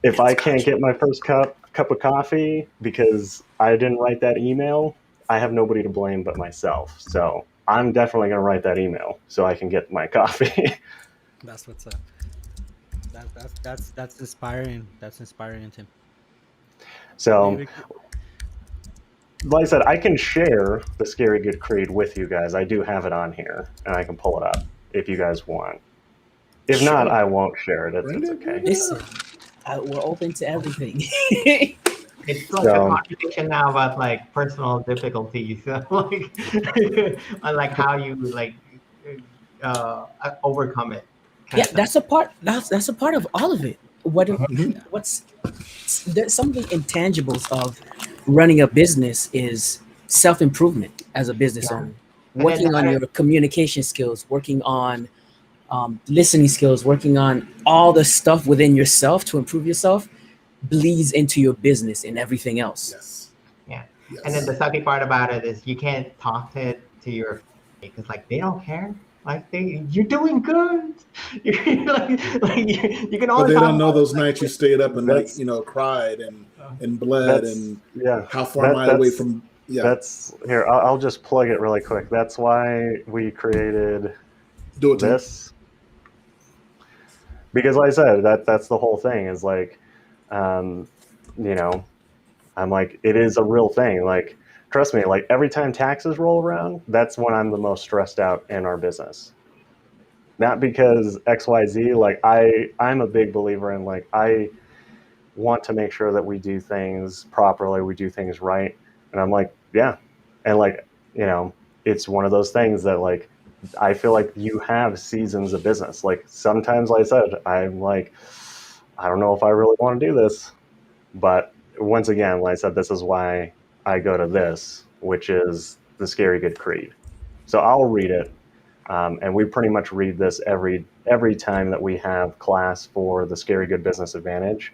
if I can't get my first cup of coffee because I didn't write that email, I have nobody to blame but myself. So I'm definitely going to write that email so I can get my coffee. That's what's up. That's inspiring. That's inspiring, Tim. So, Maybe like I said, I can share the Scary Good Creed with you guys. I do have it on here, and I can pull it up if you guys want. If not, I won't share it. It's okay. Listen, we're open to everything. It's like So- a conversation now about like personal difficulties, like on like how you like overcome it. Yeah, that's a part. That's a part of all of it. What's there's some of the intangibles of running a business is self-improvement as a business owner, working on your communication skills, working on listening skills, working on all the stuff within yourself to improve yourself, bleeds into your business and everything else. Yes. Yeah. Yes. And then the sucky part about it is you can't talk to your because like they don't care. Like you're doing good. You're like you can But always they talk don't know about, those like, nights you stayed up and like That's- cried and bled and yeah. how far am I away from That's here. I'll just plug it really quick. That's why we created do it Tim. this, because like I said, that's the whole thing is like, you know, I'm like, it is a real thing. Like, trust me, like every time taxes roll around, that's when I'm the most stressed out in our business. Not because XYZ, like I'm a big believer in, like, I want to make sure that we do things properly, we do things right. And I'm like, yeah. And like, you know, it's one of those things that like, I feel like you have seasons of business. Like sometimes, like I said, I'm like, I don't know if I really want to do this. But once again, like I said, this is why I go to this, which is the Scary Good Creed. So I'll read it. And we pretty much read this every time that we have class for the Scary Good Business Advantage.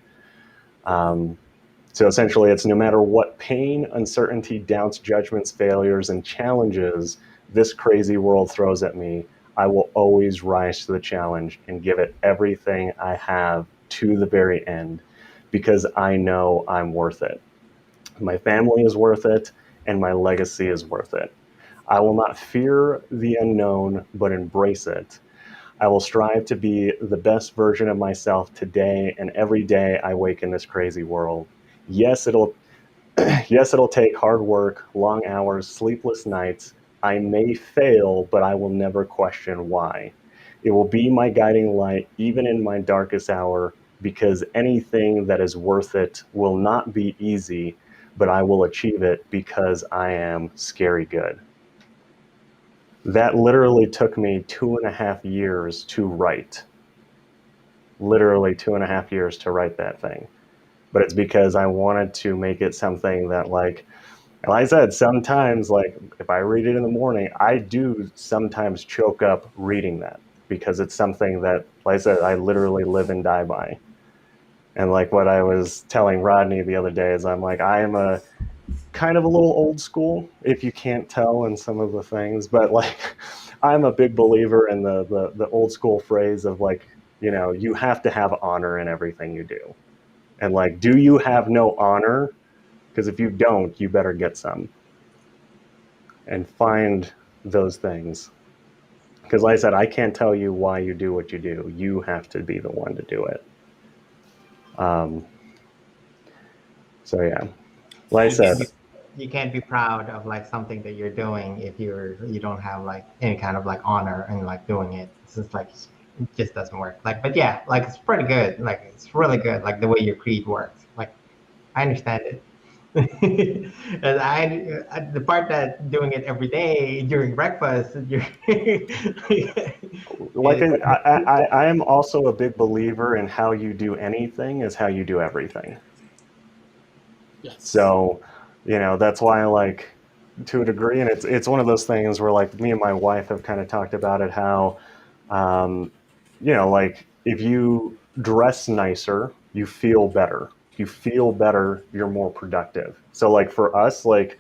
So essentially, it's no matter what pain, uncertainty, doubts, judgments, failures, and challenges this crazy world throws at me, I will always rise to the challenge and give it everything I have to the very end, because I know I'm worth it. My family is worth it, and my legacy is worth it. I will not fear the unknown, but embrace it. I will strive to be the best version of myself today and every day I wake in this crazy world. Yes, it'll take hard work, long hours, sleepless nights. I may fail, but I will never question why. It will be my guiding light even in my darkest hour, because anything that is worth it will not be easy, but I will achieve it because I am scary good. That literally took me 2.5 years to write. Literally 2.5 years to write that thing. But it's because I wanted to make it something that, like I said, sometimes, like, if I read it in the morning, I do sometimes choke up reading that, because it's something that, like I said, I literally live and die by. And like what I was telling Rodney the other day is, I'm like, I am a kind of a little old school, if you can't tell in some of the things, but like I'm a big believer in the old school phrase of, like, you know, you have to have honor in everything you do. And like, do you have no honor? Because if you don't, you better get some and find those things. Because like I said, I can't tell you why you do what you do. You have to be the one to do it. So yeah, like I said, You can't be proud of like something that you're doing if you don't have like any kind of like honor and like doing it. It's just like it just doesn't work. Like, but yeah, like it's pretty good. Like it's really good. Like the way your creed works. Like I understand it. And the part that doing it every day during breakfast, you're like I am also a big believer in how you do anything is how you do everything. Yes. So, that's why like to a degree, and it's one of those things where like me and my wife have kind of talked about it, how, like if you dress nicer, you feel better. You feel better, you're more productive. So like for us, like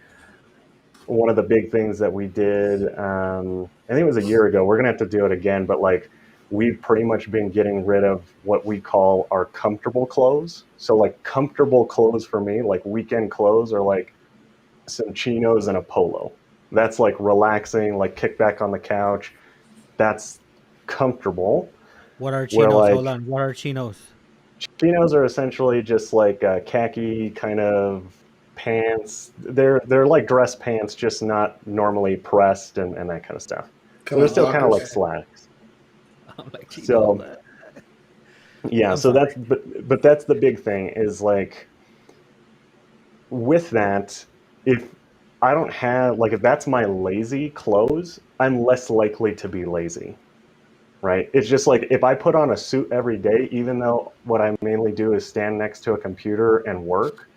one of the big things that we did, I think it was a year ago, we're going to have to do it again, but like we've pretty much been getting rid of what we call our comfortable clothes. So like comfortable clothes for me, like weekend clothes are like some chinos and a polo. That's like relaxing, like kick back on the couch. That's comfortable. What are Where chinos? like Hold on. What are chinos? chinos are essentially just like khaki kind of pants. They're like dress pants, just not normally pressed and that kind of stuff. So Kind they're of still kind of like Dockers. slacks. I'm like chinos. So yeah, I'm so sorry. but that's the big thing is like with that, if I don't have like if that's my lazy clothes, I'm less likely to be lazy. Right? It's just like if I put on a suit every day, even though what I mainly do is stand next to a computer and work,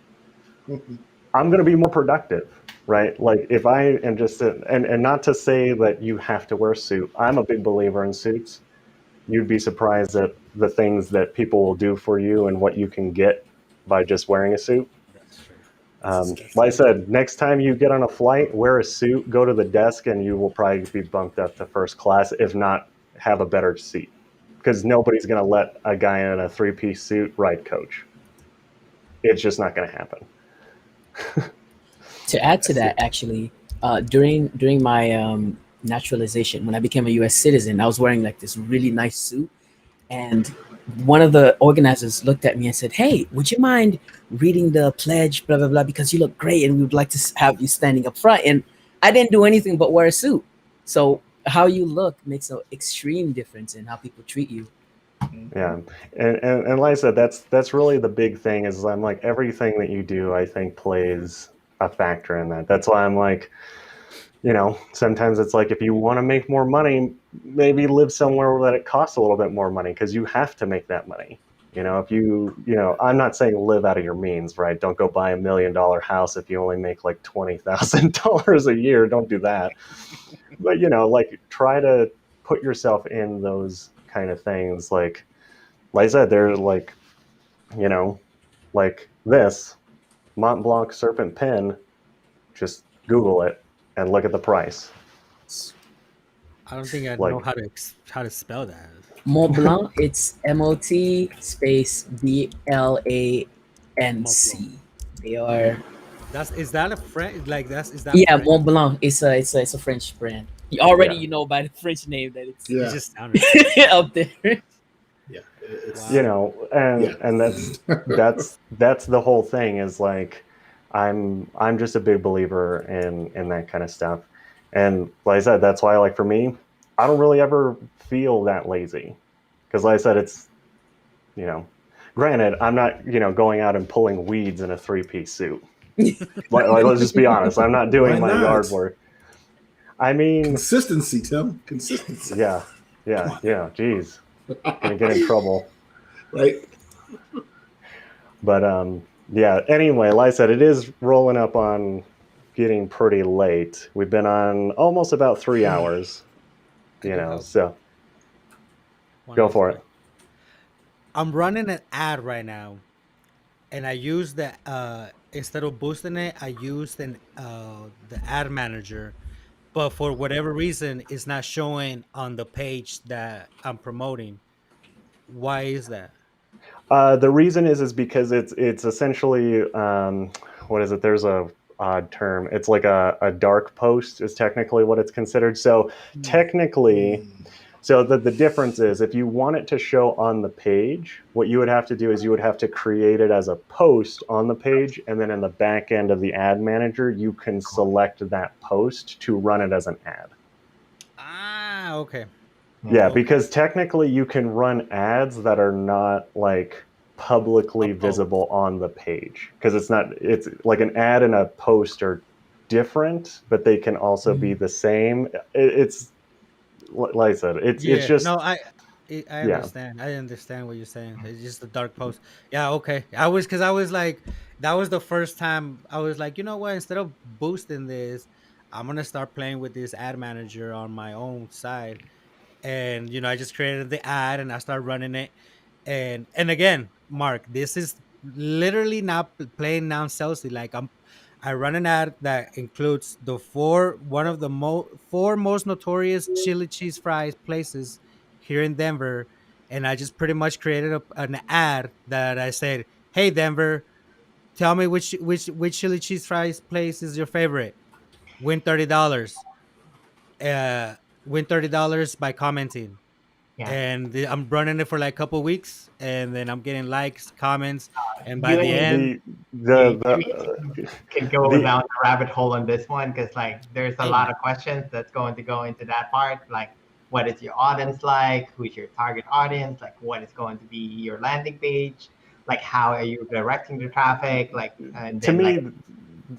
I'm going to be more productive, right? Like if I am just, and not to say that you have to wear a suit. I'm a big believer in suits. You'd be surprised at the things that people will do for you and what you can get by just wearing a suit. That's true. Like I said, next time you get on a flight, wear a suit, go to the desk, and you will probably be bumped up to first class, if not have a better seat. Because nobody's going to let a guy in a three-piece suit ride coach. It's just not going to happen. To add to that, actually, during my naturalization, when I became a U.S. citizen, I was wearing like this really nice suit, and one of the organizers looked at me and said, "Hey, would you mind reading the pledge, blah blah blah, because you look great, and we would like to have you standing up front." And I didn't do anything but wear a suit. So how you look makes an extreme difference in how people treat you. Yeah, and like I said, that's really the big thing. Is I'm like everything that you do, I think plays a factor in that. That's why I'm like, sometimes it's like if you want to make more money, maybe live somewhere that it costs a little bit more money because you have to make that money. If I'm not saying live out of your means, right? Don't go buy $1 million house if you only make like $20,000 a year. Don't do that. But like try to put yourself in those kind of things. Like I said, they're like, like this Mont Blanc Serpent pen. Just Google it and look at the price. I don't think I know Like how to spell that. Mont Blanc, it's MOT space BLANC. Mont Blanc. They are, Is that a French? Like is that yeah, French? Mont Blanc. It's a French brand. Yeah. You know by the French name that it's It Yeah. just sounded. up there. Yeah. It's, Wow. and that's the whole thing is like I'm just a big believer in that kind of stuff. And like I said, that's why like for me, I don't really ever feel that lazy. Because like I said, it's granted, I'm not, going out and pulling weeds in a three-piece suit. Like, let's just be honest. I'm not doing Why my not? yard work. I mean, consistency, Tim. Consistency. yeah. Geez, gonna get in trouble. Right? But yeah. Anyway, like I said, it is rolling up on getting pretty late. We've been on almost about 3 hours. do have So one go last for one. it. I'm running an ad right now, and I use the instead of boosting it, I used the ad manager, but for whatever reason, it's not showing on the page that I'm promoting. Why is that? The reason is because it's essentially what is it? There's a odd term. It's like a dark post is technically what it's considered. So technically, So the difference is if you want it to show on the page, what you would have to do is you would have to create it as a post on the page, and then in the back end of the ad manager, you can select that post to run it as an ad. Ah, okay. Yeah, Okay. because technically you can run ads that are not like publicly visible on the page, because it's like an ad and a post are different, but they can also be the same. It's like I said, it's just No, I yeah. understand. I understand what you're saying. It's just a dark post. Yeah, okay. I was like, that was the first time I was like, you know what? Instead of boosting this, I'm gonna start playing with this ad manager on my own side. And I just created the ad and I started running it. And again, Mark, this is literally not playing now salesy. Like I run an ad that includes the one of the four most notorious chili cheese fries places here in Denver, and I just pretty much created an ad that I said, "Hey Denver, tell me which chili cheese fries place is your favorite. Win $30. Uh, win $30 by commenting." Yeah. And I'm running it for like a couple weeks, and then I'm getting likes, comments, and by You the and end, can go the down the rabbit hole on this one, because like there's a hey lot man, of questions that's going to go into that part. Like, what is your audience like? Who's your target audience? Like, what is going to be your landing page? Like, how are you directing the traffic? Like, and to then like, me,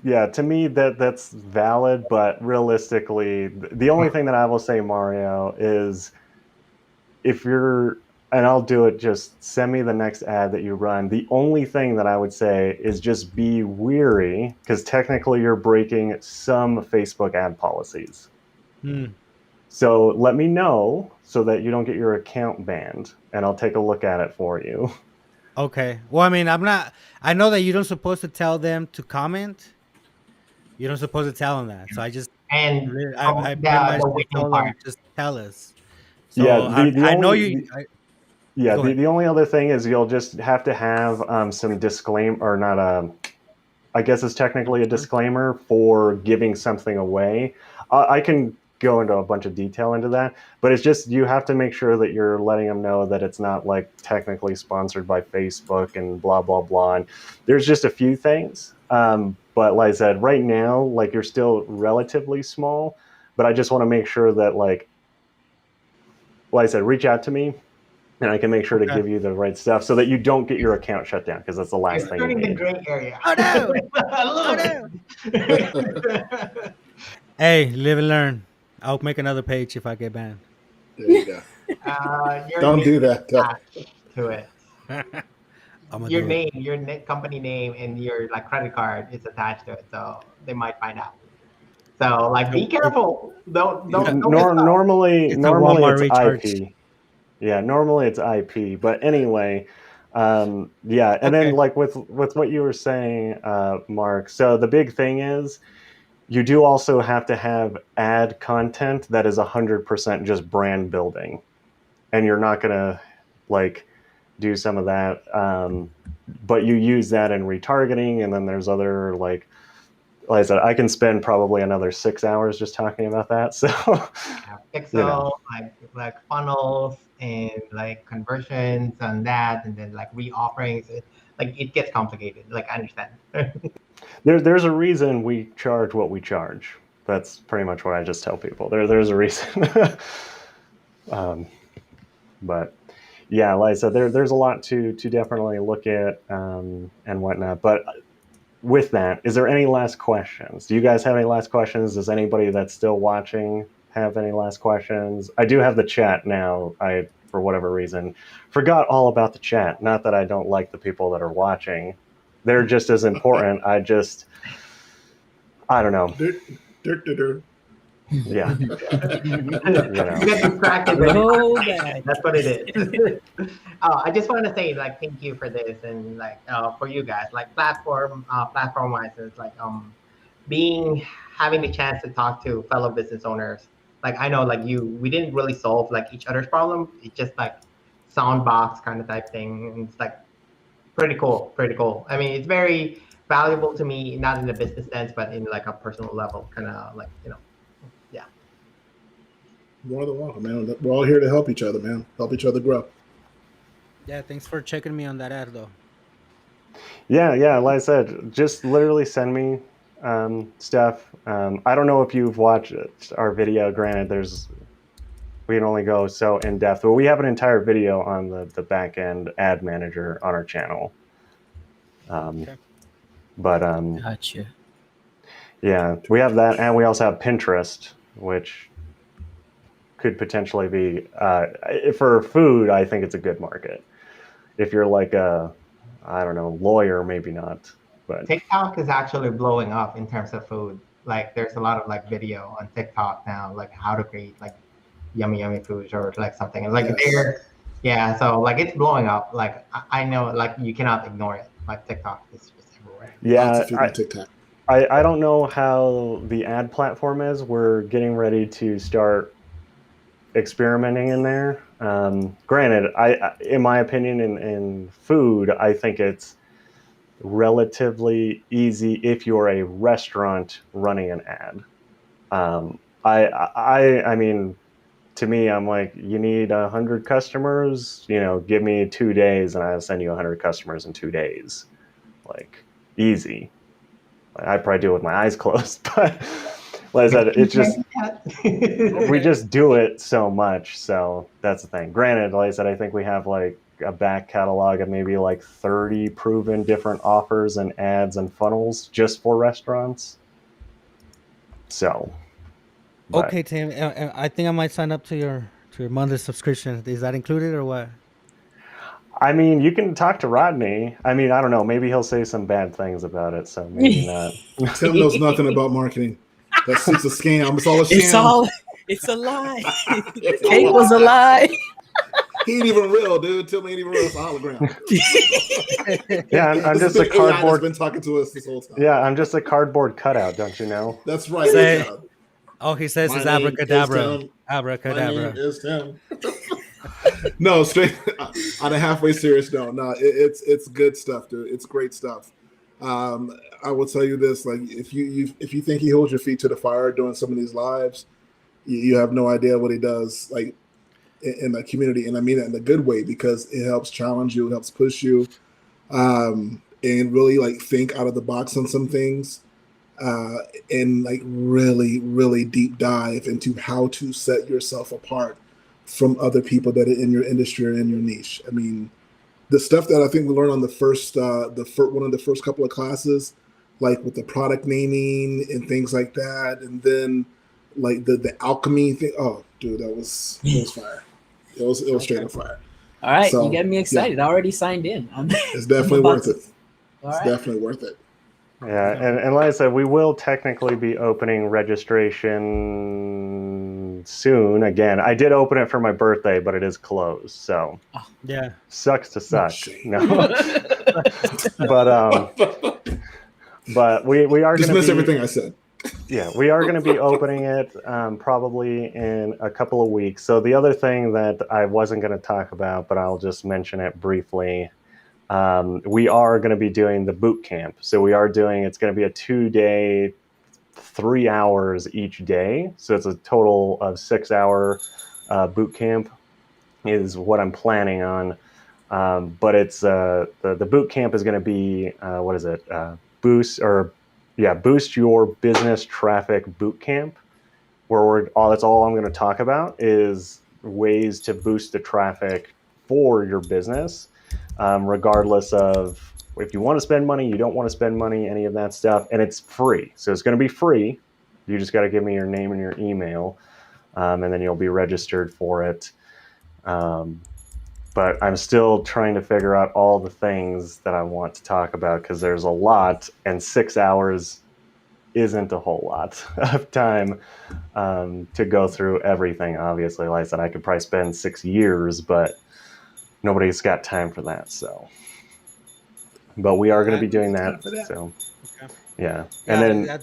yeah, to me that's valid, but realistically, the only thing that I will say, Mario, is if you're, and I'll do it, just send me the next ad that you run. The only thing that I would say is just be weary, because technically you're breaking some Facebook ad policies. So let me know so that you don't get your account banned, and I'll take a look at it for you. okay. Well, I mean, I know that you don't supposed to tell them to comment. You don't supposed to tell them that. So I just, and I pretty the much just winning told them part. just tell us. Yeah, So the I know only you. yeah, Go ahead. the only other thing is you'll just have to have some disclaimer, or not I guess it's technically a disclaimer for giving something away. I can go into a bunch of detail into that, but it's just you have to make sure that you're letting them know that it's not like technically sponsored by Facebook and blah blah blah. And there's just a few things, but like I said, right now, like you're still relatively small, but I just want to make sure that like I said, reach out to me and I can make sure to Okay. give you the right stuff so that you don't get your account shut down, because that's the last You're thing you starting the need. gray area. Oh no! A little Oh bit. Hey, live and learn. I'll make another page if I get banned. There you go. Your Don't name do that. attached to it. I'm gonna Your do it. name, your company name, and your like credit card is attached to it, so they might find out. So like, be So careful. Don't Normally, it's a Walmart it's recharge. IP. Yeah, normally it's IP. But anyway, yeah. And then Okay. like with what you were saying, Mark. So the big thing is you do also have to have ad content that is 100% just brand building, and you're not gonna like do some of that. But you use that in retargeting, and then there's other like I said, I can spend probably another 6 hours just talking about that. So, Pixel, like funnels and like conversions and that, and then like reofferings. Like, it gets complicated. Like, I understand. there's a reason we charge what we charge. That's pretty much what I just tell people. There's a reason. But yeah, like I said, there's a lot to definitely look at and whatnot. But with that, is there any last questions? Do you guys have any last questions? Does anybody that's still watching have any last questions? I do have the chat now. I, for whatever reason, forgot all about the chat. Not that I don't like the people that are watching. They're just as important. I don't know. Yeah. You get distracted. Oh, man. That's what it is. I just want to say, like, thank you for this, and like, for you guys, like, platform wise, it's like having the chance to talk to fellow business owners. Like, I know, like, we didn't really solve like each other's problem. It's just like soundbox kind of type thing. And it's like pretty cool, pretty cool. I mean, it's very valuable to me, not in the business sense, but in like a personal level, kind of like, yeah. More than welcome, man. We're all here to help each other, man. Help each other grow. Yeah, thanks for checking me on that ad though. Yeah. Like I said, just literally send me stuff. I don't know if you've watched our video. Granted, we can only go so in depth, but we have an entire video on the back end ad manager on our channel. Okay. But Gotcha. yeah, we have that, and we also have Pinterest, which could potentially be for food. I think it's a good market. If you're like a, I don't know, lawyer, maybe not. But TikTok is actually blowing up in terms of food. Like there's a lot of like video on TikTok now, like how to create like yummy foods or like something. And like Yes. yeah, so like it's blowing up. Like I know like you cannot ignore it. Like TikTok is just everywhere. Lots yeah, of food on TikTok. I don't know how the ad platform is. We're getting ready to start experimenting in there. Granted, in my opinion, in food, I think it's relatively easy if you're a restaurant running an ad. I mean, to me, I'm like, you need 100 customers, give me 2 days and I'll send you 100 customers in 2 days. Like, easy. I probably do it with my eyes closed, but like I said, it's just, we just do it so much. So that's the thing. Granted, like I said, I think we have like a back catalog of maybe like 30 proven different offers and ads and funnels just for restaurants. So. Okay, Tim. I think I might sign up to your monthly subscription. Is that included or what? I mean, you can talk to Rodney. I mean, I don't know. Maybe he'll say some bad things about it, so maybe not. Tim knows nothing about marketing. That shit's a scam. It's all a sham. It's a lie. Cake was a lie. He ain't even real, dude. Tim ain't even real. It's a hologram. Yeah, I'm just a cardboard. Been talking to us this whole time. Yeah, I'm just a cardboard cutout. Don't you know? That's right. He says it's abracadabra. Abracadabra. My name is Tim. No, straight on a halfway serious note. No, it's good stuff, dude. It's great stuff. I will tell you this: like, if you think he holds your feet to the fire doing some of these lives, you have no idea what he does. Like in the community, and I mean it in a good way because it helps challenge you, it helps push you, and really like think out of the box on some things, and like really deep dive into how to set yourself apart from other people that are in your industry or in your niche. I mean, the stuff that I think we learned on one of the first couple of classes, like with the product naming and things like that, and then like the alchemy thing. Oh, dude, it was fire. It was straight up fire. All right, so, you got me excited. Yeah. I already signed in. It's definitely worth it. Definitely worth it. Yeah, and like I said, we will technically be opening registration soon. Again, I did open it for my birthday, but it is closed. So yeah, sucks to suck. No, but we are going to dismiss everything I said. Yeah, we are going to be opening it probably in a couple of weeks. So the other thing that I wasn't going to talk about, but I'll just mention it briefly. We are going to be doing the boot camp. So it's going to be a 2-day, 3 hours each day. So it's a total of 6-hour boot camp is what I'm planning on. But it's the boot camp is going to be, Boost Your Business Traffic Boot Camp, where that's all I'm going to talk about is ways to boost the traffic for your business. Regardless of if you want to spend money, you don't want to spend money, any of that stuff. And it's free. So it's going to be free. You just got to give me your name and your email, and then you'll be registered for it. But I'm still trying to figure out all the things that I want to talk about because there's a lot, and 6 hours isn't a whole lot of time to go through everything. Obviously, like I said, I could probably spend 6 years, but nobody's got time for that. So, but we are going to be doing that. So, yeah. And then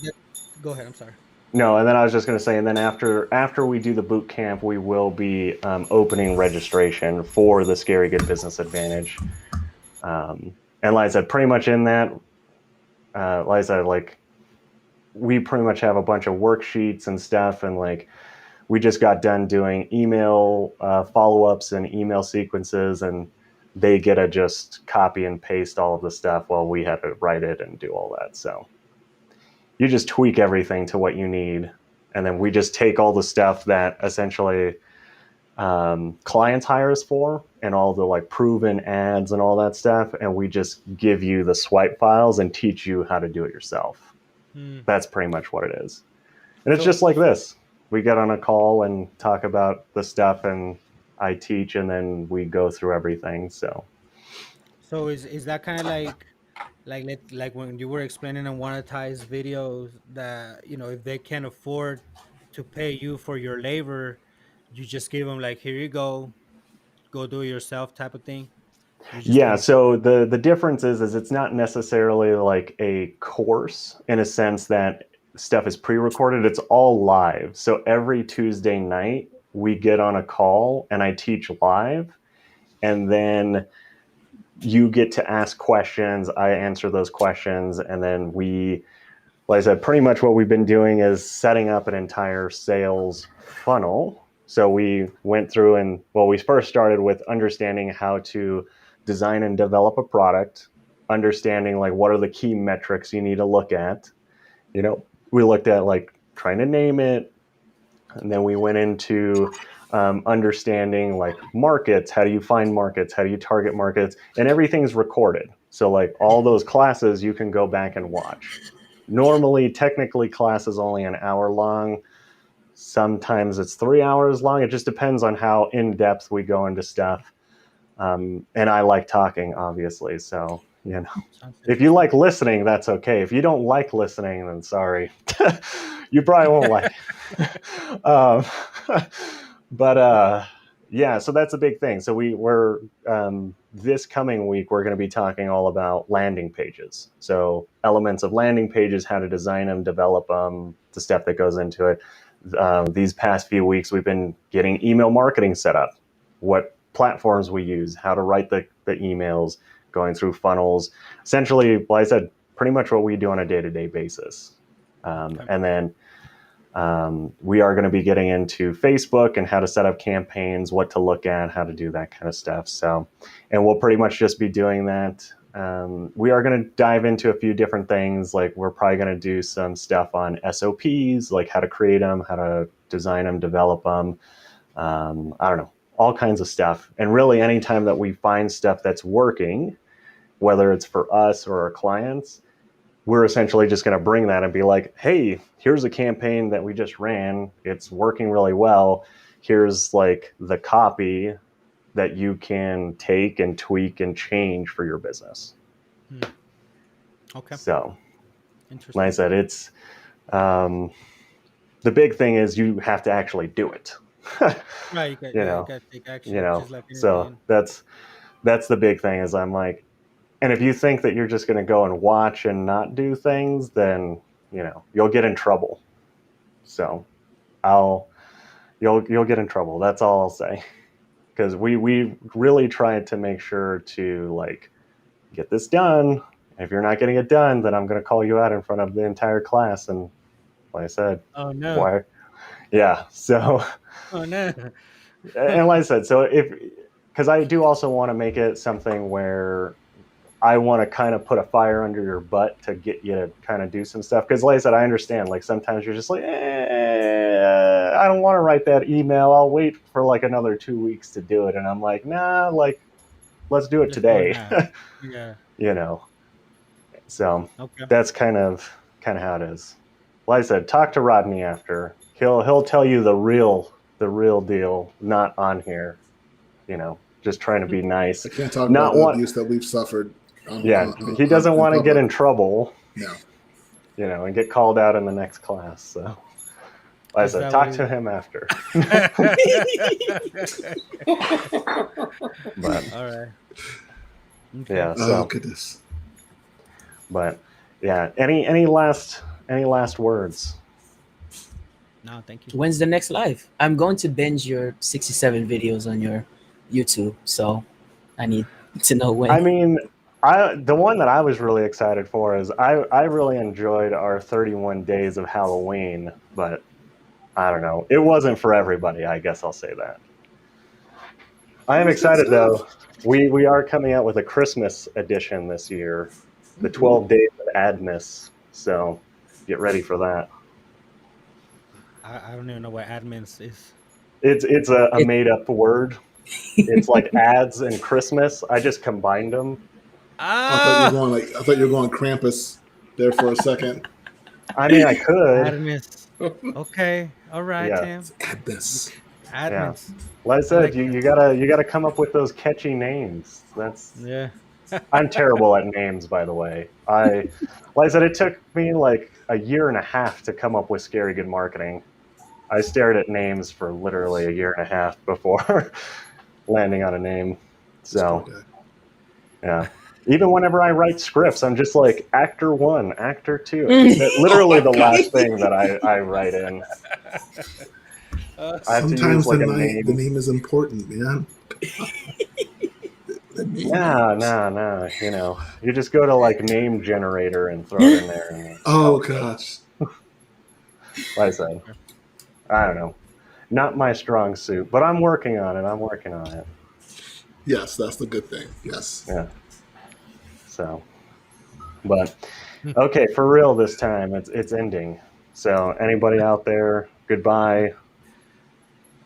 go ahead. I'm sorry. No, and then I was just going to say, and then after we do the boot camp, we will be opening registration for the Scary Good Business Advantage. And like I said, pretty much in that, like I said, like we pretty much have a bunch of worksheets and stuff, and like we just got done doing email follow-ups and email sequences, and they get to just copy and paste all of the stuff while we had to write it and do all that. So you just tweak everything to what you need, and then we just take all the stuff that essentially clients hire us for, and all the like proven ads and all that stuff, and we just give you the swipe files and teach you how to do it yourself. That's pretty much what it is. And it's just like this. We get on a call and talk about the stuff, and I teach, and then we go through everything. So is that kind of like when you were explaining on monetized videos that, you know, if they can't afford to pay you for your labor, you just give them like, here you go do it yourself type of thing. You just yeah, give them. so the difference is it's not necessarily like a course in a sense that stuff is pre-recorded. It's all live. So every Tuesday night we get on a call and I teach live, and then you get to ask questions. I answer those questions, and then we, like I said, pretty much what we've been doing is setting up an entire sales funnel. So we went through and, well, we first started with understanding how to design and develop a product, understanding like what are the key metrics you need to look at. You know, we looked at like trying to name it, and then we went into understanding like markets. How do you find markets? How do you target markets? And everything's recorded. So like all those classes you can go back and watch. Normally, technically, class is only an hour long. Sometimes it's 3 hours long. It just depends on how in depth we go into stuff. And I like talking, obviously. So, you know, if you like listening, that's okay. If you don't like listening, then sorry. You probably won't like it. Yeah, so that's a big thing. So we're this coming week, we're going to be talking all about landing pages. So elements of landing pages, how to design them, develop them, the stuff that goes into it. These past few weeks, we've been getting email marketing set up, what platforms we use, how to write the emails, going through funnels. Essentially, like I said, pretty much what we do on a day-to-day basis. And then we are going to be getting into Facebook and how to set up campaigns, what to look at, how to do that kind of stuff. So, and we'll pretty much just be doing that. We are going to dive into a few different things. Like we're probably going to do some stuff on SOPs, like how to create them, how to design them, develop them. I don't know, all kinds of stuff. And really anytime that we find stuff that's working, whether it's for us or our clients, we're essentially just going to bring that and be like, hey, here's a campaign that we just ran. It's working really well. Here's like the copy that you can take and tweak and change for your business. Okay. So, interesting. like I said, it's the big thing is you have to actually do it. Right. You got to take action. You know, just like so that's the big thing is I'm like, and if you think that you're just going to go and watch and not do things, then, you know, you'll get in trouble. So you'll get in trouble. That's all I'll say. Because we really tried to make sure to like get this done. If you're not getting it done, then I'm going to call you out in front of the entire class. And like I said, oh no, why? Yeah. So, oh no. And like I said, so because I do also want to make it something where I want to kind of put a fire under your butt to get you to kind of do some stuff. Because like I said, I understand, like sometimes you're just like, I don't want to write that email. I'll wait for like another 2 weeks to do it. And I'm like, nah, like, let's do it today. Yeah. You know, so okay. That's kind of how it is. Like I said, talk to Rodney after. He'll tell you the real deal, not on here. You know, just trying to be nice. I can't talk about the abuse that we've suffered. He doesn't want to get in trouble. No. You know, and get called out in the next class. So, like I said, talk to him after. But all right. Okay. Yeah. So, oh goodness. But yeah, any last words? No, thank you. When's the next live? I'm going to binge your 67 videos on your YouTube, so I need to know when. I mean, the one that I was really excited for is I really enjoyed our 31 days of Halloween, but I don't know. It wasn't for everybody. I guess I'll say that. I am excited though. We are coming out with a Christmas edition this year, the 12 Days of Admas. So get ready for that. I don't even know what admins is. It's a made up word. It's like ads and Christmas. I just combined them. I thought you were going Krampus there for a second. I mean, I could. Admins. Okay. All right, Yeah. Tim. Admas. Admins. Like I said, like you gotta come up with those catchy names. Yeah. I'm terrible at names, by the way. Like I said, it took me like a year and a half to come up with scary good marketing. I stared at names for literally a year and a half before landing on a name. So, yeah. Even whenever I write scripts, I'm just like actor 1, actor 2. Literally the last thing that I write in. I have to use Sometimes like the name is important, man. Nah. You know, you just go to like name generator and throw it in there. And, Oh gosh. like I said, I don't know. Not my strong suit, but I'm working on it. Yes, that's the good thing. Yes. Yeah. So, but okay, for real this time, it's ending. So anybody out there, goodbye.